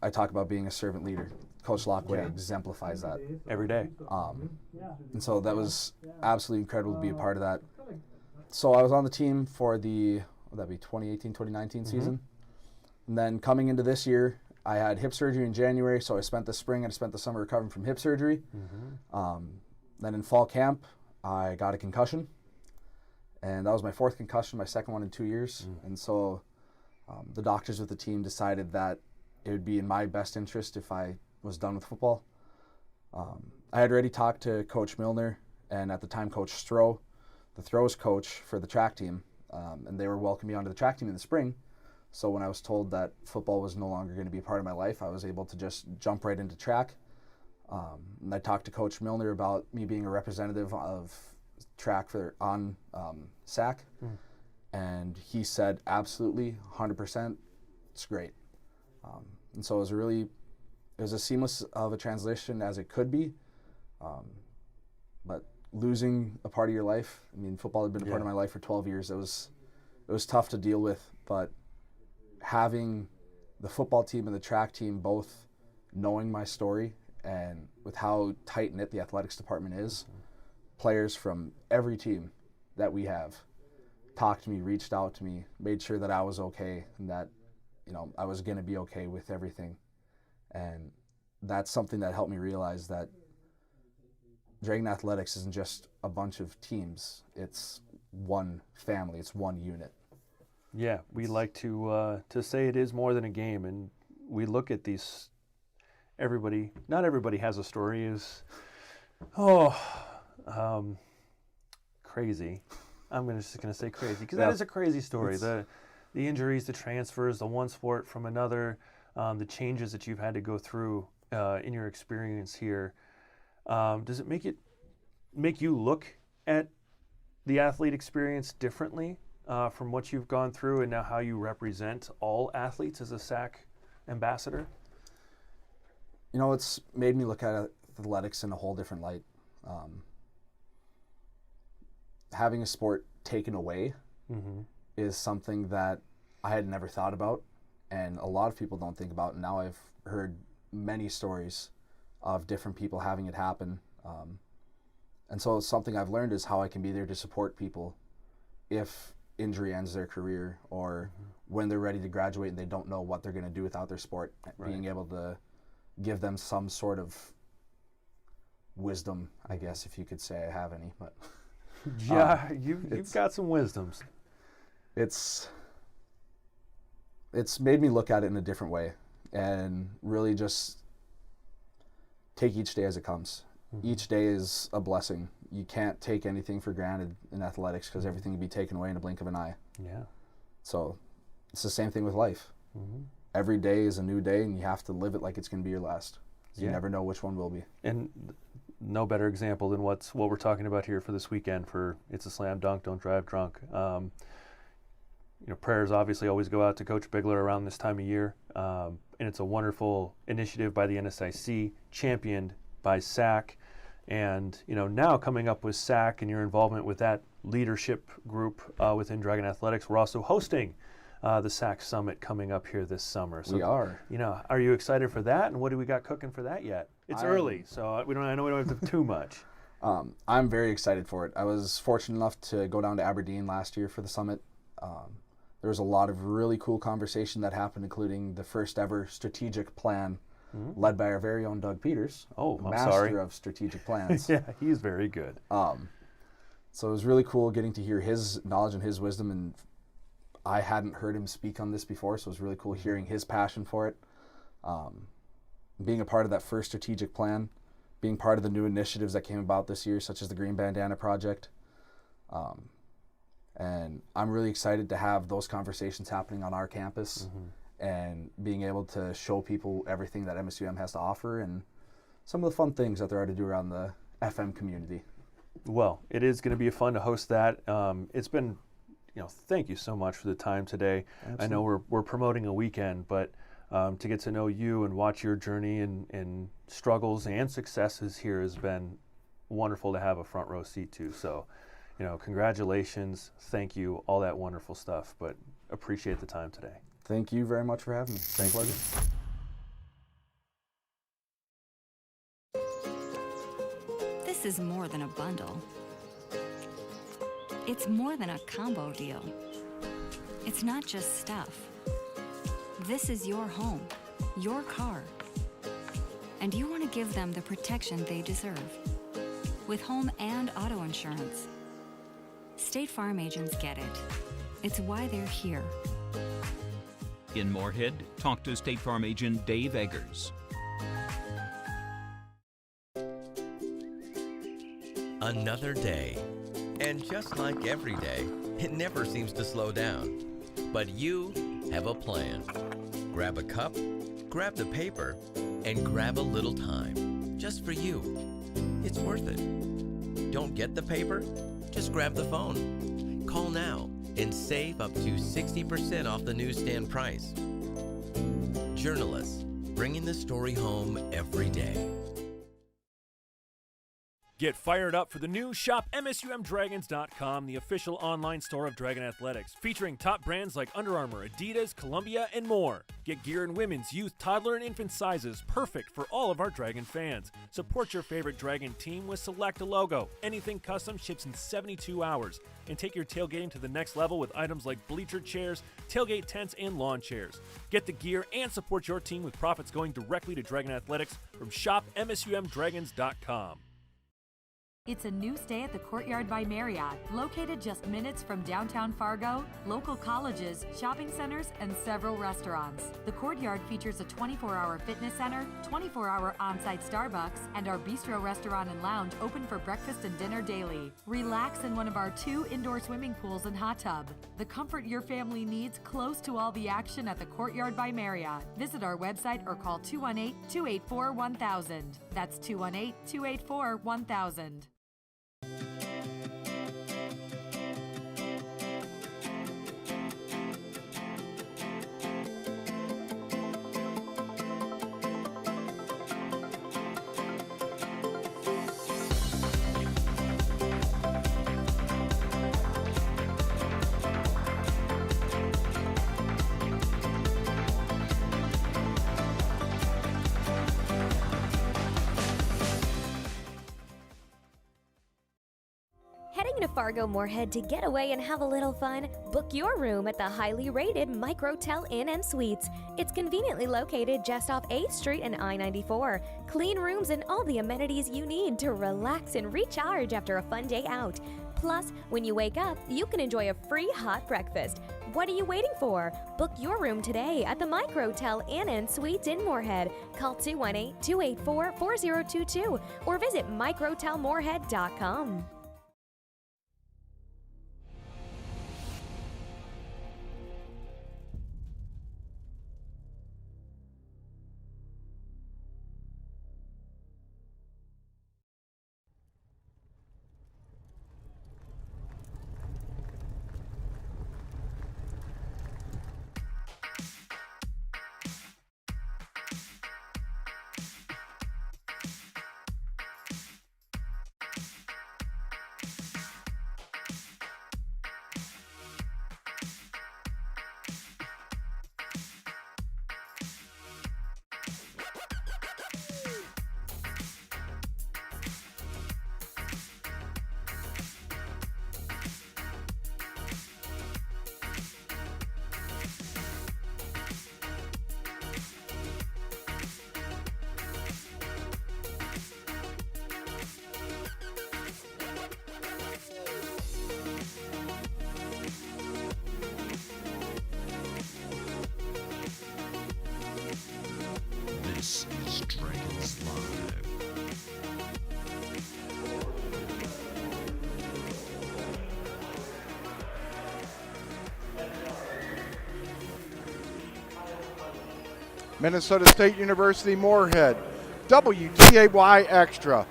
I talk about being a servant leader. Coach Lockway exemplifies that every day. And so that was absolutely incredible to be a part of that. So I was on the team for the, would that be 2018-2019 season? And then coming into this year, I had hip surgery in January, so I spent the spring and I spent the summer recovering from hip surgery. Then in fall camp, I got a concussion. And that was my fourth concussion, my second one in 2 years. And so the doctors with the team decided that it would be in my best interest if I was done with football. I had already talked to Coach Milner and at the time Coach Stroh, the throws coach for the track team, and they were welcoming me onto the track team in the spring. So when I was told that football was no longer going to be a part of my life, I was able to just jump right into track. And I talked to Coach Milner about me being a representative of track on SAC, and he said absolutely 100%, it's great. And so it was as seamless of a transition as it could be, but losing a part of your life, I mean, football had been a part of my life for 12 years. It was tough to deal with, but having the football team and the track team both knowing my story and with how tight-knit the athletics department is, players from every team that we have talked to me, reached out to me, made sure that I was okay and that, you know, I was going to be okay with everything. And that's something that helped me realize that Dragon Athletics isn't just a bunch of teams. It's one family. It's one unit. Yeah, we like to say it is more than a game, and we look at these. Not everybody has a story. Is crazy. I'm just gonna say crazy because that is a crazy story. The injuries, the transfers, the one sport from another, the changes that you've had to go through in your experience here. Does it make you look at the athlete experience differently from what you've gone through and now how you represent all athletes as a SAC ambassador? You know, it's made me look at athletics in a whole different light. Having a sport taken away is something that I had never thought about, and a lot of people don't think about. And now I've heard many stories of different people having it happen. And so something I've learned is how I can be there to support people if injury ends their career or when they're ready to graduate and they don't know what they're going to do without their sport. Right. Being able to give them some sort of wisdom, I guess, if you could say I have any. But yeah, you've got some wisdoms. It's made me look at it in a different way and really just take each day as it comes. Each day is a blessing. You can't take anything for granted in athletics because everything can be taken away in a blink of an eye. Yeah. So it's the same thing with life. Every day is a new day, and you have to live it like it's going to be your last. You never know which one will be. And no better example than what we're talking about here for this weekend for It's a Slam Dunk, Don't Drive Drunk. You know, prayers obviously always go out to Coach Bigler around this time of year. And it's a wonderful initiative by the NSIC, championed by SAC. And, you know, now coming up with SAC and your involvement with that leadership group within Dragon Athletics, we're also hosting the SAC Summit coming up here this summer. So, we are. You know, are you excited for that? And what do we got cooking for that yet? It's early, so I know we don't have to do too much. I'm very excited for it. I was fortunate enough to go down to Aberdeen last year for the summit. There was a lot of really cool conversation that happened, including the first ever strategic plan led by our very own Doug Peters, master of strategic plans. Yeah, he's very good. So it was really cool getting to hear his knowledge and his wisdom, and I hadn't heard him speak on this before, so it was really cool hearing his passion for it. Being a part of that first strategic plan, being part of the new initiatives that came about this year, such as the Green Bandana Project. And I'm really excited to have those conversations happening on our campus and being able to show people everything that MSUM has to offer and some of the fun things that there are to do around the FM community. Well, it is going to be fun to host that. It's been, you know, thank you so much for the time today. Absolutely. I know we're promoting a weekend, but to get to know you and watch your journey and struggles and successes here has been wonderful to have a front row seat to. So, you know, congratulations, thank you, all that wonderful stuff, but appreciate the time today. Thank you very much for having me. Thank you. This is more than a bundle. It's more than a combo deal. It's not just stuff. This is your home, your car. And you want to give them the protection they deserve. With home and auto insurance. State Farm agents get it. It's why they're here. In Moorhead, talk to State Farm agent Dave Eggers. Another day. And just like every day, it never seems to slow down. But you have a plan. Grab a cup, grab the paper, and grab a little time. Just for you. It's worth it. Don't get the paper? Just grab the phone. Call now and save up to 60% off the newsstand price. Journalists, bringing the story home every day. Get fired up for the new Shop MSUMDragons.com, the official online store of Dragon Athletics, featuring top brands like Under Armour, Adidas, Columbia, and more. Get gear in women's, youth, toddler, and infant sizes, perfect for all of our Dragon fans. Support your favorite Dragon team with Select a logo. Anything custom ships in 72 hours. And take your tailgating to the next level with items like bleacher chairs, tailgate tents, and lawn chairs. Get the gear and support your team with profits going directly to Dragon Athletics from Shop MSUMDragons.com. It's a new stay at the Courtyard by Marriott, located just minutes from downtown Fargo, local colleges, shopping centers, and several restaurants. The Courtyard features a 24-hour fitness center, 24-hour on-site Starbucks, and our bistro restaurant and lounge open for breakfast and dinner daily. Relax in one of our 2 indoor swimming pools and hot tub. The comfort your family needs close to all the action at the Courtyard by Marriott. Visit our website or call 218-284-1000. That's 218-284-1000. Heading to Fargo Moorhead to get away and have a little fun? Book your room at the highly rated Microtel Inn & Suites. It's conveniently located just off 8th Street and I-94. Clean rooms and all the amenities you need to relax and recharge after a fun day out. Plus, when you wake up, you can enjoy a free hot breakfast. What are you waiting for? Book your room today at the Microtel Inn & Suites in Moorhead. Call 218-284-4022 or visit microtelmoorhead.com. This is Dragons Live. Minnesota State University Moorhead, WTAY Extra.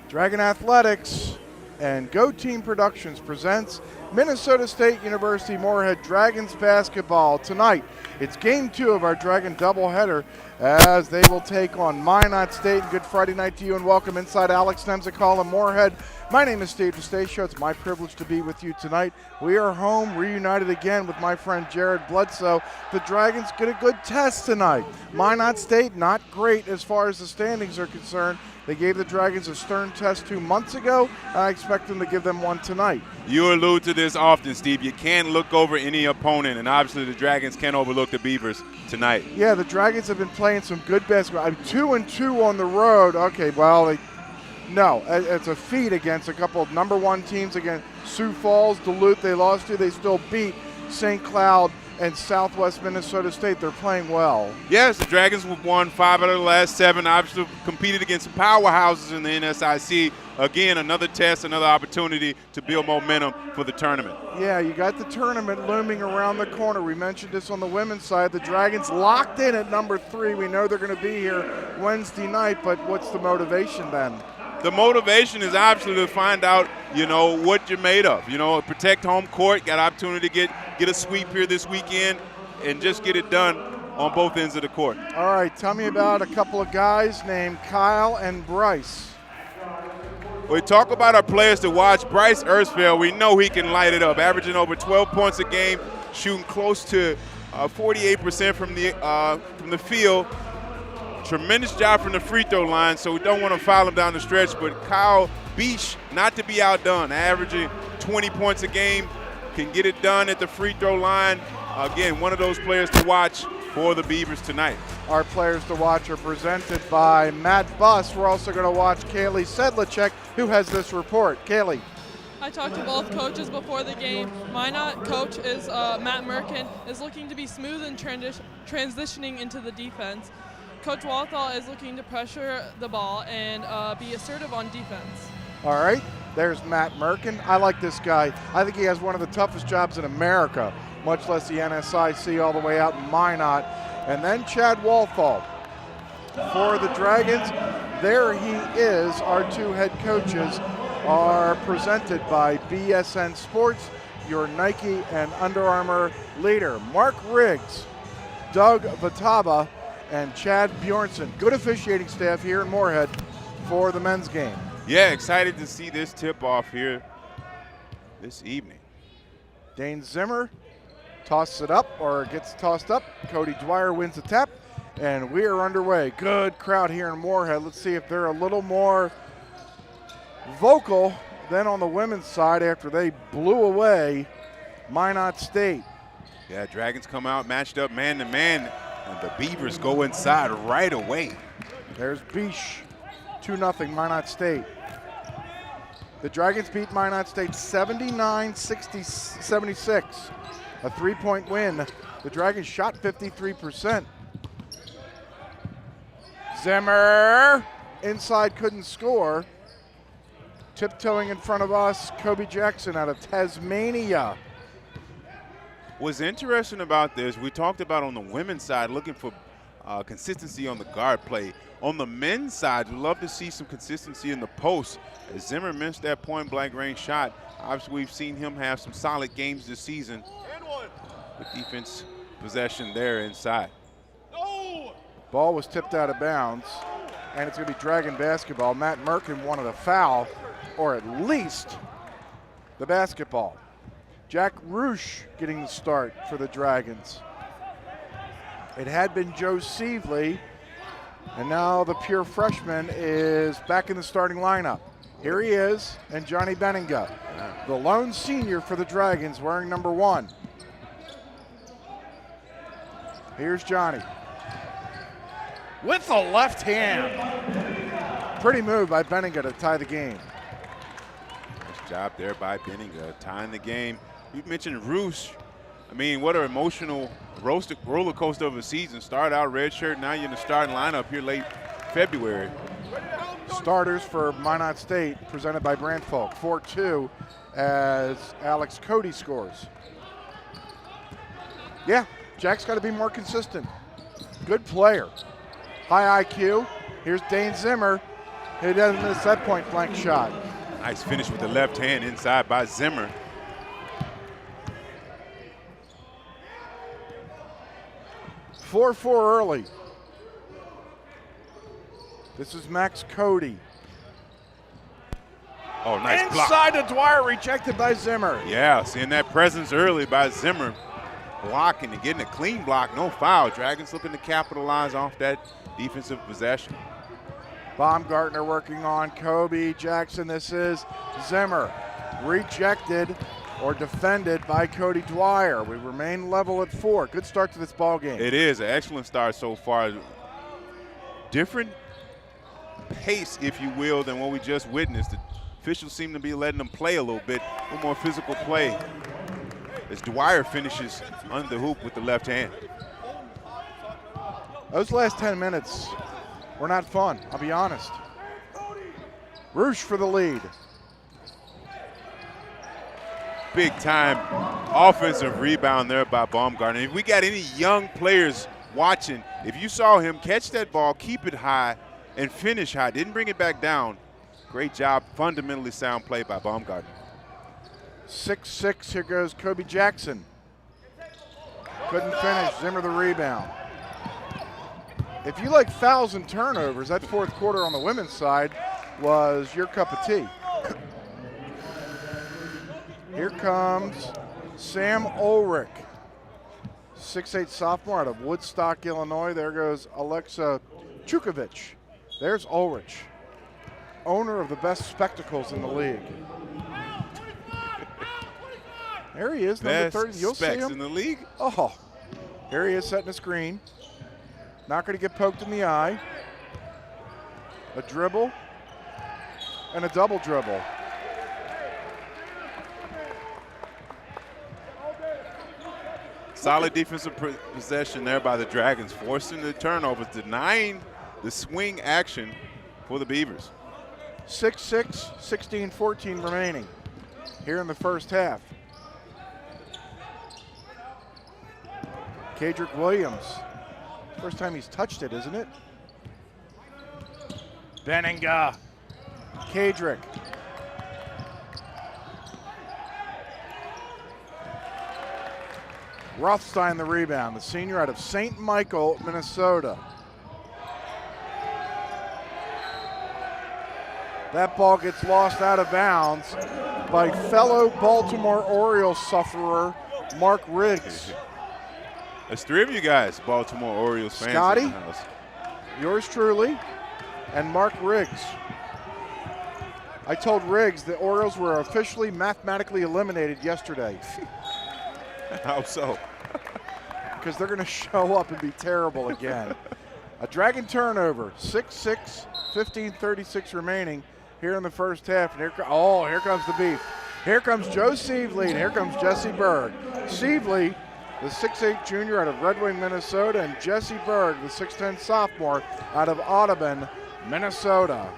Dragon Athletics and Go Team Productions presents Minnesota State University Moorhead Dragons Basketball. Tonight, it's Game 2 of our Dragon doubleheader as they will take on Minot State. Good Friday night to you and welcome inside Alex Nemzikal and Moorhead. My name is Steve DeStacio. It's my privilege to be with you tonight. We are home, reunited again with my friend Jared Bledsoe. The Dragons get a good test tonight. Minot State, not great as far as the standings are concerned. They gave the Dragons a stern test 2 months ago, and I expect them to give them one tonight. You allude to this often, Steve. You can't look over any opponent, and obviously the Dragons can't overlook the Beavers tonight. Yeah, the Dragons have been playing some good basketball. I mean, 2-2 on the road. Okay, well, no, it's a feat against a couple of number 1 teams. Against Sioux Falls, Duluth, they lost to. They still beat St. Cloud and Southwest Minnesota State. They're playing well. Yes, the Dragons have won 5 out of the last 7. Obviously competed against some powerhouses in the NSIC. Again, another test, another opportunity to build momentum for the tournament. Yeah, you got the tournament looming around the corner. We mentioned this on the women's side. The Dragons locked in at number 3. We know they're going to be here Wednesday night, but what's the motivation then? The motivation is obviously to find out, what you're made of. Protect home court, got opportunity to get a sweep here this weekend and just get it done on both ends of the court. All right, tell me about a couple of guys named Kyle and Bryce. We talk about our players to watch. Bryce Ersfeld, we know he can light it up, averaging over 12 points a game, shooting close to 48% from the field. Tremendous job from the free throw line, so we don't want to foul him down the stretch. But Kyle Beach, not to be outdone, averaging 20 points a game, can get it done at the free throw line. Again, one of those players to watch for the Beavers tonight. Our players to watch are presented by Matt Buss. We're also going to watch Kaylee Sedlacek, who has this report. Kaylee. I talked to both coaches before the game. Minot coach is Matt Merkin, is looking to be smooth and transitioning into the defense. Coach Walthall is looking to pressure the ball and be assertive on defense. All right, there's Matt Merkin. I like this guy. I think he has one of the toughest jobs in America, much less the NSIC all the way out in Minot. And then Chad Walthall. For the Dragons, there he is. Our two head coaches are presented by BSN Sports, your Nike and Under Armour leader. Mark Riggs, Doug Vataba, and Chad Bjornson. Good officiating staff here in Moorhead for the men's game. Yeah, excited to see this tip-off here this evening. Dane Zimmer tosses it up, or gets tossed up. Cody Dwyer wins the tap, and we are underway. Good crowd here in Moorhead. Let's see if they're a little more vocal than on the women's side after they blew away Minot State. Yeah, Dragons come out matched up man-to-man, and the Beavers go inside right away. There's Bish, 2-0 Minot State. The Dragons beat Minot State 79-76. A 3-point win. The Dragons shot 53%. Zimmer inside, couldn't score. Tiptoeing in front of us, Kobe Jackson out of Tasmania. What's interesting about this, we talked about on the women's side looking for consistency on the guard play. On the men's side, we'd love to see some consistency in the post. As Zimmer missed that point-blank range shot, obviously we've seen him have some solid games this season with defense possession there inside. Ball was tipped out of bounds, and it's going to be Dragon basketball. Matt Merkin wanted a foul, or at least the basketball. Jack Roosh getting the start for the Dragons. It had been Joe Sievely, and now the pure freshman is back in the starting lineup. Here he is, and Johnny Benninga, the lone senior for the Dragons, wearing number 1. Here's Johnny. With the left hand. Pretty move by Benninga to tie the game. Nice job there by Benninga, tying the game. You mentioned Roosh. I mean, what an emotional roller coaster of a season. Start out redshirt, now you're in the starting lineup here late February. Starters for Minot State, presented by Brandfolk. 4-2 as Alex Cody scores. Yeah, Jack's got to be more consistent. Good player. High IQ. Here's Dane Zimmer. He doesn't miss that point blank shot. Nice finish with the left hand inside by Zimmer. Four early. This is Max Cody. Oh, nice block. Inside to Dwyer, rejected by Zimmer. Yeah, seeing that presence early by Zimmer. Blocking and getting a clean block, no foul. Dragons looking to capitalize off that defensive possession. Baumgartner working on Kobe Jackson. This is Zimmer. Rejected or defended by Cody Dwyer. We remain level at 4. Good start to this ball game. It is an excellent start so far. Different pace, if you will, than what we just witnessed. The officials seem to be letting them play a little bit, a little more physical play, as Dwyer finishes under the hoop with the left hand. Those last 10 minutes were not fun, I'll be honest. Roosh for the lead. Big time offensive rebound there by Baumgartner. If we got any young players watching, if you saw him catch that ball, keep it high, and finish high, didn't bring it back down, great job, fundamentally sound play by Baumgartner. 6-6, here goes Kobe Jackson. Couldn't finish, Zimmer the rebound. If you like fouls and turnovers, that fourth quarter on the women's side was your cup of tea. Here comes Sam Ulrich, 6'8" sophomore out of Woodstock, Illinois. There goes Alexa Chukovic. There's Ulrich, owner of the best spectacles in the league. There he is, number 30. You'll see him in the league. Oh, here he is setting a screen. Not going to get poked in the eye. A dribble and a double dribble. Solid defensive possession there by the Dragons, forcing the turnovers, denying the swing action for the Beavers. 6-6, 16-14 remaining here in the first half. Kadrick Williams, first time he's touched it, isn't it? Benninga, Kadrick. Rothstein the rebound, the senior out of St. Michael, Minnesota. That ball gets lost out of bounds by fellow Baltimore Orioles sufferer, Mark Riggs. There's three of you guys, Baltimore Orioles fans. Scotty, in the house. yours truly, and Mark Riggs. I told Riggs the Orioles were officially mathematically eliminated yesterday. How so? Because they're going to show up and be terrible again. A Dragon turnover, 6-6, 15:36 remaining here in the first half. And here comes the beef. Here comes Joe Sievely, and here comes Jesse Berg. Sievely, the 6'8" junior out of Red Wing, Minnesota, and Jesse Berg, the 6'10" sophomore out of Audubon, Minnesota.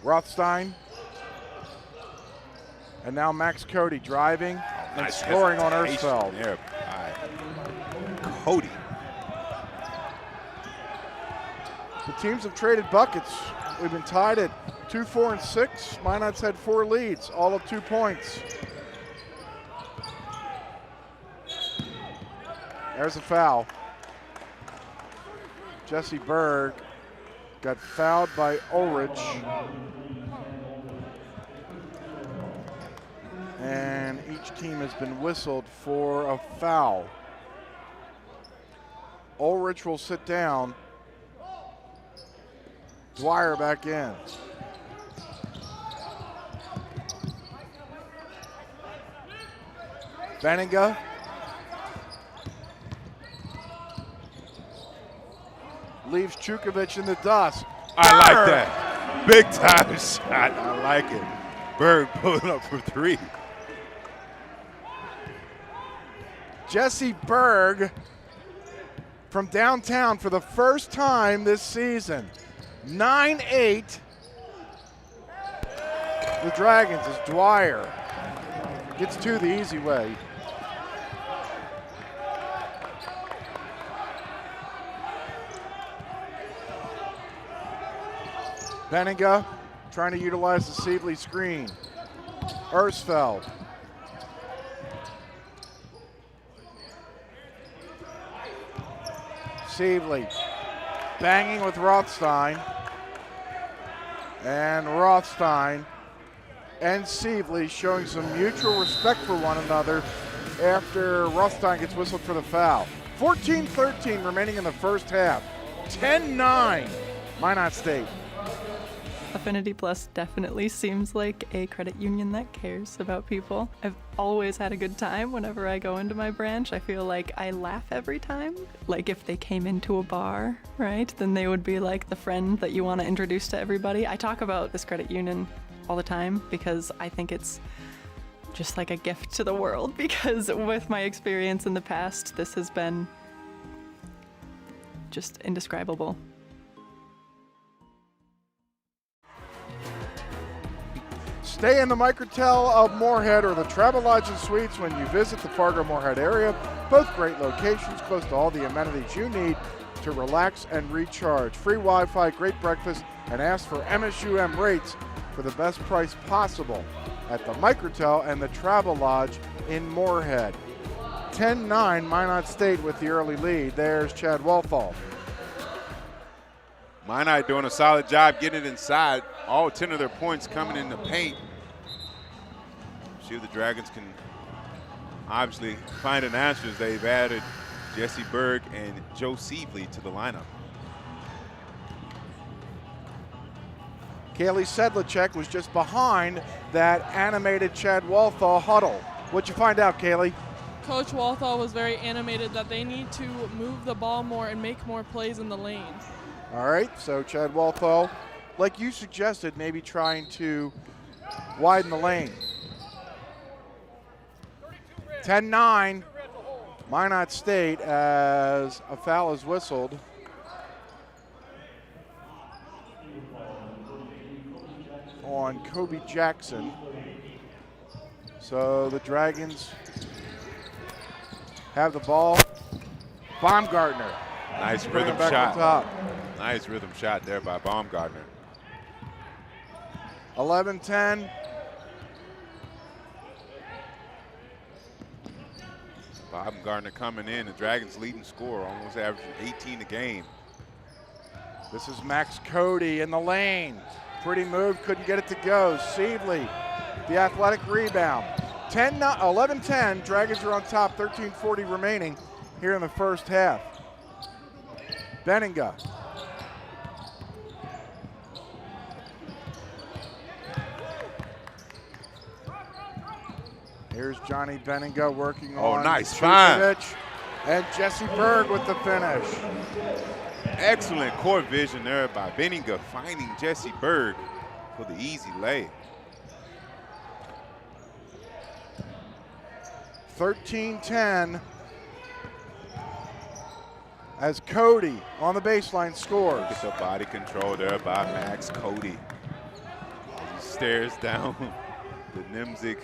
Rothstein. And now Max Cody driving and Nice scoring on hesitation Ersfeld. there by Cody. The teams have traded buckets. We've been tied at 2, 4, and 6. Minot's had 4 leads, all of 2 points. There's a foul. Jesse Berg got fouled by Ulrich. And each team has been whistled for a foul. Ulrich will sit down. Dwyer back in. Benninga. Leaves Chukovic in the dust. I like that. Big time shot. I like it. Berg pulling up for 3. Jesse Berg from downtown for the first time this season. 9-8. The Dragons as Dwyer gets 2 the easy way. Benninga trying to utilize the Sievely screen. Ersfeld. Sievely banging with Rothstein. And Rothstein and Sievely showing some mutual respect for one another after Rothstein gets whistled for the foul. 14-13 remaining in the first half. 10-9 Minot State. Affinity Plus definitely seems like a credit union that cares about people. I've always had a good time whenever I go into my branch. I feel like I laugh every time. Like if they came into a bar, right, then they would be like the friend that you want to introduce to everybody. I talk about this credit union all the time because I think it's just like a gift to the world, because with my experience in the past, this has been just indescribable. Stay in the Microtel of Moorhead or the Travelodge and Suites when you visit the Fargo-Moorhead area. Both great locations, close to all the amenities you need to relax and recharge. Free Wi-Fi, great breakfast, and ask for MSUM rates for the best price possible at the Microtel and the Travelodge in Moorhead. 10-9, Minot State with the early lead. There's Chad Walthall. Minot doing a solid job getting it inside. All 10 of their points coming in the paint. See if the Dragons can obviously find an answer as they've added Jesse Berg and Joe Sievely to the lineup. Kaylee Sedlacek was just behind that animated Chad Walthall huddle. What'd you find out, Kaylee? Coach Walthall was very animated that they need to move the ball more and make more plays in the lane. All right, so Chad Walthall, like you suggested, maybe trying to widen the lane. 10-9, Minot State as a foul is whistled. On Kobe Jackson. So the Dragons have the ball. Baumgartner. Nice Bring it rhythm back shot. on top. Nice rhythm shot there by Baumgartner. 11-10. Baumgartner coming in, the Dragons leading scorer, almost averaging 18 a game. This is Max Cody in the lane. Pretty move, couldn't get it to go. Sievely, the athletic rebound. 11-10, Dragons are on top, 13:40 remaining here in the first half. Benninga. Here's Johnny Benninga working on nice find. Chukovic, and Jesse Berg with the finish. Excellent court vision there by Benninga, finding Jesse Berg for the easy lay. 13-10 as Cody on the baseline scores. Look at the body control there by Max Cody. As he stares down the Nimzig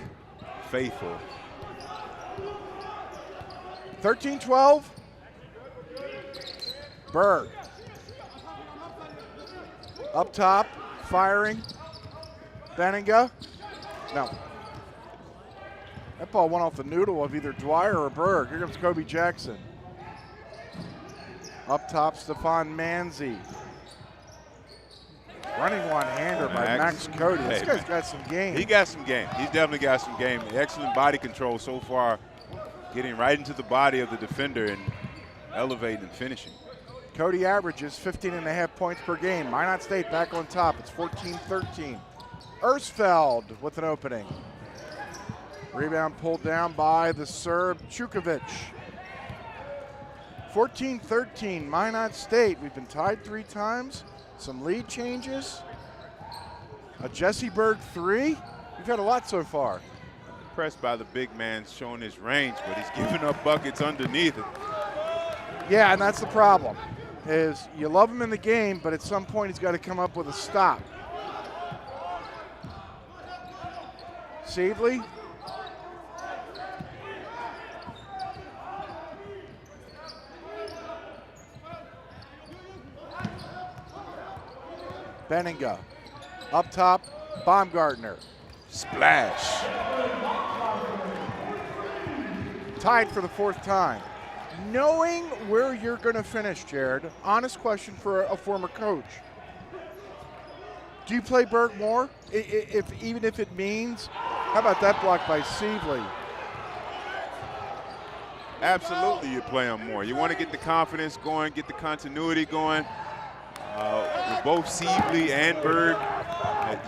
faithful. 13-12. Berg. Up top, firing. Benninga. No. That ball went off the noodle of either Dwyer or Berg. Here comes Kobe Jackson. Up top, Stefan Manzi. Running one-hander by Max Cody. This guy's got some game. He got some game. He's definitely got some game. Excellent body control so far, getting right into the body of the defender and elevating and finishing. Cody averages 15.5 points per game. Minot State back on top. It's 14-13. Ersfeld with an opening. Rebound pulled down by the Serb Chukovic. 14-13, Minot State. We've been tied 3 times. Some lead changes. A Jesse Berg 3. We've had a lot so far. Impressed by the big man showing his range, but he's giving up buckets underneath it. Yeah, and that's the problem, is you love him in the game, but at some point he's got to come up with a stop. Sievely. Benninga. Up top, Baumgartner. Splash. Tied for the 4th time. Knowing where you're going to finish, Jared, honest question for a former coach. Do you play Berg more? Even if it means, how about that block by Sievely? Absolutely, you play him more. You want to get the confidence going, get the continuity going. With both Sievely and Berg,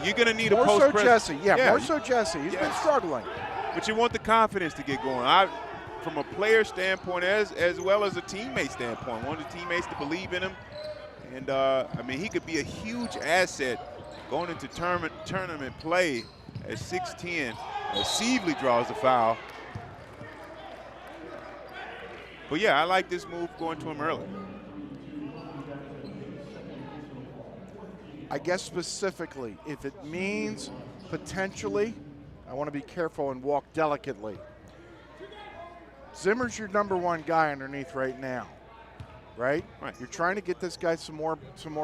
you're going to need more a post so Jesse. Yeah, more so Jesse. He's Yes. been struggling. But you want the confidence to get going. From a player standpoint as well as a teammate standpoint, want the teammates to believe in him. And, I mean, he could be a huge asset going into tournament play at 6'10", as Sievely draws the foul. But, yeah, I like this move going to him early. I guess specifically, if it means potentially, I want to be careful and walk delicately. Zimmer's your number 1 guy underneath right now, right? You're trying to get this guy some more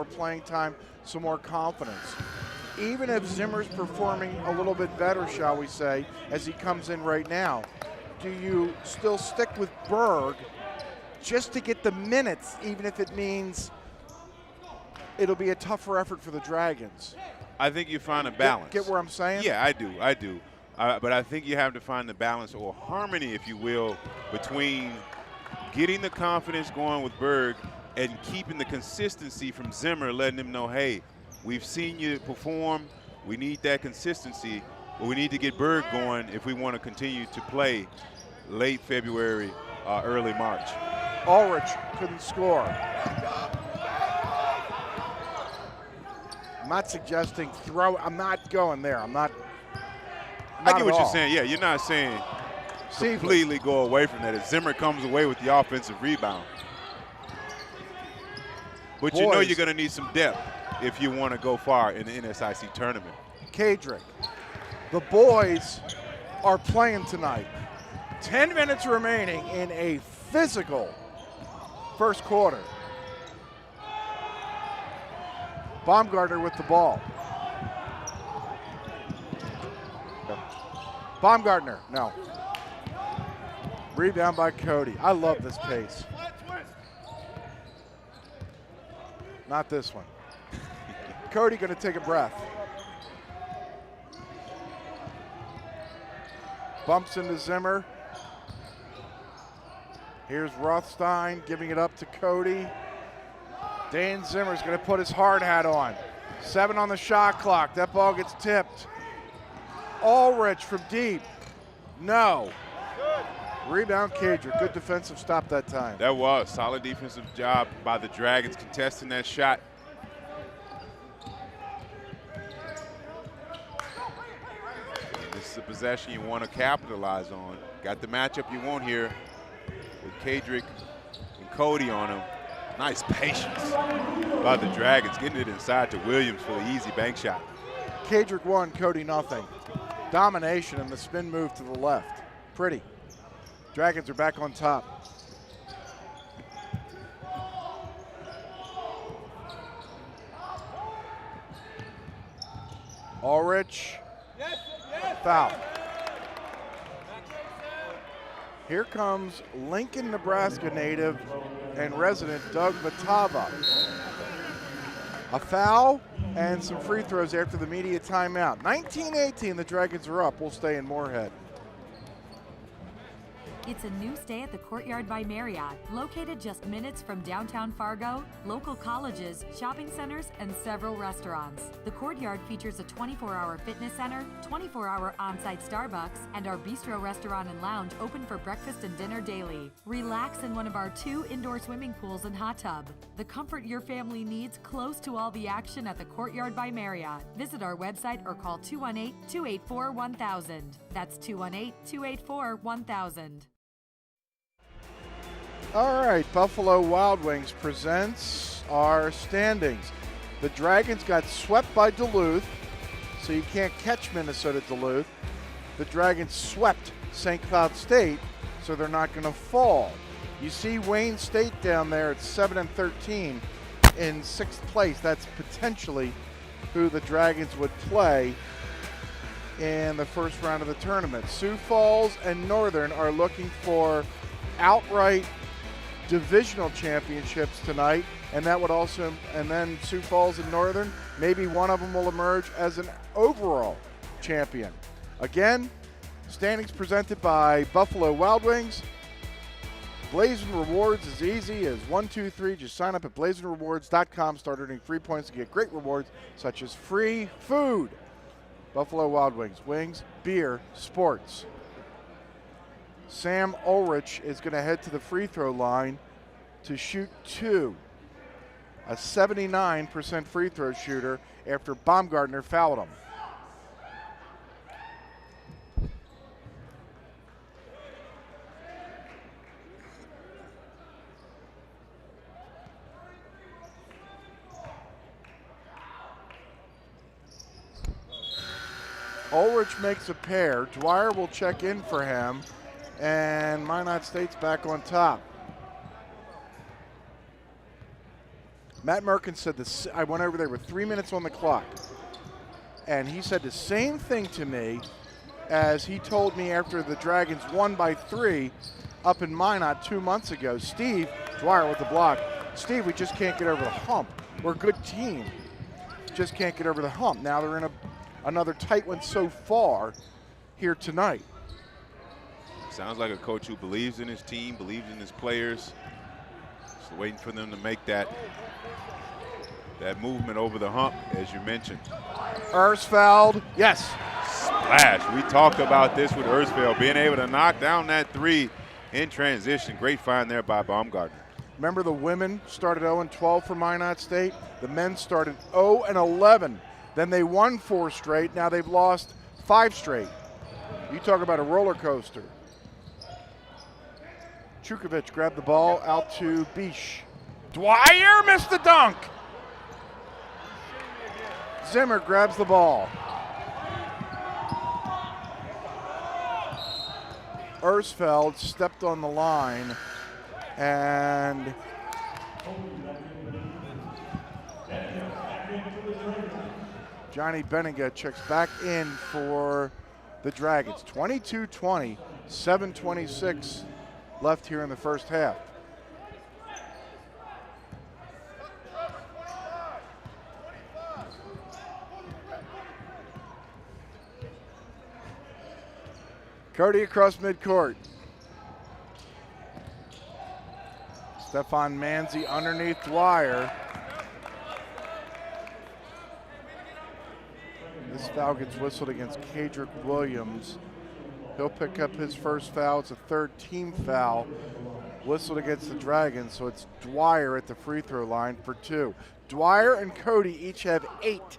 playing time, some more confidence. Even if Zimmer's performing a little bit better, shall we say, as he comes in right now, do you still stick with Berg just to get the minutes, even if it means it'll be a tougher effort for the Dragons? I think you find a balance. Get where I'm saying? Yeah, I do. But I think you have to find the balance or harmony, if you will, between getting the confidence going with Berg and keeping the consistency from Zimmer, letting him know, hey, we've seen you perform. We need that consistency. But we need to get Berg going if we want to continue to play late February, early March. Ulrich couldn't score. I'm not suggesting throw. I'm not going there. I get what you're saying. Yeah, you're not saying completely go away from that. If Zimmer comes away with the offensive rebound. But you know you're going to need some depth if you want to go far in the NSIC tournament. Kadrick, the boys are playing tonight. 10 minutes remaining in a physical first quarter. Baumgartner with the ball. Baumgartner, no. Rebound by Cody. I love this pace. Not this one. Cody going to take a breath. Bumps into Zimmer. Here's Rothstein giving it up to Cody. Dane Zimmer's going to put his hard hat on. 7 on the shot clock. That ball gets tipped. Ulrich from deep. No. Rebound Kadrick. Good defensive stop that time. That was solid defensive job by the Dragons contesting that shot. This is a possession you want to capitalize on. Got the matchup you want here with Kadrick and Cody on him. Nice patience by the Dragons, getting it inside to Williams for the easy bank shot. Kadrick 1, Cody nothing. Domination and the spin move to the left. Pretty. Dragons are back on top. Ulrich. Foul. Here comes Lincoln, Nebraska native and resident Doug Batava. A foul and some free throws after the media timeout. 19-18, the Dragons are up. We'll stay in Moorhead. It's a new stay at the Courtyard by Marriott, located just minutes from downtown Fargo, local colleges, shopping centers, and several restaurants. The Courtyard features a 24-hour fitness center, 24-hour on-site Starbucks, and our bistro restaurant and lounge open for breakfast and dinner daily. Relax in one of our 2 indoor swimming pools and hot tub. The comfort your family needs close to all the action at the Courtyard by Marriott. Visit our website or call 218-284-1000. That's 218-284-1000. All right, Buffalo Wild Wings presents our standings. The Dragons got swept by Duluth, so you can't catch Minnesota Duluth. The Dragons swept St. Cloud State, so they're not going to fall. You see Wayne State down there at 7-13 in 6th place. That's potentially who the Dragons would play in the first round of the tournament. Sioux Falls and Northern are looking for outright divisional championships tonight, and that would also, and then Sioux Falls and Northern, maybe one of them will emerge as an overall champion. Again, standings presented by Buffalo Wild Wings. Blazing Rewards is easy as 1, 2, 3. Just sign up at blazingrewards.com, start earning free points to get great rewards such as free food. Buffalo Wild Wings, wings, beer, sports. Sam Ulrich is going to head to the free throw line to shoot 2. A 79% free throw shooter after Baumgartner fouled him. Ulrich makes a pair. Dwyer will check in for him. And Minot State's back on top. Matt Merkin said this. I went over there with 3 minutes on the clock, and he said the same thing to me as he told me after the Dragons won by 3 up in Minot 2 months ago. Steve Dwyer with the block. Steve, we just can't get over the hump. We're a good team. Just can't get over the hump. Now they're in another tight one so far here tonight. Sounds like a coach who believes in his team, believes in his players. Just waiting for them to make that movement over the hump, as you mentioned. Ersfeld, yes. Splash. We talked about this with Ersfeld, being able to knock down that 3 in transition. Great find there by Baumgartner. Remember the women started 0-12 for Minot State? The men started 0-11. Then they won 4 straight. Now they've lost 5 straight. You talk about a roller coaster. Chukovic grabbed the ball out to Bish. Dwyer missed the dunk. Zimmer grabs the ball. Ersfeld stepped on the line, and Johnny Benninga checks back in for the Dragons. 22-20, 7:26 left here in the first half. Cody across midcourt. Stefan Manzi underneath Dwyer. This foul gets whistled against Kadrick Williams. He'll pick up his first foul. It's a 3rd team foul. Whistled against the Dragons, so it's Dwyer at the free throw line for 2. Dwyer and Cody each have 8.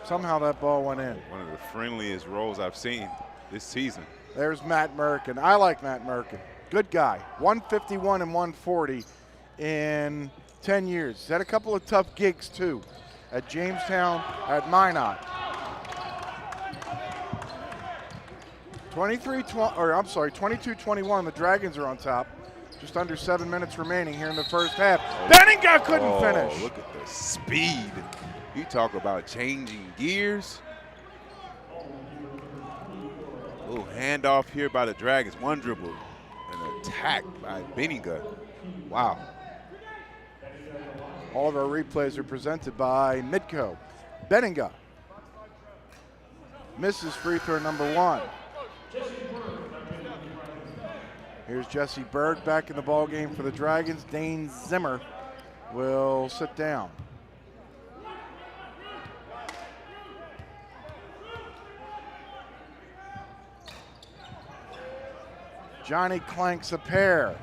Somehow that ball went in. One of the friendliest rolls I've seen this season. There's Matt Merkin. I like Matt Merkin. Good guy. 151 and 140 in 10 years. He's had a couple of tough gigs too. At Jamestown, at Minot. 22-21. The Dragons are on top. Just under 7 minutes remaining here in the first half. Benninga couldn't finish. Look at the speed. You talk about changing gears. Little handoff here by the Dragons. One dribble, an attack by Benninga. Wow. All of our replays are presented by Midco. Benninga misses free throw number 1. Here's Jesse Berg back in the ball game for the Dragons. Dane Zimmer will sit down. Johnny clanks a pair.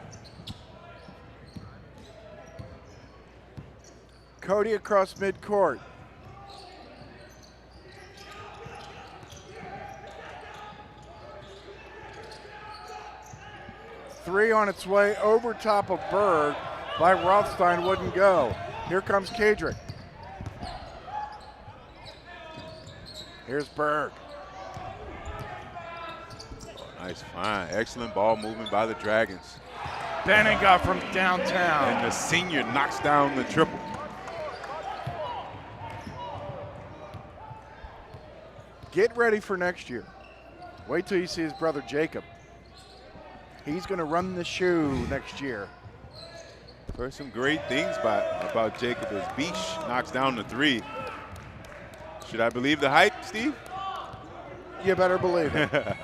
Cody across midcourt. Three on its way over top of Berg by Rothstein, wouldn't go. Here comes Kadrick. Here's Berg. Nice find. Excellent ball movement by the Dragons. Benninga from downtown. And the senior knocks down the triple. Get ready for next year. Wait till you see his brother Jacob. He's going to run the shoe next year. Heard some great things about Jacob as Bish knocks down the 3. Should I believe the hype, Steve? You better believe it.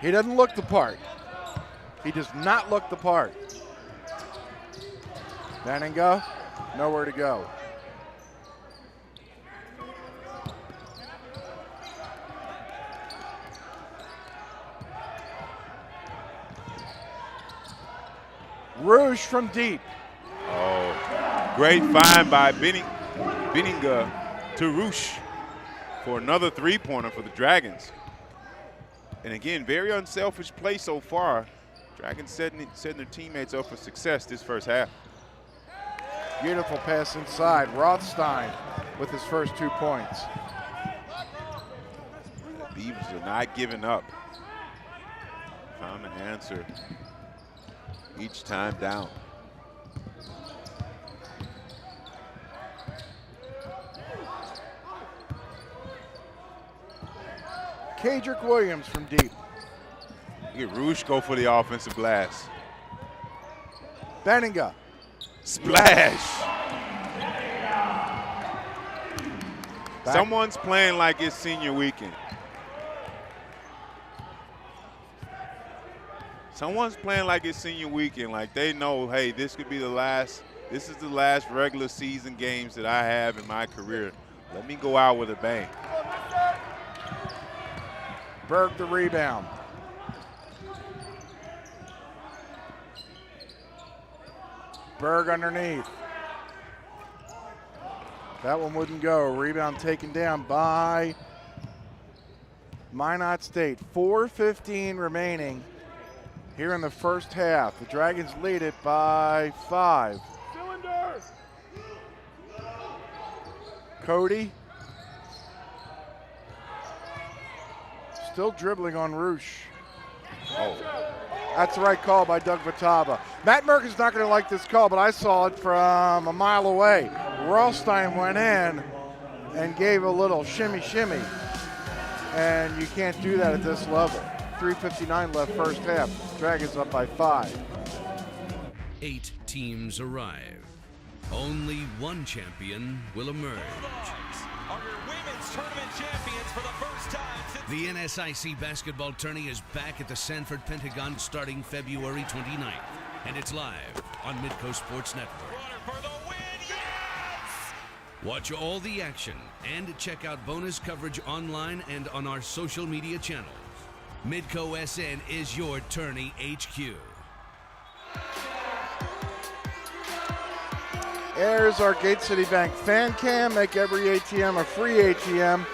He doesn't look the part. He does not look the part. Benninga, nowhere to go. Rouge from deep. Oh, great find by Benninga to Rouge for another 3-pointer for the Dragons. And again, very unselfish play so far. Dragons setting their teammates up for success this first half. Beautiful pass inside. Rothstein with his first 2 points. The Beavers are not giving up. Found an answer each time down. Kadrick Williams from deep. Look at Roosh go for the offensive glass. Benninga. Splash. Someone's playing like it's senior weekend. Someone's playing like it's senior weekend, like they know, hey, this could be the last, this is the last regular season games that I have in my career. Let me go out with a bang. Berg the rebound. Berg underneath. That one wouldn't go. Rebound taken down by Minot State. 4:15 remaining here in the first half. The Dragons lead it by 5. Cody still dribbling on Roosh. Oh. That's the right call by Doug Vitaba. Matt Merkin's not going to like this call, but I saw it from a mile away. Rothstein went in and gave a little shimmy, and you can't do that at this level. 3:59 left first half. Dragons up by 5. 8 teams arrive. Only one champion will emerge. Are your women's tournament champions for the first time since The NSIC Basketball Tourney is back at the Sanford Pentagon starting February 29th, and it's live on Midco Sports Network. for the win. Yes! Watch all the action and check out bonus coverage online and on our social media channels. Midco SN is your tourney HQ. There's our Gate City Bank fan cam. Make every ATM a free ATM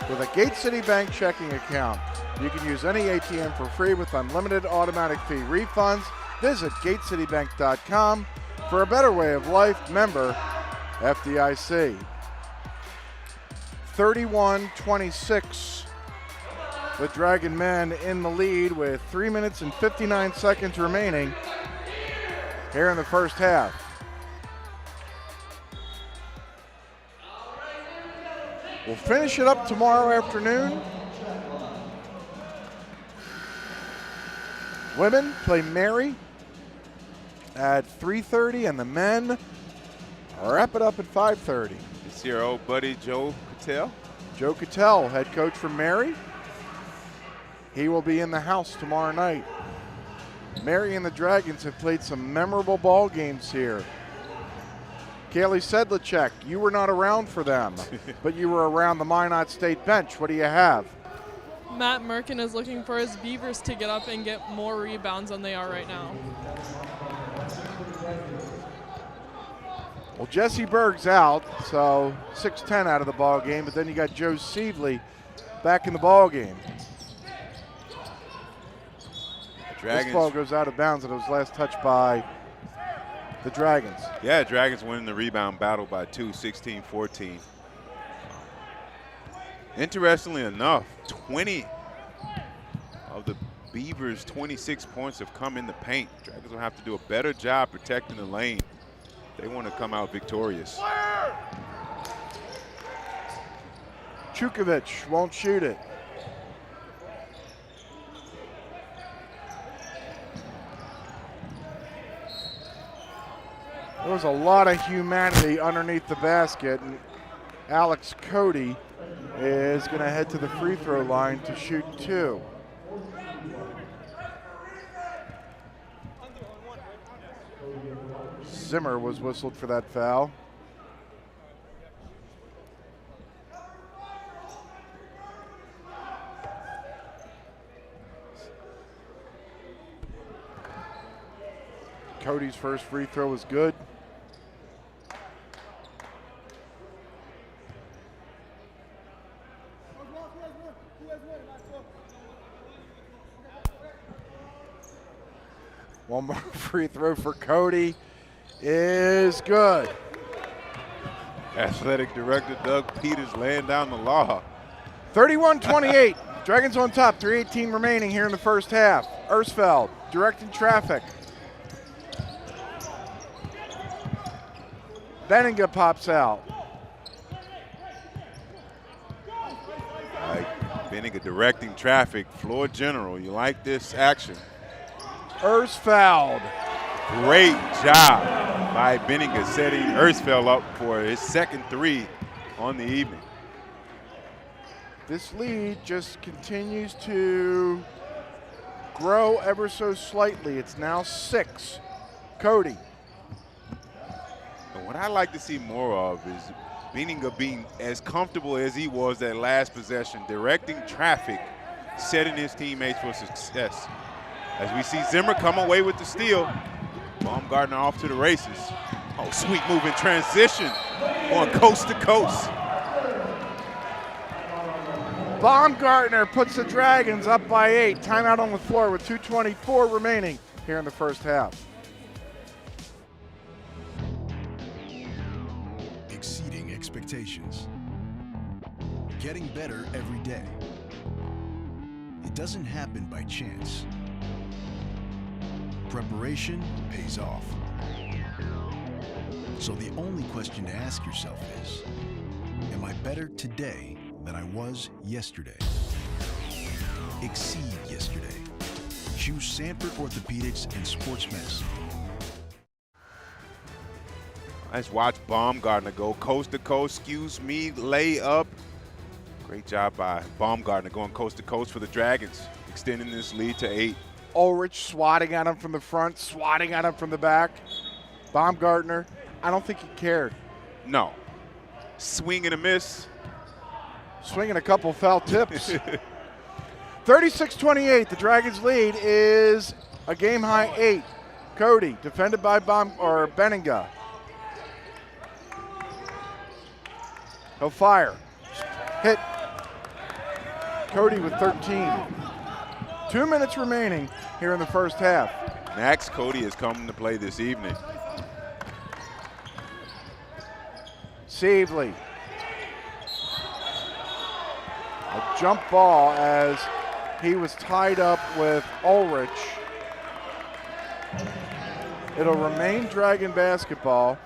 with a Gate City Bank checking account. You can use any ATM for free with unlimited automatic fee refunds. Visit gatecitybank.com for a better way of life. Member FDIC. 31-26. The Dragon men in the lead with 3 minutes and 59 seconds remaining here in the first half. We'll finish it up tomorrow afternoon. Women play Mary at 3:30, and the men wrap it up at 5:30. It's your old buddy Joe Cattell. Joe Cattell, head coach for Mary. He will be in the house tomorrow night. Mary and the Dragons have played some memorable ball games here. Kaylee Sedlacek, you were not around for them, but you were around the Minot State bench. What do you have? Matt Merkin is looking for his Beavers to get up and get more rebounds than they are right now. Well, Jesse Berg's out, so 6-10 out of the ball game, but then you got Joe Sievely back in the ball game. This ball goes out of bounds, and it was last touched by the Dragons. Yeah, Dragons winning the rebound battle by 2, 16-14. Interestingly enough, 20 of the Beavers' 26 points have come in the paint. Dragons will have to do a better job protecting the lane. They want to come out victorious. Chukovic won't shoot it. There was a lot of humanity underneath the basket, and Alex Cody is going to head to the free throw line to shoot 2. Zimmer was whistled for that foul. Cody's first free throw was good. One more free throw for Cody is good. Athletic Director Doug Peters laying down the law. 31-28. Dragons on top. 3:18 remaining here in the first half. Ersfeld directing traffic. Benninga pops out. Benninger directing traffic, floor general. You like this action. Ersfeld. Great job by Benninger setting Ersfeld up for his second three on the evening. This lead just continues to grow ever so slightly. It's now 6. Cody. And what I like to see more of is Benninger being as comfortable as he was that last possession, directing traffic, setting his teammates for success. As we see Zimmer come away with the steal, Baumgartner off to the races. Oh, sweet move in transition, going coast to coast. Baumgartner puts the Dragons up by 8. Timeout on the floor with 2:24 remaining here in the first half. Exceeding expectations. Getting better every day. It doesn't happen by chance. Preparation pays off. So the only question to ask yourself is, am I better today than I was yesterday? Exceed yesterday. Choose Sanford Orthopedics and Sports Medicine. Let's watch Baumgartner go coast to coast, lay up. Great job by Baumgartner going coast to coast for the Dragons, extending this lead to 8. Ulrich swatting at him from the front, swatting at him from the back. Baumgartner, I don't think he cared. No. Swing and a miss. Swinging a couple foul tips. 36-28, the Dragons lead is a game-high 8. Cody, defended by Benninger. He'll fire. Hit. Cody with 13. 2 minutes remaining here in the first half. Max Cody has come to play this evening. Sievely. A jump ball as he was tied up with Ulrich. It'll remain Dragon basketball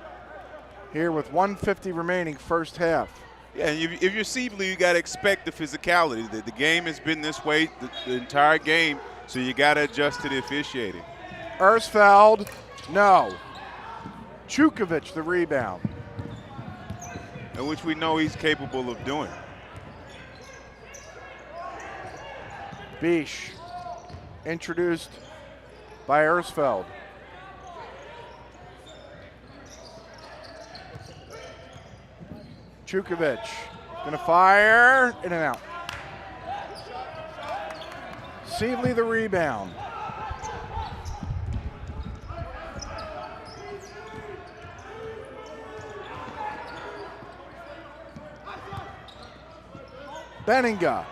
here with 1:50 remaining first half. Yeah, and if you're Sievely, you got to expect the physicality. The game has been this way the entire game, so you got to adjust to the officiating. Ersfeld, no. Chukovic, the rebound. And which we know he's capable of doing. Bish, introduced by Ersfeld. Chukovic, gonna fire, in and out. Sievely the rebound. Benninger.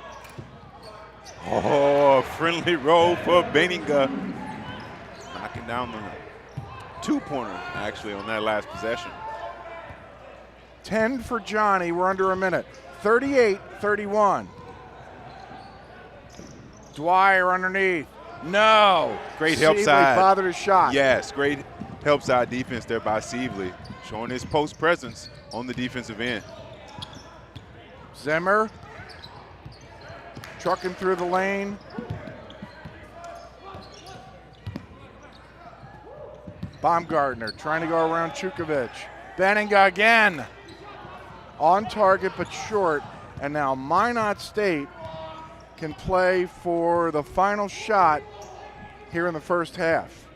Oh, a friendly roll for Benninger. Knocking down the two-pointer, actually, on that last possession. 10 for Johnny, we're under a minute. 38-31. Dwyer underneath, no. Great help Sievely side. bothered his shot. Yes, great help side defense there by Sievely, showing his post presence on the defensive end. Zimmer, trucking through the lane. Baumgartner trying to go around Chukovic. Benninger again. On target but short. And now Minot State can play for the final shot here in the first half.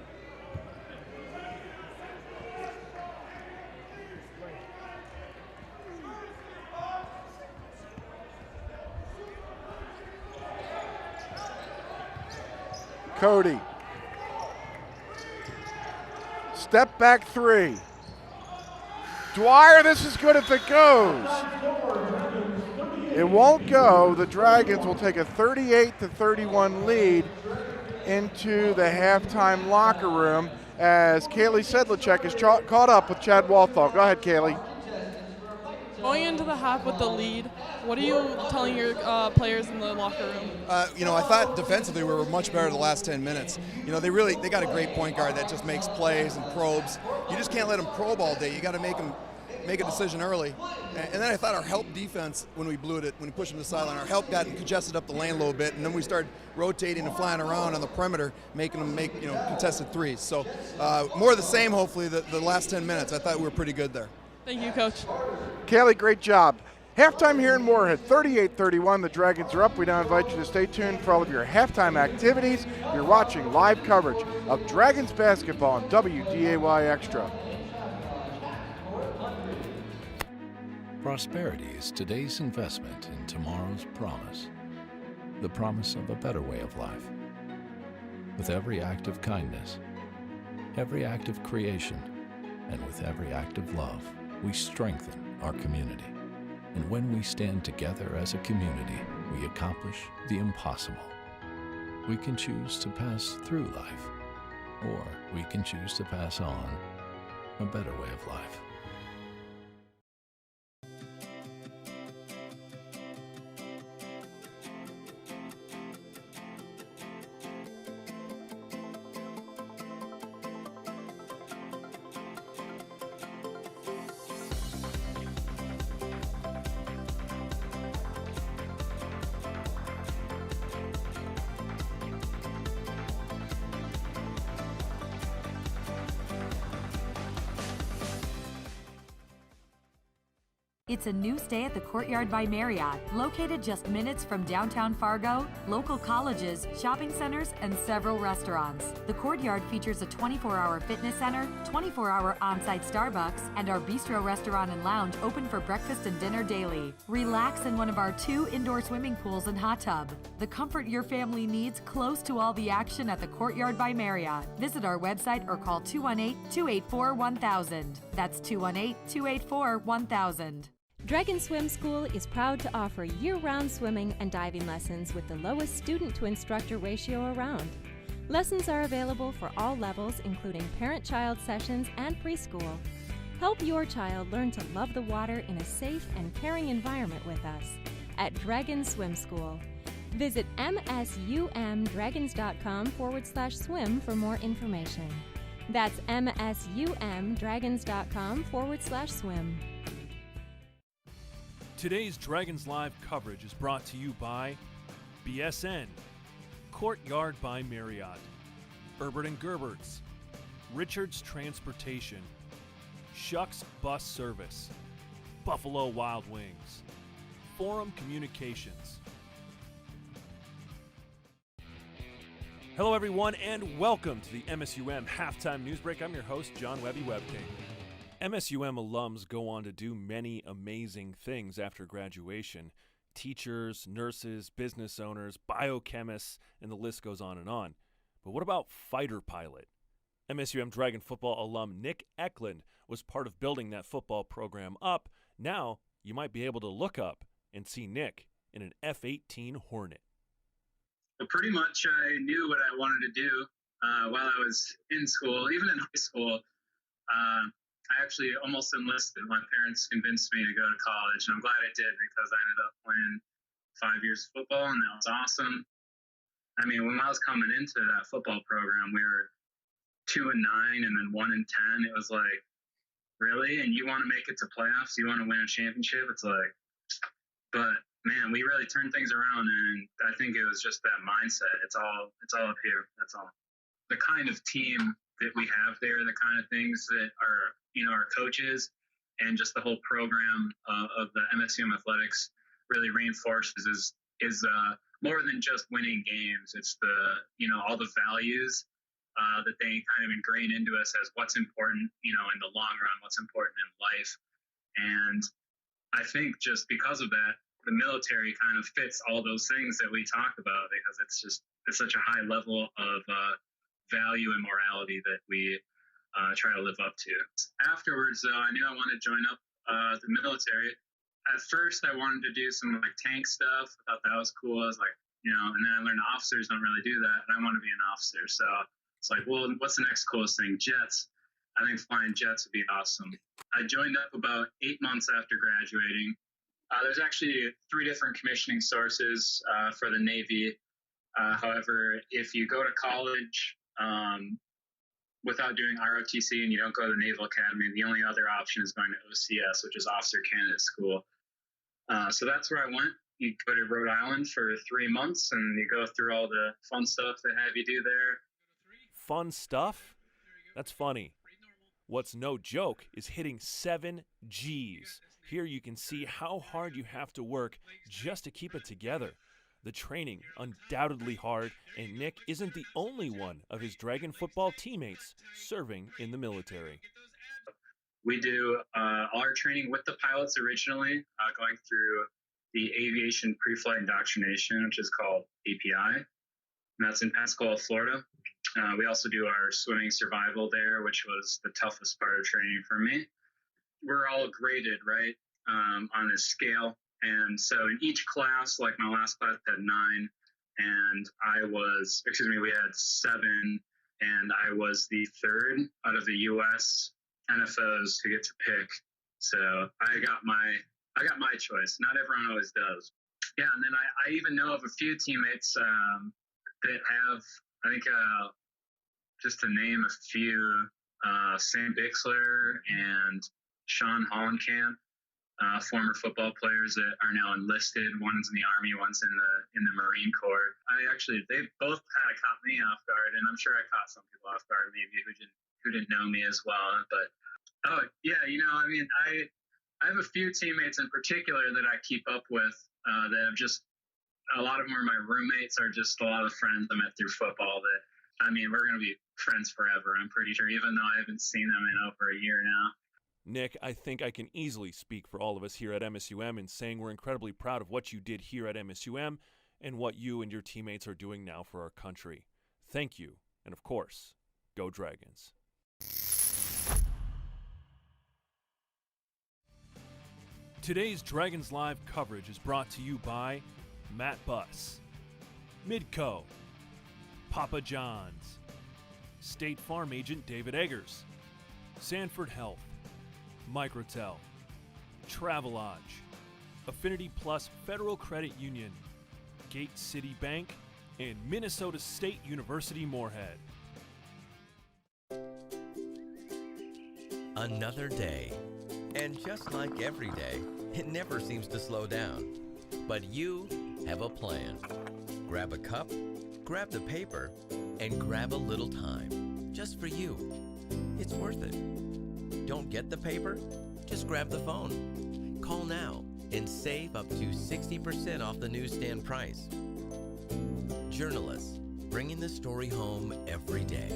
Cody. Step back three. Dwyer, this is good if it goes. It won't go. The Dragons will take a 38-31 lead into the halftime locker room as Kaylee Sedlacek is caught up with Chad Walthall. Go ahead, Kaylee. Going into the half with the lead, what are you telling your players in the locker room? I thought defensively we were much better the last 10 minutes. They got a great point guard that just makes plays and probes. You just can't let him probe all day. You got to make him make a decision early. And then I thought our help defense, when we blew it, when we pushed them to the sideline, our help got congested up the lane a little bit, and then we started rotating and flying around on the perimeter, making them make contested threes. So more of the same, hopefully, the last 10 minutes. I thought we were pretty good there. Thank you, Coach. Kaylee, great job. Halftime here in Moorhead, 38-31. The Dragons are up. We now invite you to stay tuned for all of your halftime activities. You're watching live coverage of Dragons basketball on WDAY Extra. Prosperity is today's investment in tomorrow's promise. The promise of a better way of life. With every act of kindness, every act of creation, and with every act of love, we strengthen our community. And when we stand together as a community, we accomplish the impossible. We can choose to pass through life, or we can choose to pass on a better way of life. It's a new stay at the Courtyard by Marriott, located just minutes from downtown Fargo, local colleges, shopping centers, and several restaurants. The Courtyard features a 24-hour fitness center, 24-hour on-site Starbucks, and our bistro restaurant and lounge open for breakfast and dinner daily. Relax in one of our 2 indoor swimming pools and hot tub. The comfort your family needs close to all the action at the Courtyard by Marriott. Visit our website or call 218-284-1000. That's 218-284-1000. Dragon Swim School is proud to offer year-round swimming and diving lessons with the lowest student-to-instructor ratio around. Lessons are available for all levels, including parent-child sessions and preschool. Help your child learn to love the water in a safe and caring environment with us at Dragon Swim School. Visit msumdragons.com/swim for more information. That's msumdragons.com/swim. Today's Dragons Live coverage is brought to you by BSN, Courtyard by Marriott, Herbert & Gerbert's, Richard's Transportation, Shucks Bus Service, Buffalo Wild Wings, Forum Communications. Hello everyone and welcome to the MSUM Halftime News Break. I'm your host, John Webby Webking. MSUM alums go on to do many amazing things after graduation. Teachers, nurses, business owners, biochemists, and the list goes on and on. But what about fighter pilot? MSUM Dragon football alum Nick Eklund was part of building that football program up. Now you might be able to look up and see Nick in an F-18 Hornet. Well, pretty much I knew what I wanted to do while I was in school, even in high school. I actually almost enlisted. My parents convinced me to go to college, and I'm glad I did because I ended up playing 5 years of football, and that was awesome. I mean, when I was coming into that football program, we were 2-9 and then 1-10. It was like, really? And you want to make it to playoffs? You want to win a championship? It's like, but man, we really turned things around, and I think it was just that mindset. It's all up here. That's all. The kind of team that we have there, the kind of things that are, our coaches and just the whole program of the MSUM athletics really reinforces is more than just winning games. It's all the values that they kind of ingrain into us as what's important, in the long run, what's important in life. And I think just because of that, the military kind of fits all those things that we talk about because it's such a high level of value and morality that we try to live up to. Afterwards, though, I knew I wanted to join up the military. At first, I wanted to do some tank stuff. I thought that was cool. I was like, and then I learned officers don't really do that, and I want to be an officer. So it's like, well, what's the next coolest thing? Jets. I think flying jets would be awesome. I joined up about 8 months after graduating. There's actually 3 different commissioning sources for the Navy. However, if you go to college, without doing ROTC and you don't go to the Naval Academy, the only other option is going to OCS, which is Officer Candidate School. So that's where I went. You go to Rhode Island for 3 months, and you go through all the fun stuff they have you do there. Fun stuff? That's funny. What's no joke is hitting 7 Gs. Here you can see how hard you have to work just to keep it together. The training, undoubtedly hard, and Nick isn't the only one of his Dragon football teammates serving in the military. We do all our training with the pilots originally, going through the Aviation Pre-Flight Indoctrination, which is called API, and that's in Pensacola, Florida. We also do our swimming survival there, which was the toughest part of training for me. We're all graded, right, on a scale. And so in each class, like my last class had 9, and we had 7, and I was the 3rd out of the U.S. NFOs who get to pick. So I got my choice. Not everyone always does. Yeah, and then I even know of a few teammates that have, I think, just to name a few, Sam Bixler and Sean Hollenkamp, former football players that are now enlisted. One's in the Army, one's in the Marine Corps. They both kind of caught me off guard, and I'm sure I caught some people off guard maybe who didn't know me as well. But I have a few teammates in particular that I keep up with that have just, a lot of them are my roommates, are just a lot of friends I met through football that, we're going to be friends forever, I'm pretty sure, even though I haven't seen them in over a year now. Nick, I think I can easily speak for all of us here at MSUM in saying we're incredibly proud of what you did here at MSUM and what you and your teammates are doing now for our country. Thank you, and of course, go Dragons. Today's Dragons Live coverage is brought to you by Matt Buss, Midco, Papa John's, State Farm Agent David Eggers, Sanford Health, Microtel, Travelodge, Affinity Plus Federal Credit Union, Gate City Bank, and Minnesota State University Moorhead. Another day. And just like every day, it never seems to slow down. But you have a plan. Grab a cup, grab the paper, and grab a little time. Just for you. It's worth it. Don't get the paper? Just grab the phone. Call now and save up to 60% off the newsstand price. Journalists, bringing the story home every day.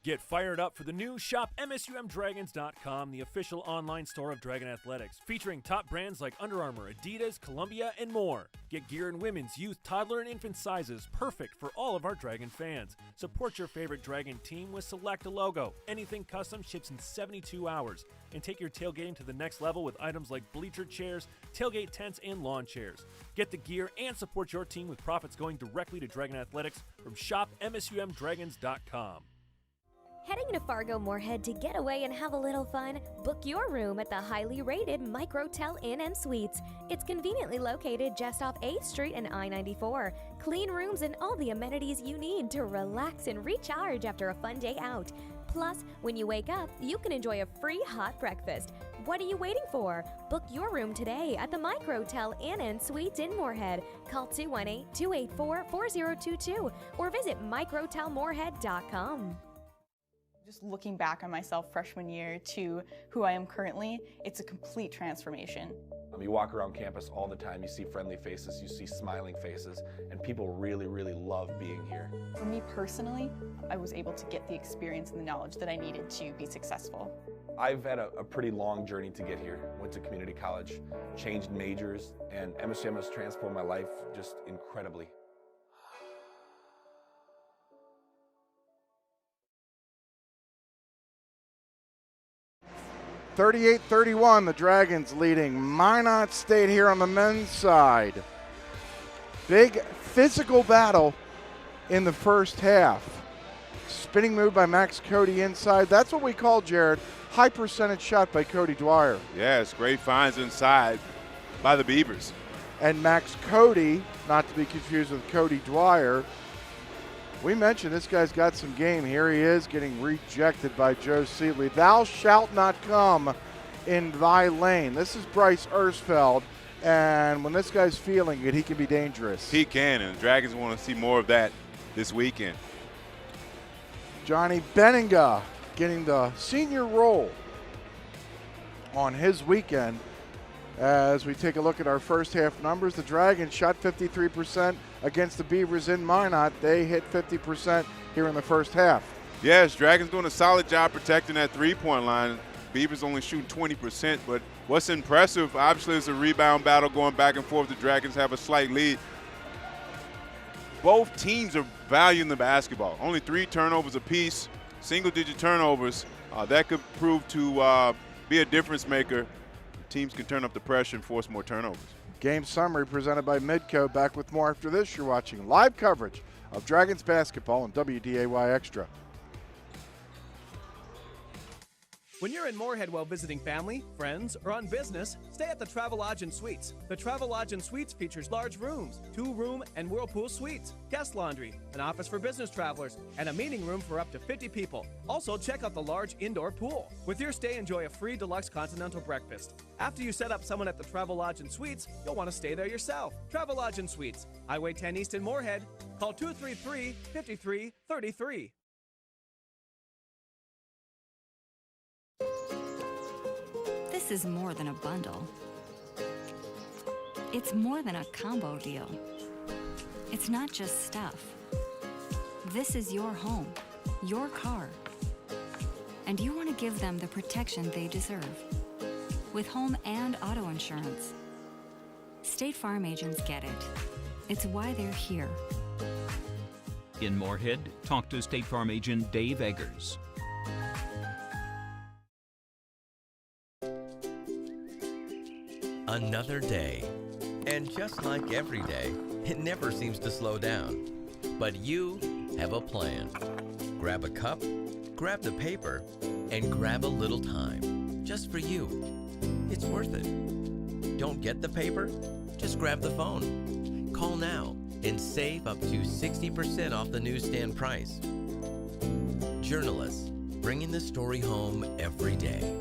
Get fired up for the new Shop MSUMDragons.com, the official online store of Dragon Athletics, featuring top brands like Under Armour, Adidas, Columbia, and more. Get gear in women's, youth, toddler, and infant sizes, perfect for all of our Dragon fans. Support your favorite Dragon team with Select a Logo. Anything custom ships in 72 hours. And take your tailgating to the next level with items like bleacher chairs, tailgate tents, and lawn chairs. Get the gear and support your team with profits going directly to Dragon Athletics from Shop MSUMDragons.com. Heading to Fargo Moorhead to get away and have a little fun? Book your room at the highly rated Microtel Inn & Suites. It's conveniently located just off 8th Street and I-94. Clean rooms and all the amenities you need to relax and recharge after a fun day out. Plus, when you wake up, you can enjoy a free hot breakfast. What are you waiting for? Book your room today at the Microtel Inn & Suites in Moorhead. Call 218-284-4022 or visit microtelmoorhead.com. Just looking back on myself freshman year to who I am currently, it's a complete transformation. You walk around campus all the time, you see friendly faces, you see smiling faces, and people really, really love being here. For me personally, I was able to get the experience and the knowledge that I needed to be successful. I've had a pretty long journey to get here. Went to community college, changed majors, and MSUM has transformed my life just incredibly. 38-31, the Dragons leading Minot State here on the men's side. Big physical battle in the first half. Spinning move by Max Cody inside. That's what we call, Jared, high percentage shot by Cody Dwyer. Yes, great finds inside by the Beavers. And Max Cody, not to be confused with Cody Dwyer, We mentioned this guy's got some game. Here he is getting rejected by Joe Seatley. Thou shalt not come in thy lane. This is Bryce Ersfeld, and when this guy's feeling it, he can be dangerous. He can, and the Dragons want to see more of that this weekend. Johnny Benninga getting the senior role on his weekend. As we take a look at our first half numbers, the Dragons shot 53% against the Beavers in Minot. They hit 50% here in the first half. Yes, Dragons doing a solid job protecting that three-point line. Beavers only shooting 20%, but what's impressive, obviously, is a rebound battle going back and forth. The Dragons have a slight lead. Both teams are valuing the basketball. Only 3 turnovers apiece, single-digit turnovers. That could prove to be a difference maker. Teams can turn up the pressure and force more turnovers. Game summary presented by Midco. Back with more after this. You're watching live coverage of Dragons basketball on WDAY Extra. When you're in Moorhead while visiting family, friends, or on business, stay at the Travelodge and Suites. The Travelodge and Suites features large rooms, 2-room and whirlpool suites, guest laundry, an office for business travelers, and a meeting room for up to 50 people. Also, check out the large indoor pool. With your stay, enjoy a free deluxe continental breakfast. After you set up someone at the Travelodge and Suites, you'll want to stay there yourself. Travelodge and Suites, Highway 10 East in Moorhead. Call 233-5333. This is more than a bundle. It's more than a combo deal. It's not just stuff. This is your home, your car. And you want to give them the protection they deserve. With home and auto insurance. State Farm agents get it. It's why they're here. In Moorhead, talk to State Farm agent Dave Eggers. Another day. And just like every day, it never seems to slow down. But you have a plan. Grab a cup, grab the paper, and grab a little time. Just for you. It's worth it. Don't get the paper? Just grab the phone. Call now and save up to 60% off the newsstand price. Journalists, bringing the story home every day.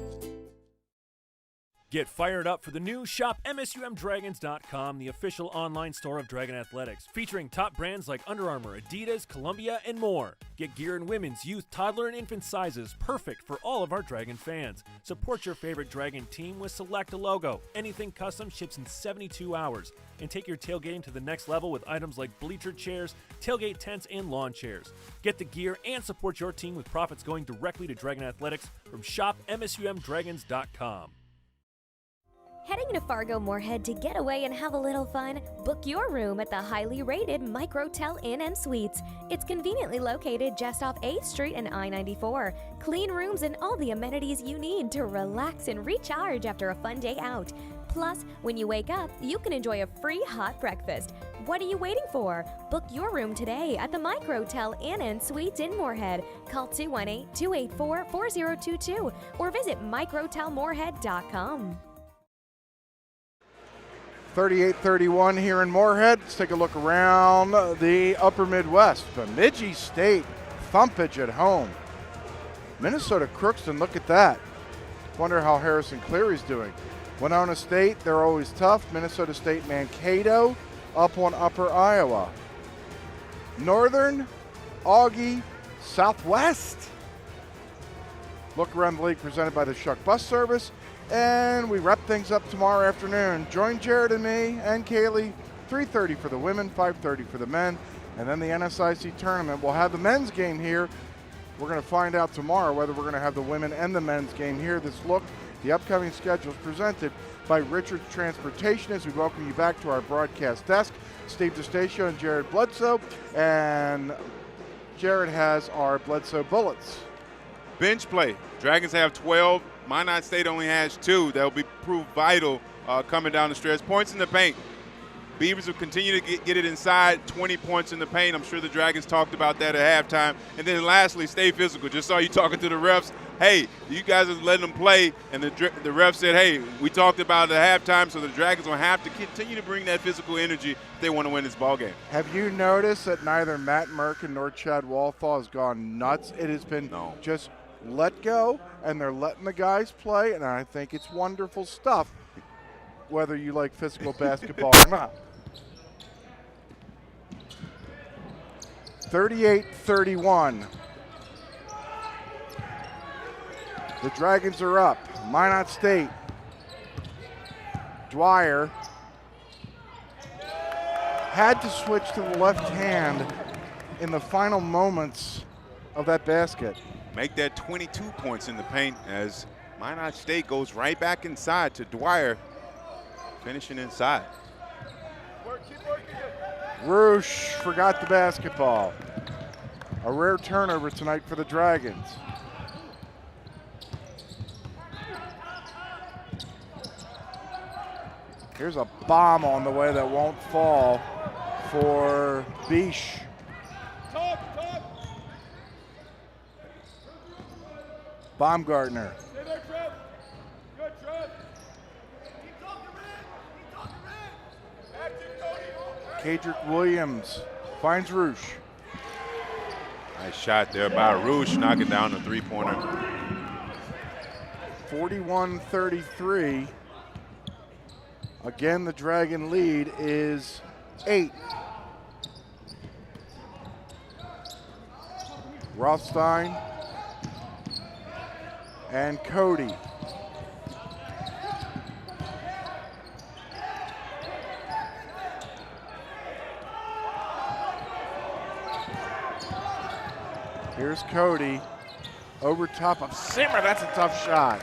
Get fired up for the new Shop MSUMDragons.com, the official online store of Dragon Athletics, featuring top brands like Under Armour, Adidas, Columbia, and more. Get gear in women's, youth, toddler, and infant sizes, perfect for all of our Dragon fans. Support your favorite Dragon team with Select a Logo. Anything custom ships in 72 hours. And take your tailgating to the next level with items like bleacher chairs, tailgate tents, and lawn chairs. Get the gear and support your team with profits going directly to Dragon Athletics from Shop MSUMDragons.com. Heading to Fargo Moorhead to get away and have a little fun? Book your room at the highly rated Microtel Inn & Suites. It's conveniently located just off 8th Street and I-94. Clean rooms and all the amenities you need to relax and recharge after a fun day out. Plus, when you wake up, you can enjoy a free hot breakfast. What are you waiting for? Book your room today at the Microtel Inn & Suites in Moorhead. Call 218-284-4022 or visit microtelmoorhead.com. 38-31 here in Moorhead. Let's take a look around the upper Midwest. Bemidji State thumpage at home. Minnesota Crookston, look at that. Wonder how Harrison Cleary's doing. Winona State, they're always tough. Minnesota State Mankato up on Upper Iowa. Northern, Augie, Southwest. Look around the league presented by the Shuck Bus Service. And we wrap things up tomorrow afternoon. Join Jared and me and Kaylee, 3:30 for the women, 5:30 for the men. And then the NSIC tournament. We'll have the men's game here. We're going to find out tomorrow whether we're going to have the women and the men's game here. This look, the upcoming schedule is presented by Richard's Transportation as we welcome you back to our broadcast desk. Steve DeStacio and Jared Bledsoe. And Jared has our Bledsoe Bullets. Bench play. Dragons have 12. Minot State only has 2. That will be proved vital coming down the stretch. Points in the paint. Beavers will continue to get it inside, 20 points in the paint. I'm sure the Dragons talked about that at halftime. And then lastly, stay physical. Just saw you talking to the refs. hey, you guys are letting them play, and the ref said, hey, we talked about it at halftime, so the Dragons will have to continue to bring that physical energy if they want to win this ball game. Have you noticed that neither Matt Merkin nor Chad Walthall has gone nuts? It has been just let go, and they're letting the guys play, and I think it's wonderful stuff, whether you like physical basketball or not. 38-31. The Dragons are up. Minot State. Dwyer had to switch to the left hand in the final moments of that basket. Make that 22 points in the paint as Minot State goes right back inside to Dwyer, finishing inside. Roosh forgot the basketball. A rare turnover tonight for the Dragons. Here's a bomb on the way that won't fall for Bish. Baumgartner. Kadrick Williams finds Roosh. Nice shot there by Roosh, knocking down the three-pointer. 41-33. Again, the Dragon lead is 8. Rothstein and Cody. Here's Cody over top of Zimmer. That's a tough shot.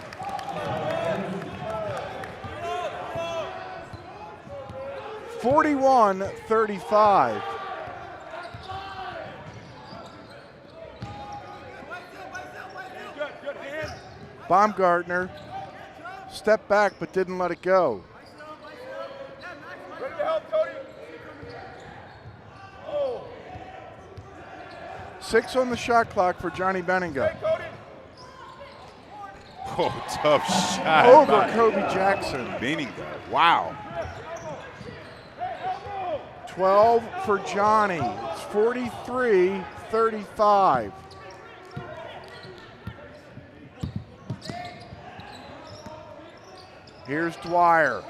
(41-35). Baumgartner stepped back but didn't let it go. Six on the shot clock for Johnny Benninga. Oh, tough shot. Over Kobe Jackson. Benninga, wow. 12 for Johnny. It's 43-35. Here's Dwyer.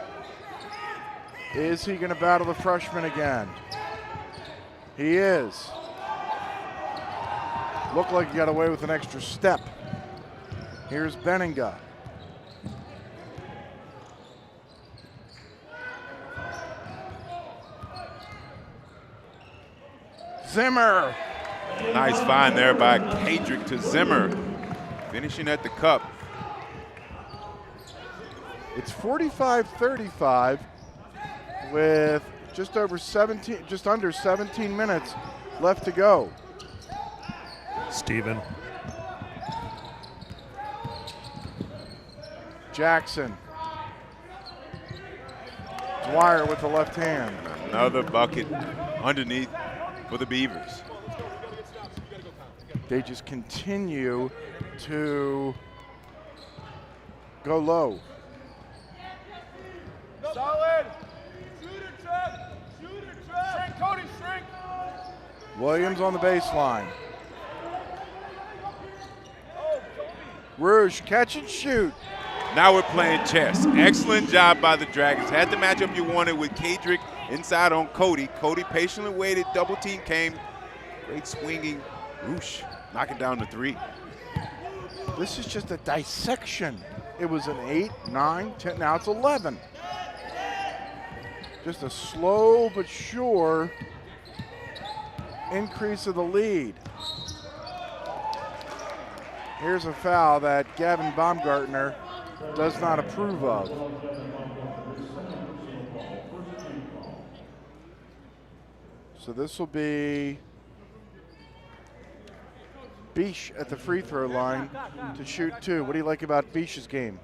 Is he going to battle the freshman again? He is. Looked like he got away with an extra step. Here's Benninga. Zimmer. Nice find there by Kadrick to Zimmer, finishing at the cup. It's 45-35 with just under 17 minutes left to go. Steven. Jackson. Dwyer with the left hand. Another bucket underneath for the Beavers. They just continue to go low. Solid. Shooter trap. Shooter trap. Shrink, Cody, shrink. Williams on the baseline. Rouge, catch and shoot. Now we're playing chess. Excellent job by the Dragons. Had the matchup you wanted with Kadrick inside on Cody. Cody patiently waited, double team came. Great swinging. Rouge knocking down the three. This is just a dissection. It was an 8, 9, 10, now it's 11. Just a slow but sure increase of the lead. Here's a foul that Gavin Baumgartner does not approve of. So this will be Bish at the free throw line to shoot 2. What do you like about Bish's game?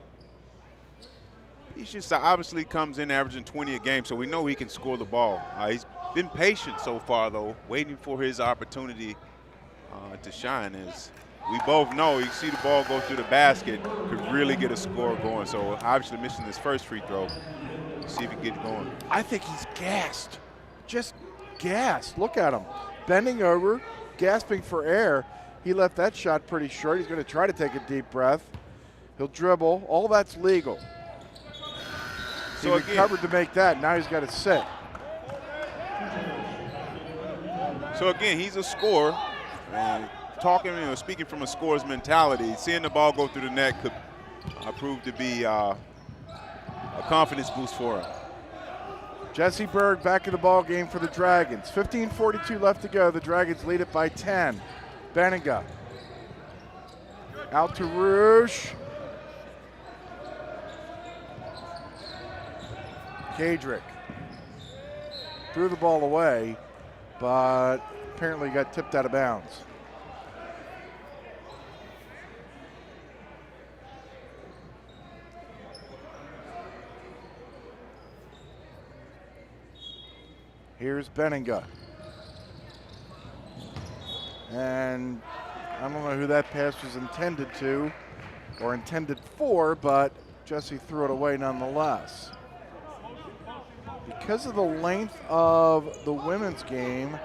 He just obviously comes in averaging 20 a game, so we know he can score the ball. He's been patient so far, though, waiting for his opportunity to shine as we both know you see the ball go through the basket, could really get a score going. So obviously missing this first free throw. See if he can get going. I think he's gassed. Just gassed. Look at him. Bending over, gasping for air. He left that shot pretty short. He's going to try to take a deep breath. He'll dribble. All that's legal. He recovered to make that. Now he's got to sit. So again, he's a scorer. And speaking from a scorer's mentality, seeing the ball go through the net could prove to be a confidence boost for him. Jesse Berg back in the ball game for the Dragons. 15:42 left to go. The Dragons lead it by 10. Benninga out to Rouge. Kadrick threw the ball away, but apparently got tipped out of bounds. Here's Benninga. And I don't know who that pass was intended to or intended for, but Jesse threw it away nonetheless. Because of the length of the women's game,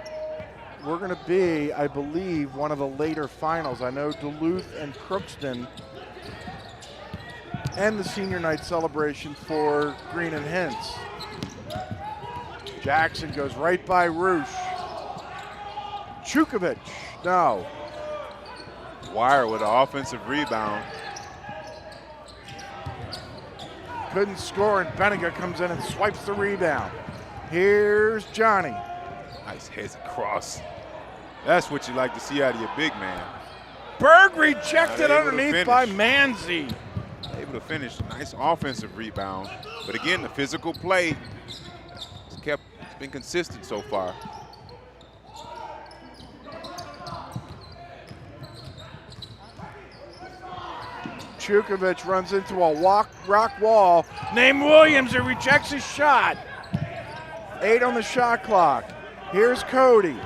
we're going to be, I believe, one of the later finals. I know Duluth and Crookston and the senior night celebration for Green and Hintz. Jackson goes right by Rouge. Chukovic, no. Wire with an offensive rebound. Couldn't score, and Benninga comes in and swipes the rebound. Here's Johnny. Nice heads across. That's what you like to see out of your big man. Berg rejected underneath by Manzi. Able to finish. Nice offensive rebound. But again, the physical play it's been consistent so far. Chukovic runs into a rock wall. Named Williams, who rejects his shot. 8 on the shot clock. Here's Cody.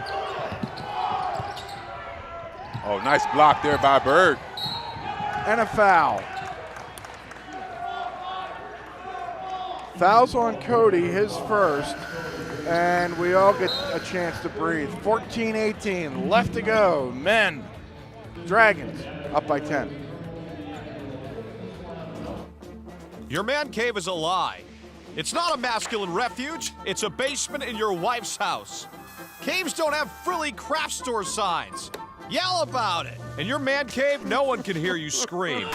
Oh, nice block there by Berg. And a foul. Fouls on Cody, his first. And we all get a chance to breathe. 14-18, left to go. Men, Dragons, up by 10. Your man cave is a lie. It's not a masculine refuge, it's a basement in your wife's house. Caves don't have frilly craft store signs. Yell about it. In your man cave, no one can hear you scream.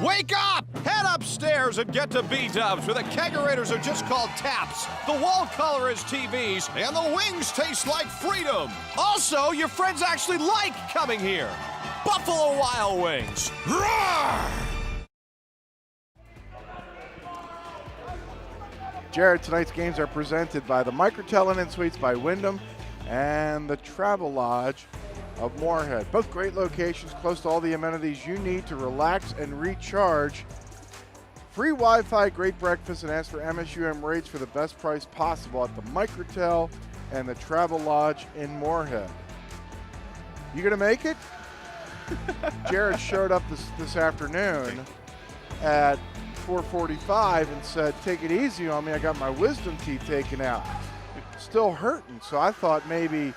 Wake up! Head upstairs and get to B-dubs, where the kegerators are just called taps, the wall color is TVs, and the wings taste like freedom. Also, your friends actually like coming here. Buffalo Wild Wings. Roar! Jared, tonight's games are presented by the Microtel Inn & Suites by Wyndham and the Travel Lodge of Moorhead. Both great locations, close to all the amenities you need to relax and recharge. Free Wi-Fi, great breakfast, and ask for MSUM rates for the best price possible at the Microtel and the Travel Lodge in Moorhead. You gonna make it? Jared showed up this afternoon at 4:45 and said, take it easy on me, I got my wisdom teeth taken out. Still hurting, so I thought maybe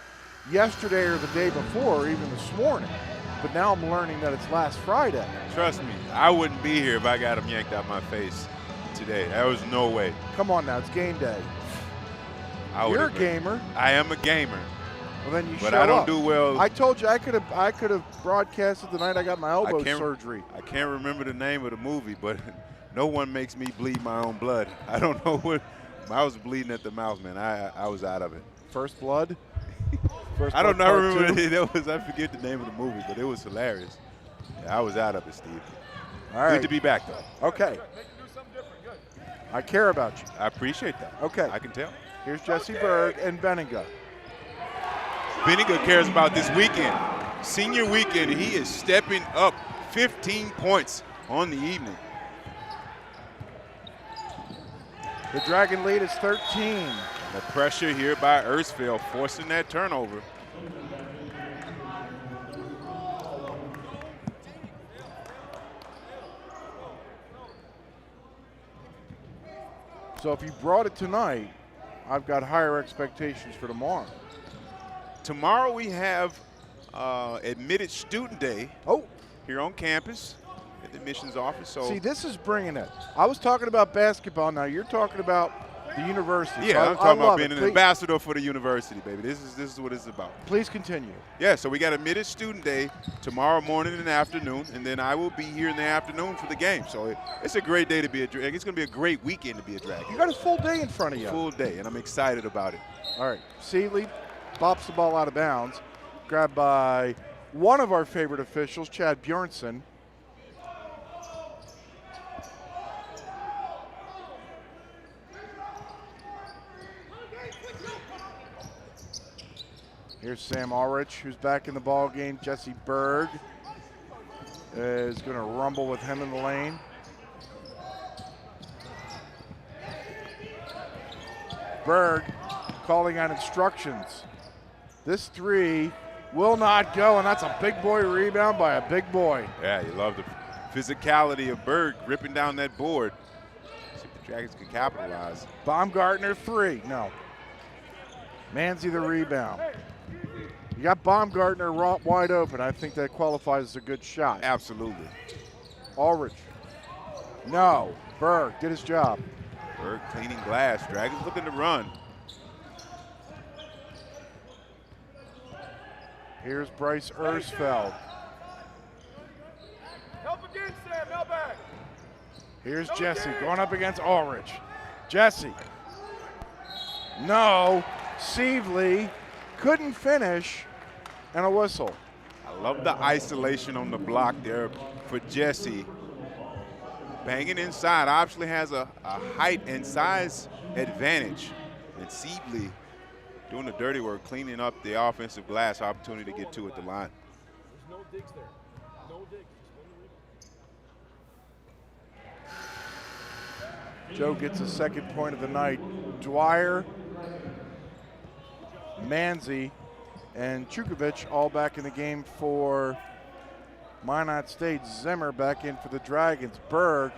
yesterday or the day before, or even this morning. But now I'm learning that it's last Friday. Trust me, I wouldn't be here if I got them yanked out my face today. There was no way. Come on now, it's game day. You're a gamer. I am a gamer. Well, then you but show I don't up. do well. I told you I could have broadcasted the night I got my elbow surgery. I can't remember the name of the movie, but no one makes me bleed my own blood. I don't know what. I was bleeding at the mouth, man. I was out of it. First Blood? I don't know. I forget the name of the movie, but it was hilarious. Yeah, I was out of it, Steve. All right. Good to be back, though. Okay. I care about you. I appreciate that. Okay. I can tell. Here's Jesse Berg and Benninga. Benninga cares about this weekend. Senior weekend, he is stepping up 15 points on the evening. The Dragon lead is 13. The pressure here by Ersfield forcing that turnover. So if you brought it tonight, I've got higher expectations for tomorrow. Tomorrow we have admitted student day here on campus at the admissions office. So see, this is bringing it. I was talking about basketball. Now you're talking about the university. Yeah, so I'm talking about love being it. an ambassador for the university, baby. This is what it's about. Please continue. Yeah, so we got admitted student day tomorrow morning and afternoon, and then I will be here in the afternoon for the game. So it's a great day to be a Dragon. It's going to be a great weekend to be a Dragon. You got a full day in front of you. Full day, and I'm excited about it. All right, Seeley bops the ball out of bounds, grabbed by one of our favorite officials, Chad Bjornson. Here's Sam Ulrich, who's back in the ball game. Jesse Berg is going to rumble with him in the lane. Berg calling out instructions. This three will not go, and that's a big boy rebound by a big boy. Yeah, you love the physicality of Berg ripping down that board. See if the Dragons can capitalize. Baumgartner three, no. Manzi the rebound. You got Baumgartner wide open. I think that qualifies as a good shot. Absolutely. Ulrich. No. Berg did his job. Berg cleaning glass. Dragons looking to run. Here's Bryce Ersfeld. Help against Sam, help back. Here's Jesse going up against Ulrich. Jesse. No. Sievely couldn't finish, and a whistle. I love the isolation on the block there for Jesse. Banging inside, obviously has a height and size advantage. And Sievely doing the dirty work, cleaning up the offensive glass, opportunity to get two at the line. There's no digs there. No digs. Joe gets a second point of the night. Dwyer, Manzi, and Chukovic all back in the game for Minot State. Zimmer back in for the Dragons. Berg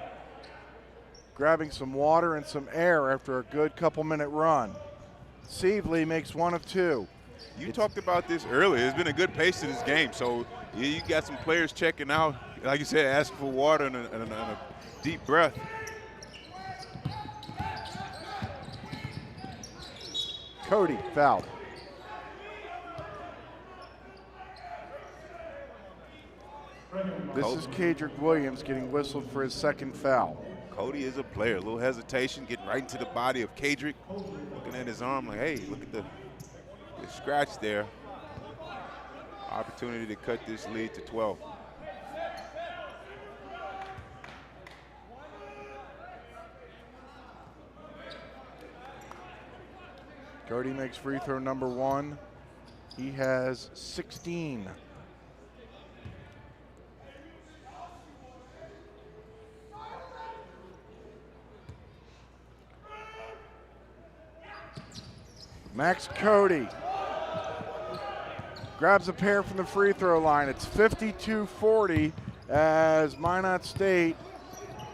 grabbing some water and some air after a good couple-minute run. Sievely makes one of two. You talked about this earlier. There's been a good pace to this game. So you got some players checking out, like you said, asking for water and a deep breath. Cody fouled. This is Kadrick Williams getting whistled for his second foul. Cody is a player. A little hesitation, getting right into the body of Kadrick. Looking at his arm like, hey, look at the scratch there. Opportunity to cut this lead to 12. Cody makes free throw number one. He has 16. Max Cody grabs a pair from the free throw line. It's 52-40 as Minot State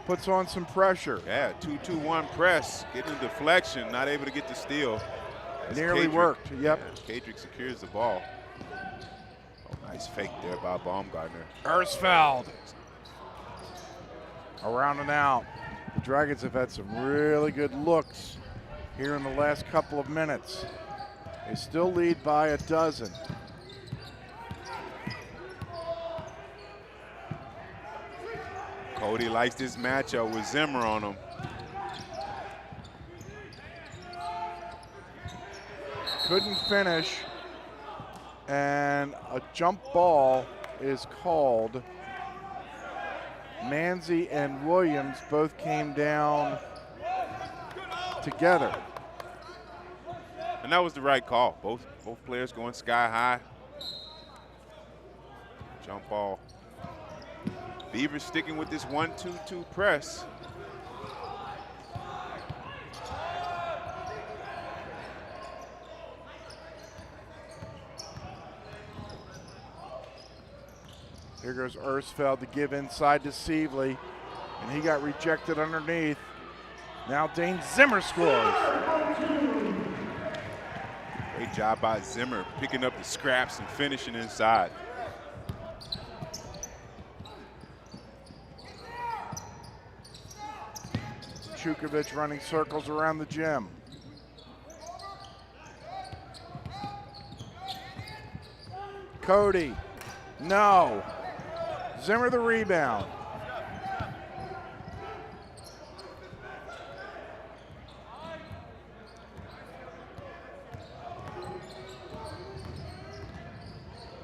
puts on some pressure. Yeah, 2-2-1 press, getting a deflection, not able to get the steal. Nearly worked, yep. Yeah, Kadrick secures the ball. Oh, nice fake there by Baumgartner. Ersfeld. Around and out. The Dragons have had some really good looks here in the last couple of minutes. They still lead by a dozen. Cody likes this matchup with Zimmer on him. Couldn't finish, and a jump ball is called. Manzi and Williams both came down together. And that was the right call. Both players going sky high. Jump ball. Beavers sticking with this 1-2-2 press. Here goes Ersfeld to give inside to Sievely, and he got rejected underneath. Now Dane Zimmer scores. Great job by Zimmer, picking up the scraps and finishing inside. Chukovic running circles around the gym. Cody, no. Zimmer the rebound.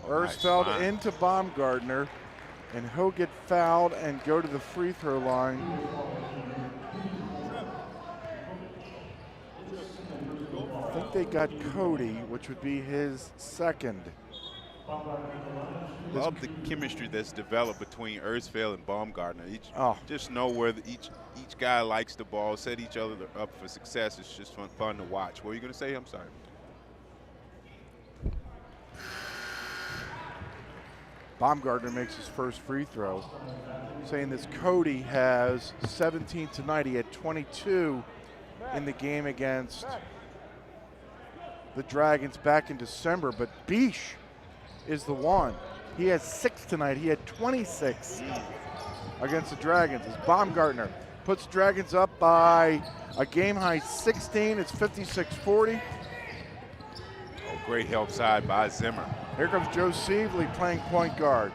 Ersfeld into Baumgartner, and he'll get fouled and go to the free throw line. I think they got Cody, which would be his second. Love the chemistry that's developed between Ersfeld and Baumgartner. Just know where each guy likes the ball, set each other up for success. It's just fun to watch. What were you going to say? I'm sorry. Baumgartner makes his first free throw, saying this Cody has 17 tonight. He had 22 in the game against the Dragons back in December, but Bish is the one. He has 6 tonight. He had 26 against the Dragons. As Baumgartner puts Dragons up by a game-high 16. It's 56-40. Oh, great help side by Zimmer. Here comes Joe Sievely playing point guard.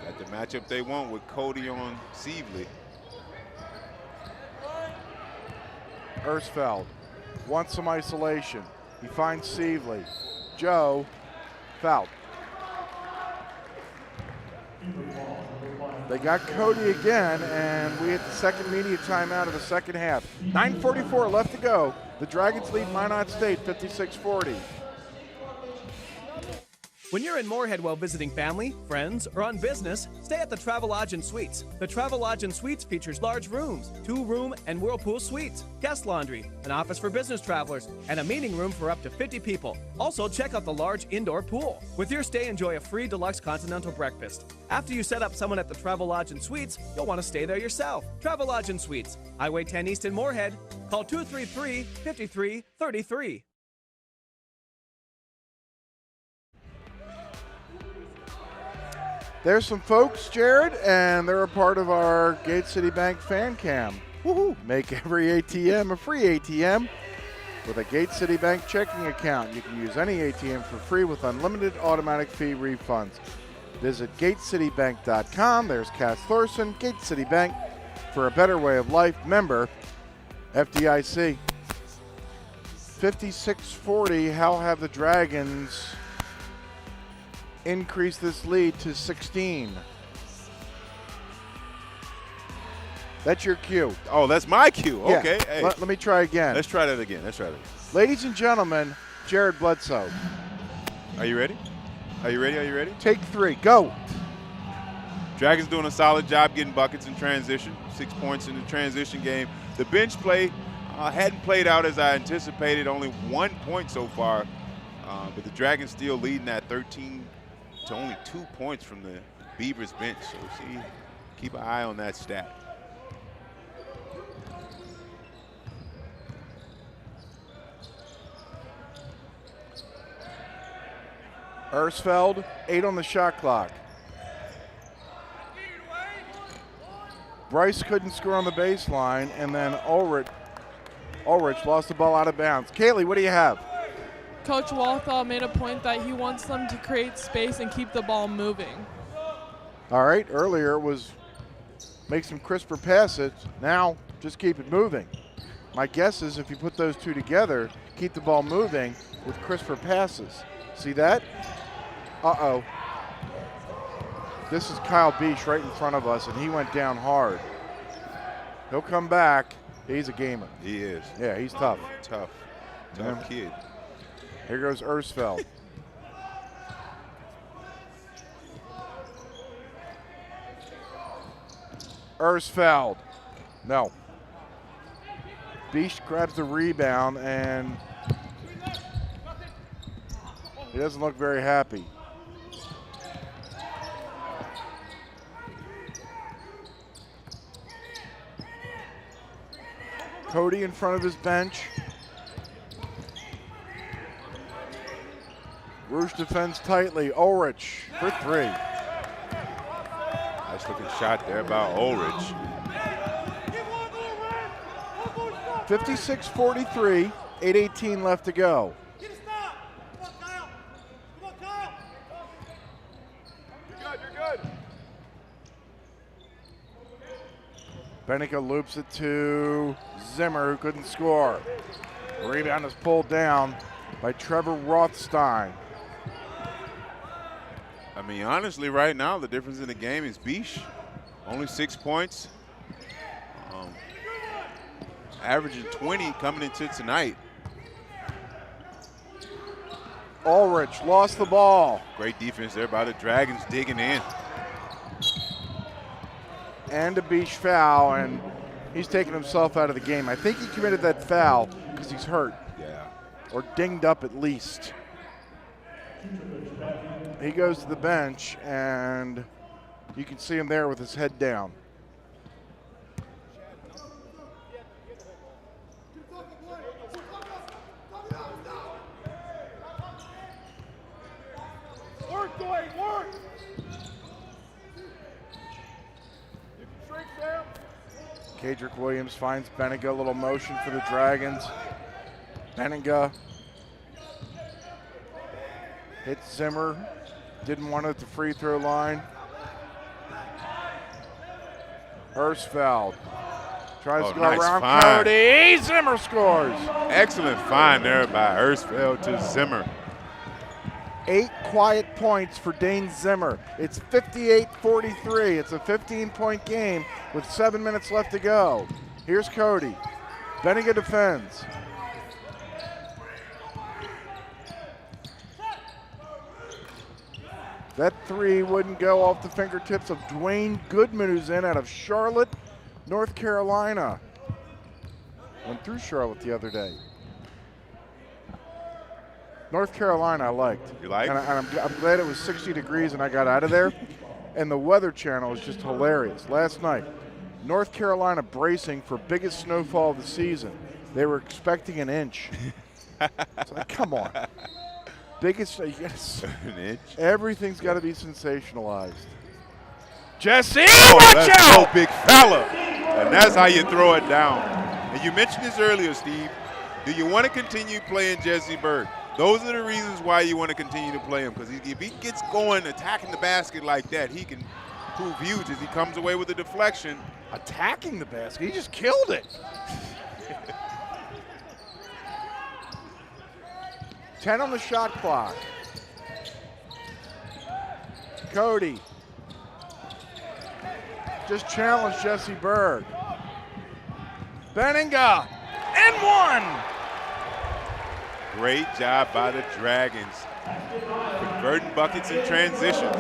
Got the matchup they want with Cody on Sievely. Ersfeld wants some isolation. He finds Sievely. Joe fouled. They got Cody again, and we hit the second media timeout of the second half. 9:44 left to go. The Dragons lead Minot State 56-40. When you're in Moorhead while visiting family, friends, or on business, stay at the Travelodge and Suites. The Travelodge and Suites features large rooms, 2-room and whirlpool suites, guest laundry, an office for business travelers, and a meeting room for up to 50 people. Also, check out the large indoor pool. With your stay, enjoy a free deluxe continental breakfast. After you set up someone at the Travelodge and Suites, you'll want to stay there yourself. Travelodge and Suites, Highway 10 East in Moorhead. Call 233-5333. There's some folks, Jared, and they're a part of our Gate City Bank fan cam. Woohoo! Make every ATM a free ATM with a Gate City Bank checking account. You can use any ATM for free with unlimited automatic fee refunds. Visit GateCityBank.com. There's Cass Thorson, Gate City Bank, for a better way of life. Member FDIC. 56-40. How have the Dragons increase this lead to 16? That's your cue. Oh, that's my cue. Yeah. Okay. Hey. Let me try again. Let's try that again. Ladies and gentlemen, Jared Bledsoe. Are you ready? Are you ready? Take 3. Go. Dragons doing a solid job getting buckets in transition. 6 points in the transition game. The bench play hadn't played out as I anticipated. Only 1 point so far. But the Dragons still leading at 13 to only 2 points from the Beavers bench. So keep an eye on that stat. Ersfeld, 8 on the shot clock. Bryce couldn't score on the baseline, and then Ulrich lost the ball out of bounds. Kaylee, what do you have? Coach Walthall made a point that he wants them to create space and keep the ball moving. All right, earlier it was make some crisper passes. Now just keep it moving. My guess is if you put those two together, keep the ball moving with crisper passes. See that? Uh-oh. This is Kyle Beach right in front of us, and he went down hard. He'll come back. He's a gamer. He is. Yeah, he's tough. Tough kid. Here goes Ersfeld. Ersfeld. No. Beach grabs the rebound, and he doesn't look very happy. Cody in front of his bench. Rouge defends tightly. Ulrich for three. Nice looking shot there by Ulrich. 56-43, 8:18 left to go. Bennica loops it to Zimmer, who couldn't score. Rebound is pulled down by Trevor Rothstein. I mean, honestly, right now, the difference in the game is Bish. Only 6 points. Averaging 20 coming into tonight. Ulrich lost the ball. Great defense there by the Dragons, digging in. And a Bish foul, and he's taking himself out of the game. I think he committed that foul because he's hurt. Yeah. Or dinged up at least. He goes to the bench, and you can see him there with his head down. Work, Dwight, work! Kadrick Williams finds Benninga, a little motion for the Dragons. Benninga hits Zimmer, didn't want it at the free throw line. Ersfeld tries to go nice around find. Cody. Zimmer scores. Excellent find there by Ersfeld to Zimmer. 8 quiet points for Dane Zimmer. It's 58-43. It's a 15-point game with 7 minutes left to go. Here's Cody. Benninga defends. That three wouldn't go off the fingertips of Dwayne Goodman, who's in out of Charlotte, North Carolina. Went through Charlotte the other day. North Carolina I liked. You liked? And I'm glad it was 60 degrees and I got out of there. And the Weather Channel was just hilarious. Last night, North Carolina bracing for biggest snowfall of the season. They were expecting an inch. It's like, come on. Biggest, yes. An inch? Everything's got to be sensationalized. Jesse, watch watch that's out! So big fella. And that's how you throw it down. And you mentioned this earlier, Steve. Do you want to continue playing Jesse Berg? Those are the reasons why you want to continue to play him, because if he gets going, attacking the basket like that, he can prove huge as he comes away with a deflection. Attacking the basket? He just killed it. 10 on the shot clock. Cody just challenged Jesse Berg. Benninga, and one! Great job by the Dragons. Converting buckets in transition.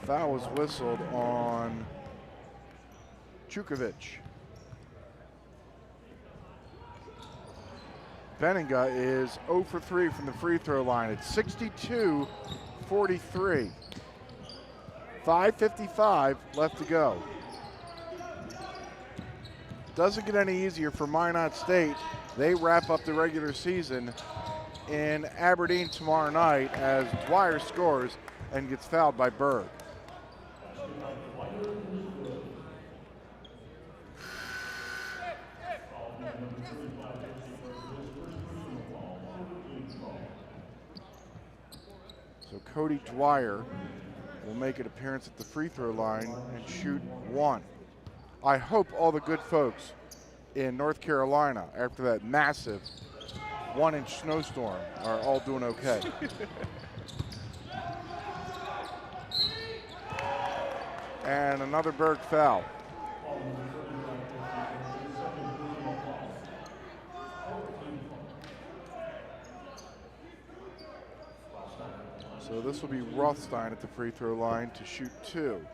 Foul was whistled on Chukovic. Benninga is 0 for 3 from the free throw line. It's 62-43. 5:55 left to go. Doesn't get any easier for Minot State. They wrap up the regular season in Aberdeen tomorrow night as Dwyer scores and gets fouled by Berg. So Cody Dwyer will make an appearance at the free throw line and shoot one. I hope all the good folks in North Carolina, after that massive 1-inch snowstorm, are all doing okay. And another Berg foul. So this will be Rothstein at the free throw line to shoot two.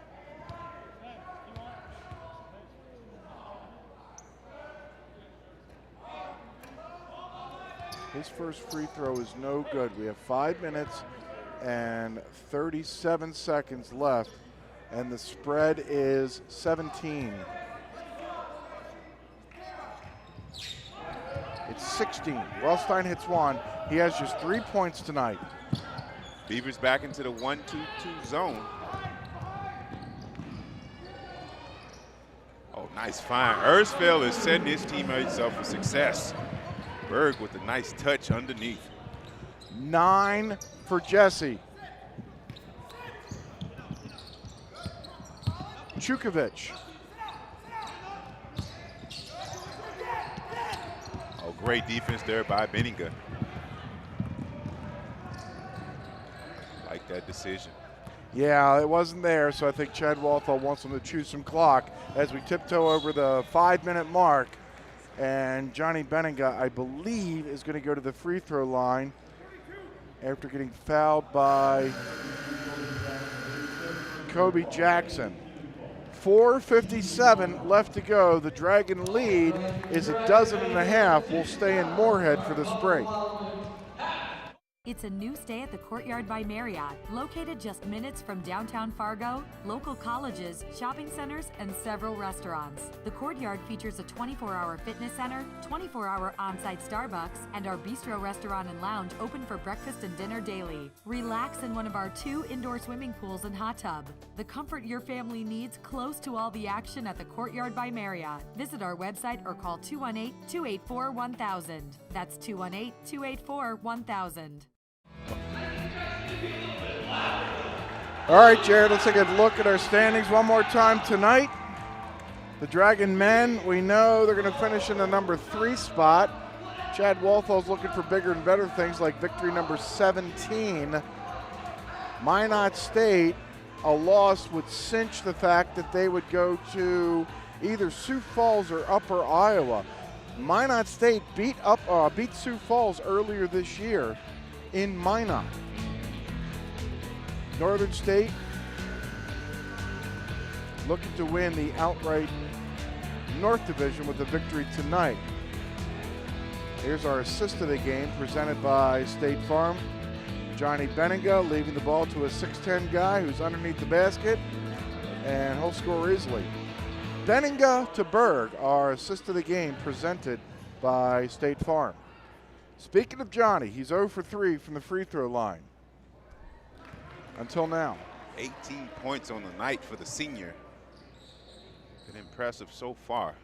His first free throw is no good. We have 5 minutes and 37 seconds left, and the spread is 17. It's 16. Wellstein hits one. He has just 3 points tonight. Beavers back into the 1-2-2 zone. Oh, nice find. Ersfeld is setting his teammates up for success. Berg with a nice touch underneath. 9 for Jesse. Chukovic. Oh, great defense there by Benninga. Like that decision. Yeah, it wasn't there, so I think Chad Walthall wants him to choose some clock as we tiptoe over the 5-minute mark. And Johnny Benninga, I believe, is going to go to the free throw line after getting fouled by Kobe Jackson. 4:57 left to go. The Dragon lead is 12.5. We'll stay in Moorhead for this break. It's a new stay at the Courtyard by Marriott, located just minutes from downtown Fargo, local colleges, shopping centers, and several restaurants. The Courtyard features a 24-hour fitness center, 24-hour on-site Starbucks, and our bistro restaurant and lounge open for breakfast and dinner daily. Relax in one of our 2 indoor swimming pools and hot tub. The comfort your family needs close to all the action at the Courtyard by Marriott. Visit our website or call 218-284-1000. That's 218-284-1000. All right, Jared, let's take a look at our standings one more time tonight. The Dragon men, we know they're going to finish in the number 3 spot. Chad Walthall's looking for bigger and better things like victory number 17. Minot State, a loss would cinch the fact that they would go to either Sioux Falls or Upper Iowa. Minot State beat Sioux Falls earlier this year in Minot. Northern State looking to win the outright North Division with a victory tonight. Here's our assist of the game presented by State Farm. Johnny Benninga leaving the ball to a 6'10 guy who's underneath the basket, and he'll score easily. Benninga to Berg, our assist of the game presented by State Farm. Speaking of Johnny, he's 0 for 3 from the free throw line. Until now. 18 points on the night for the senior. Been impressive so far.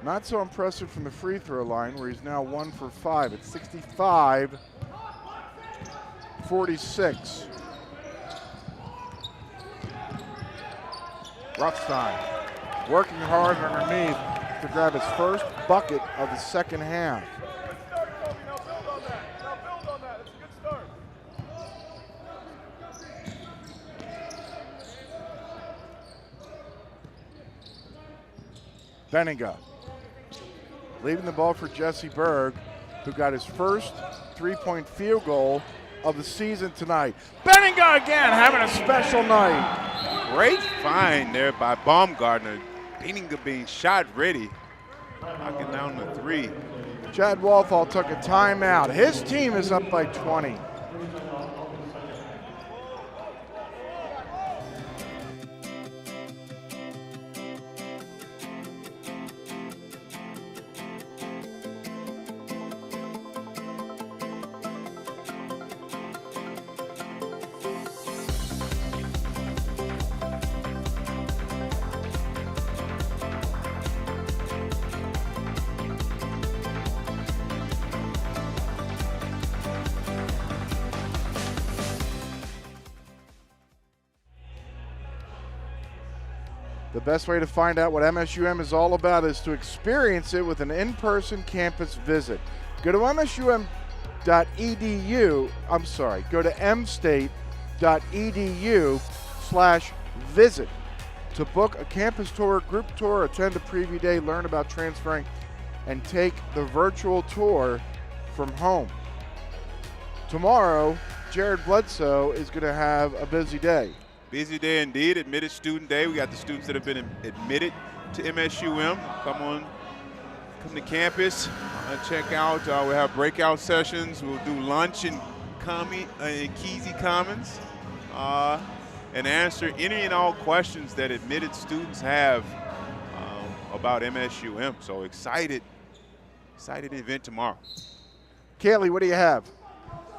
Not so impressive from the free throw line where he's now 1 for 5. It's 65-46. Rothstein working hard underneath to grab his first bucket of the second half. Benninga leaving the ball for Jesse Berg, who got his first 3-point field goal of the season tonight. Benninga again having a special night. Great find there by Baumgartner. Benninga being shot ready, knocking down the 3. Chad Walthall took a timeout. His team is up by 20. The best way to find out what MSUM is all about is to experience it with an in-person campus visit. Go to msum.edu, go to mstate.edu/visit to book a campus tour, group tour, attend a preview day, learn about transferring, and take the virtual tour from home. Tomorrow, Jared Bledsoe is going to have a busy day. Busy day indeed, admitted student day. We got the students that have been admitted to MSUM. Come to campus, check out. We'll have breakout sessions. We'll do lunch in Kesey Commons and answer any and all questions that admitted students have about MSUM. So excited event tomorrow. Kaylee, what do you have?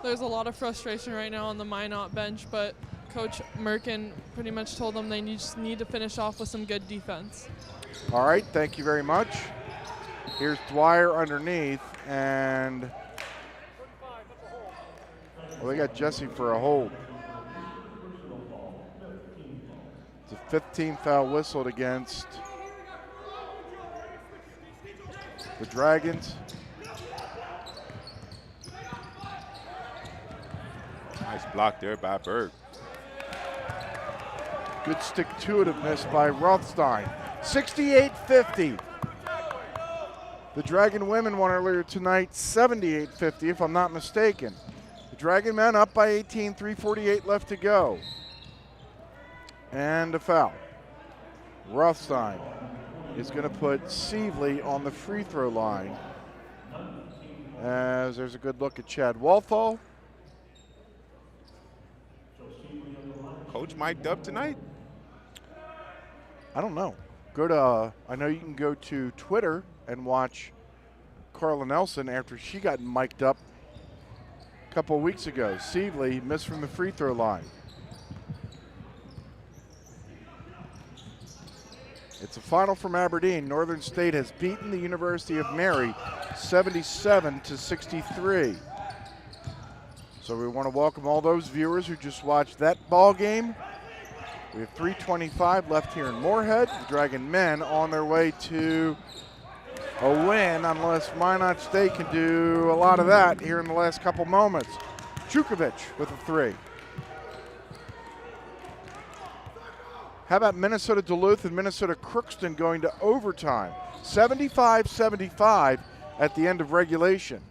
There's a lot of frustration right now on the Minot bench, but Coach Merkin pretty much told them they just need to finish off with some good defense. All right, thank you very much. Here's Dwyer underneath, and well, they got Jesse for a hold. It's a 15 foul whistled against the Dragons. Nice block there by Berg. Good stick-to-itiveness by Rothstein. 68-50. The Dragon women won earlier tonight, 78-50, if I'm not mistaken. The Dragon men up by 18, 3:48 left to go. And a foul. Rothstein is going to put Sievely on the free throw line. As there's a good look at Chad Walthall. Coach mic'd up tonight? I don't know. Go to, I know you can go to Twitter and watch Carla Nelson after she got mic'd up a couple of weeks ago. Sievely missed from the free throw line. It's a final from Aberdeen. Northern State has beaten the University of Mary 77-63. So we want to welcome all those viewers who just watched that ball game. We have 3:25 left here in Moorhead. The Dragon men on their way to a win, unless Minot State can do a lot of that here in the last couple moments. Chukovic with a three. How about Minnesota Duluth and Minnesota Crookston going to overtime? 75-75 at the end of regulation.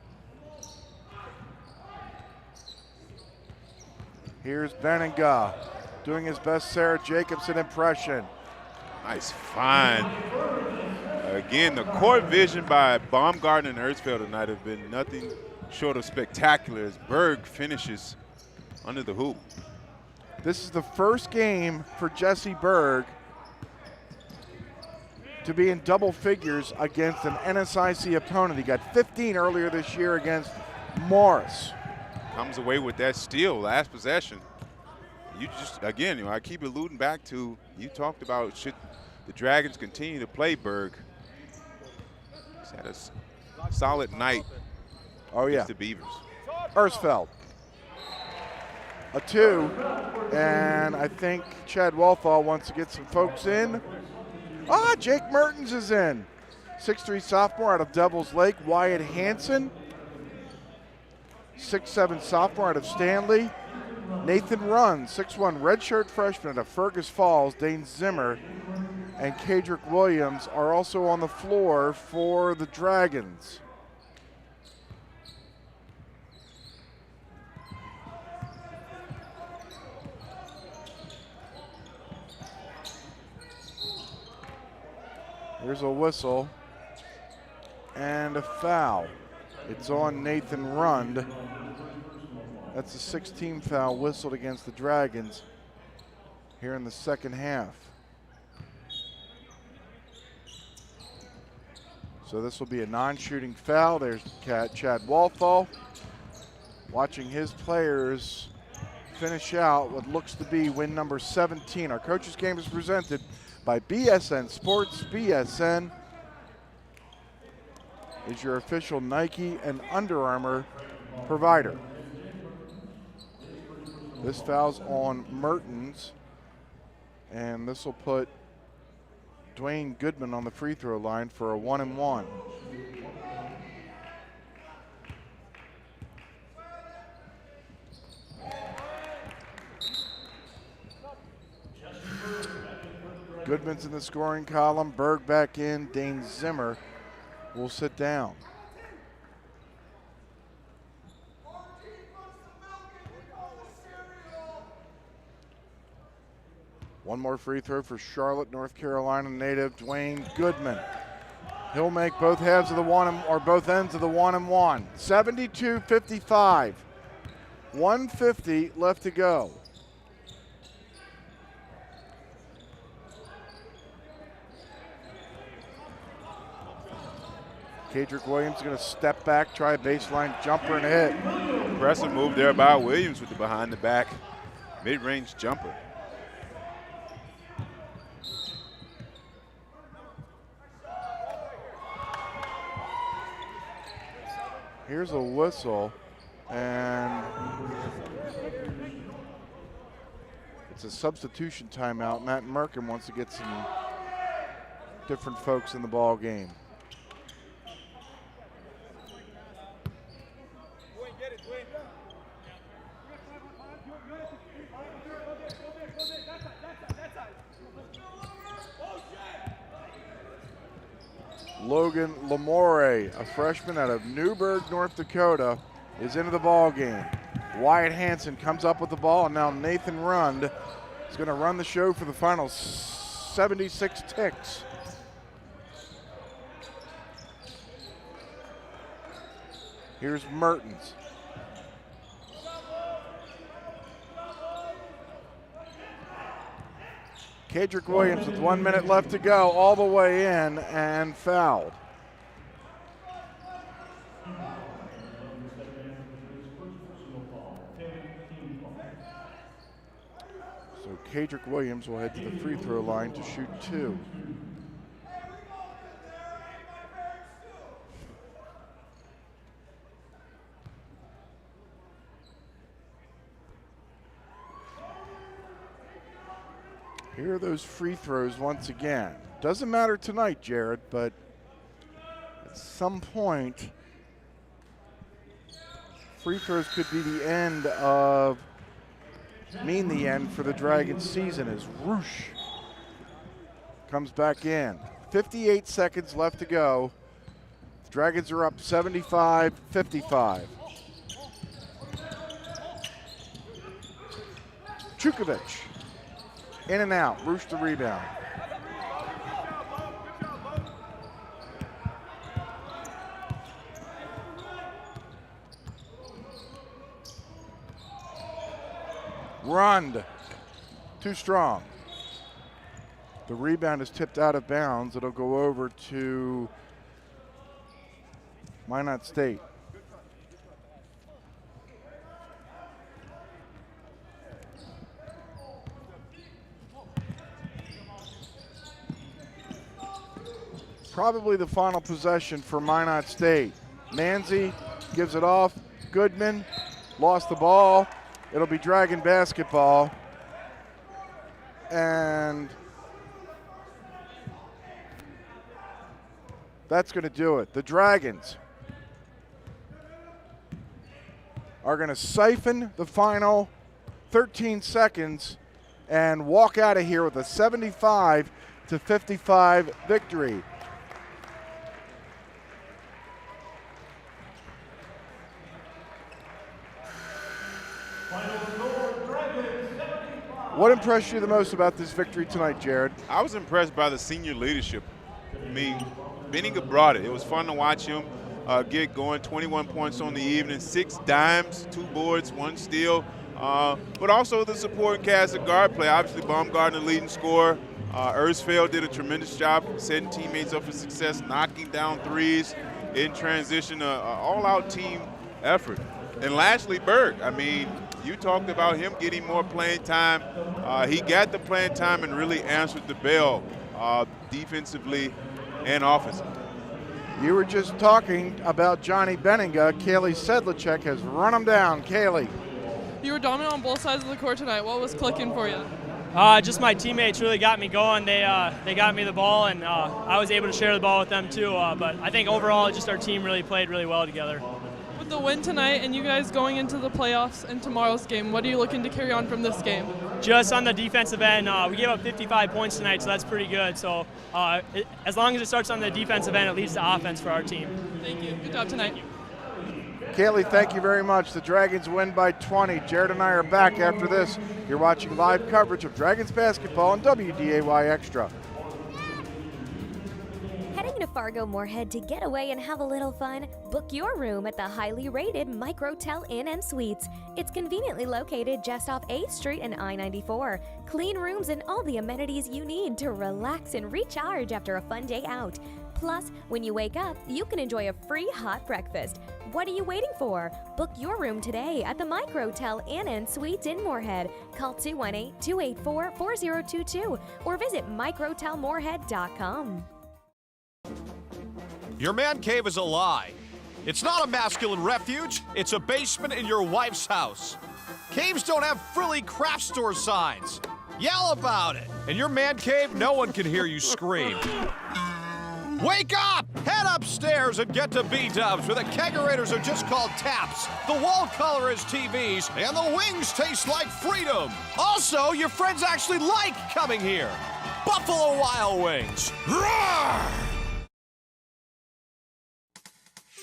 Here's Benninga doing his best Sarah Jacobson impression. Nice find. Again, the court vision by Baumgartner and Erzfeld tonight have been nothing short of spectacular as Berg finishes under the hoop. This is the first game for Jesse Berg to be in double figures against an NSIC opponent. He got 15 earlier this year against Morris. Comes away with that steal, last possession. You just, again, I keep alluding back to, you talked about should the Dragons continue to play Berg. He's had a solid night against the Beavers. Erzfeld. A two, and I think Chad Walthall wants to get some folks in. Jake Mertens is in. 6'3" sophomore out of Devils Lake. Wyatt Hansen, 6'7" sophomore out of Stanley. Nathan Runn, 6'1" redshirt freshman out of Fergus Falls. Dane Zimmer and Kadrick Williams are also on the floor for the Dragons. Here's a whistle and a foul. It's on Nathan Rund. That's a 16 foul whistled against the Dragons here in the second half. So this will be a non-shooting foul. There's Chad Walthall watching his players finish out what looks to be win number 17. Our coaches game is presented by BSN Sports. BSN is your official Nike and Under Armour provider. This foul's on Mertens, and this will put Dwayne Goodman on the free throw line for a 1-and-1. Goodman's in the scoring column. Berg back in. Dane Zimmer will sit down. One more free throw for Charlotte, North Carolina native Dwayne Goodman. He'll make both halves of the both ends of the 1-and-1. 72-55. 150 left to go. Kadrick Williams is going to step back, try a baseline jumper and hit. Impressive move there by Williams with the behind the back mid-range jumper. Here's a whistle, and it's a substitution timeout. Matt Merkin wants to get some different folks in the ball game. Logan Lamore, a freshman out of Newburgh, North Dakota, is into the ball game. Wyatt Hansen comes up with the ball, and now Nathan Rund is going to run the show for the final 76 ticks. Here's Mertens. Kadrick Williams with 1 minute left to go, all the way in and fouled. So Kadrick Williams will head to the free throw line to shoot 2. Here are those free throws once again. Doesn't matter tonight, Jared, but at some point, free throws could be the end of, mean the end for the Dragons season as Roosh comes back in. 58 seconds left to go. The Dragons are up 75-55. Chukovic. In and out, Roosh the rebound. Rund, too strong. The rebound is tipped out of bounds. It'll go over to Minot State. Probably the final possession for Minot State. Manzi gives it off. Goodman lost the ball. It'll be Dragon basketball. And that's going to do it. The Dragons are going to siphon the final 13 seconds and walk out of here with a 75-55 victory. What impressed you the most about this victory tonight, Jared? I was impressed by the senior leadership. I mean, Benninger brought it. It was fun to watch him get going. 21 points on the evening, 6 dimes, 2 boards, 1 steal. But also the supporting cast of guard play. Obviously, Baumgartner leading scorer. Ersfeld did a tremendous job setting teammates up for success, knocking down threes in transition. All-out team effort. And lastly, Berg. I mean, you talked about him getting more playing time. He got the playing time and really answered the bell defensively and offensively. You were just talking about Johnny Benninger. Kaylee Sedlacek has run him down. Kaylee. You were dominant on both sides of the court tonight. What was clicking for you? Just my teammates really got me going. They got me the ball, and I was able to share the ball with them too. But I think overall, just our team really played really well together. With the win tonight and you guys going into the playoffs and tomorrow's game, what are you looking to carry on from this game? Just on the defensive end, we gave up 55 points tonight, so that's pretty good. So as long as it starts on the defensive end, it leads to offense for our team. Thank you. Good job tonight. Kaylee, thank you very much. The Dragons win by 20. Jared and I are back after this. You're watching live coverage of Dragons basketball on WDAY Extra. Heading to Fargo Moorhead to get away and have a little fun? Book your room at the highly rated Microtel Inn & Suites. It's conveniently located just off 8th Street and I-94. Clean rooms and all the amenities you need to relax and recharge after a fun day out. Plus, when you wake up, you can enjoy a free hot breakfast. What are you waiting for? Book your room today at the Microtel Inn & Suites in Moorhead. Call 218-284-4022 or visit microtelmoorhead.com. Your man cave is a lie. It's not a masculine refuge, it's a basement in your wife's house. Caves don't have frilly craft store signs. Yell about it. In your man cave, no one can hear you scream. Wake up! Head upstairs and get to B-dubs, where the kegerators are just called taps, the wall color is TVs, and the wings taste like freedom. Also, your friends actually like coming here. Buffalo Wild Wings. Roar!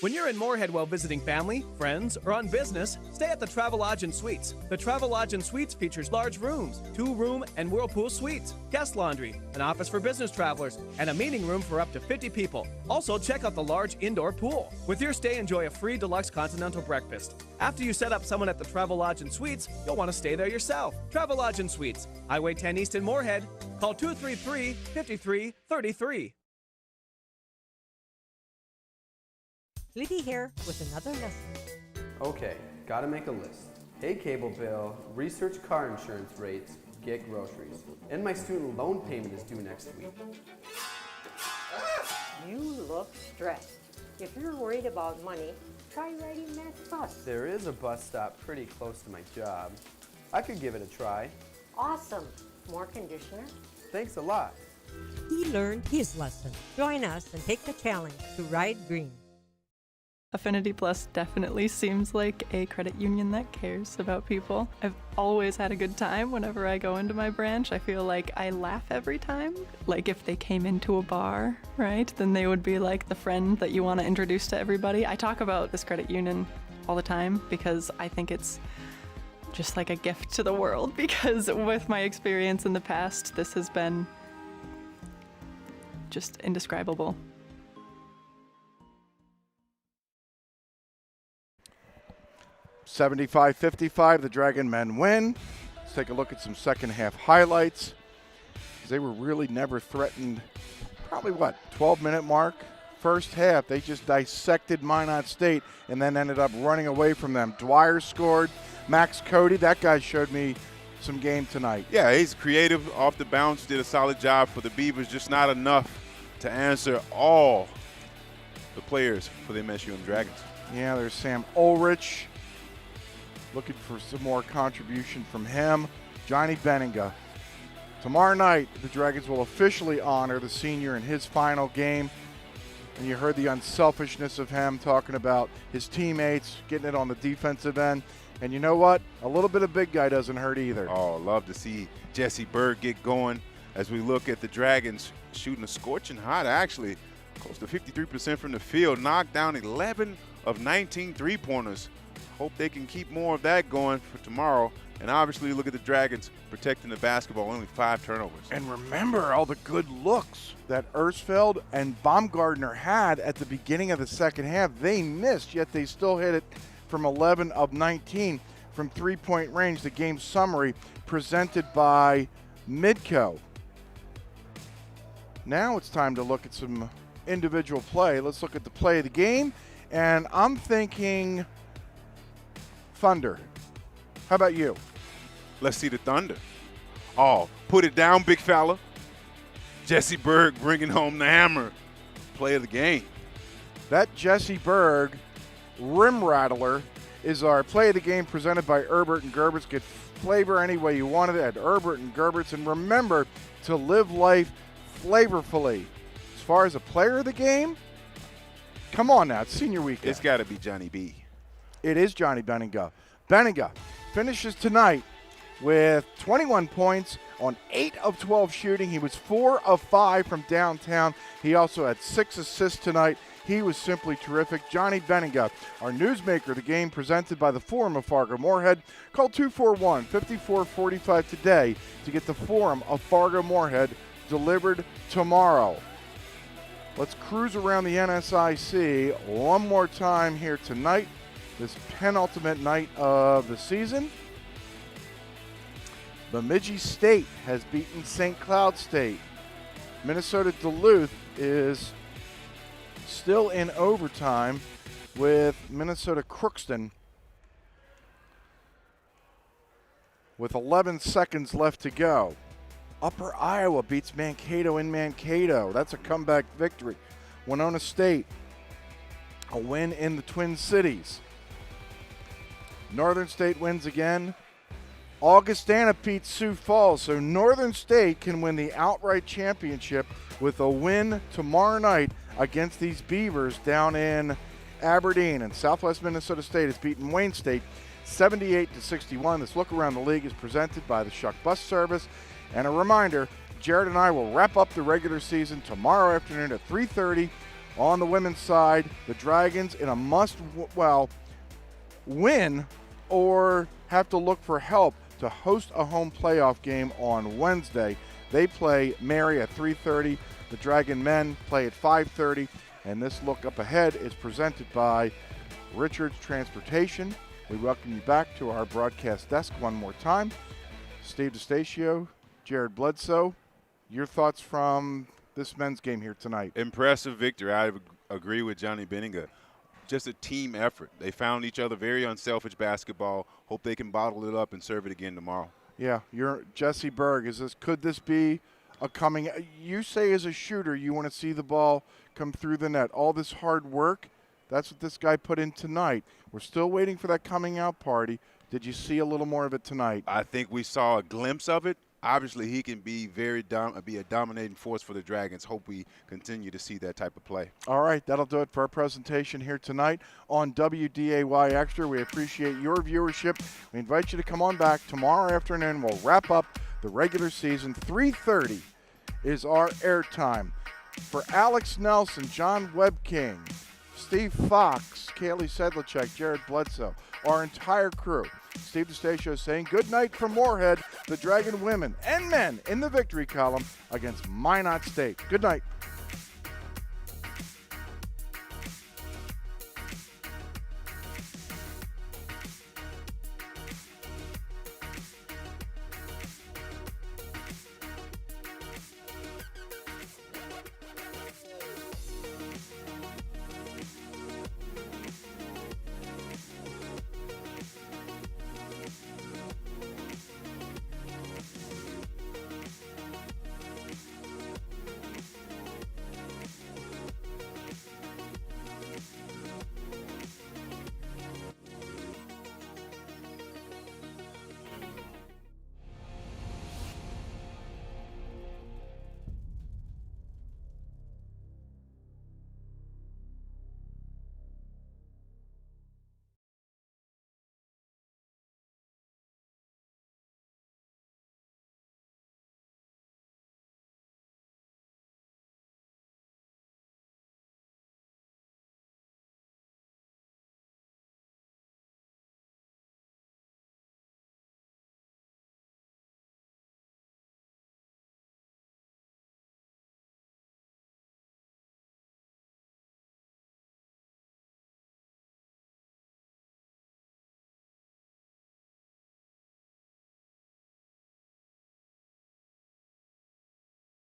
When you're in Moorhead while visiting family, friends, or on business, stay at the Travelodge & Suites. The Travelodge & Suites features large rooms, 2-room and whirlpool suites, guest laundry, an office for business travelers, and a meeting room for up to 50 people. Also, check out the large indoor pool. With your stay, enjoy a free deluxe continental breakfast. After you set up someone at the Travelodge & Suites, you'll want to stay there yourself. Travelodge & Suites, Highway 10 East in Moorhead. Call 233-5333. Libby here with another lesson. Okay, gotta make a list. Pay cable bill, research car insurance rates, get groceries. And my student loan payment is due next week. You look stressed. If you're worried about money, try riding that bus. There is a bus stop pretty close to my job. I could give it a try. Awesome. More conditioner? Thanks a lot. He learned his lesson. Join us and take the challenge to ride green. Affinity Plus definitely seems like a credit union that cares about people. I've always had a good time whenever I go into my branch. I feel like I laugh every time. Like if they came into a bar, right, then they would be like the friend that you want to introduce to everybody. I talk about this credit union all the time because I think it's just like a gift to the world, because with my experience in the past, this has been just indescribable. 75-55, the Dragon men win. Let's take a look at some second half highlights. They were really never threatened. Probably, 12-minute mark? First half, they just dissected Minot State and then ended up running away from them. Dwyer scored. Max Cody, that guy showed me some game tonight. Yeah, he's creative off the bounce, did a solid job for the Beavers, just not enough to answer all the players for the MSUM Dragons. Yeah, there's Sam Ulrich. Looking for some more contribution from him. Johnny Benninga. Tomorrow night, the Dragons will officially honor the senior in his final game. And you heard the unselfishness of him talking about his teammates, getting it on the defensive end. And you know what? A little bit of big guy doesn't hurt either. Oh, love to see Jesse Berg get going as we look at the Dragons shooting a scorching hot, actually, close to 53% from the field, knocked down 11 of 19 three-pointers. Hope they can keep more of that going for tomorrow. And obviously, look at the Dragons protecting the basketball, only 5 turnovers. And remember all the good looks that Ersfeld and Baumgartner had at the beginning of the second half. They missed, yet they still hit it from 11 of 19 from three-point range. The game summary presented by Midco. Now it's time to look at some individual play. Let's look at the play of the game. And I'm thinking Thunder. How about you? Let's see the Thunder. Oh, put it down, big fella. Jesse Berg bringing home the hammer. Play of the game. That Jesse Berg rim rattler is our play of the game presented by Herbert and Gerberts. Get flavor any way you want it at Herbert and Gerberts. And remember to live life flavorfully. As far as a player of the game, come on now, it's senior weekend. It's got to be Johnny B. It is Johnny Benninga. Benninga finishes tonight with 21 points, on 8 of 12 shooting. He was 4 of 5 from downtown. He also had 6 assists tonight. He was simply terrific. Johnny Benninga, our newsmaker of the game, presented by the Forum of Fargo-Moorhead. Call 241-5445 today to get the Forum of Fargo-Moorhead delivered tomorrow. Let's cruise around the NSIC one more time here tonight, this penultimate night of the season. Bemidji State has beaten St. Cloud State. Minnesota Duluth is still in overtime with Minnesota Crookston with 11 seconds left to go. Upper Iowa beats Mankato in Mankato. That's a comeback victory. Winona State, a win in the Twin Cities. Northern State wins again. Augustana beats Sioux Falls, so Northern State can win the outright championship with a win tomorrow night against these Beavers down in Aberdeen. And Southwest Minnesota State has beaten Wayne State 78-61. This look around the league is presented by the Shuck Bus Service. And a reminder, Jared and I will wrap up the regular season tomorrow afternoon at 3:30 on the women's side. The Dragons in a win or have to look for help to host a home playoff game on Wednesday. They play Mary at 3:30. The Dragon men play at 5:30. And this look up ahead is presented by Richard's Transportation. We welcome you back to our broadcast desk one more time. Steve DeStatio, Jared Bledsoe, your thoughts from this men's game here tonight? Impressive victory. I agree with Johnny Benninga. Just a team effort. They found each other, very unselfish basketball. Hope they can bottle it up and serve it again tomorrow. Yeah, you're Jesse Berg. Could this be a coming? You say as a shooter you want to see the ball come through the net. All this hard work, that's what this guy put in tonight. We're still waiting for that coming out party. Did you see a little more of it tonight? I think we saw a glimpse of it. Obviously, he can be be a dominating force for the Dragons. Hope we continue to see that type of play. All right, that'll do it for our presentation here tonight on WDAY Extra. We appreciate your viewership. We invite you to come on back tomorrow afternoon. We'll wrap up the regular season. 3:30 is our airtime. For Alex Nelson, John Webking, Steve Fox, Kaylee Sedlacek, Jared Bledsoe, our entire crew, Steve DeStatio saying good night from Moorhead, the Dragon women and men in the victory column against Minot State. Good night.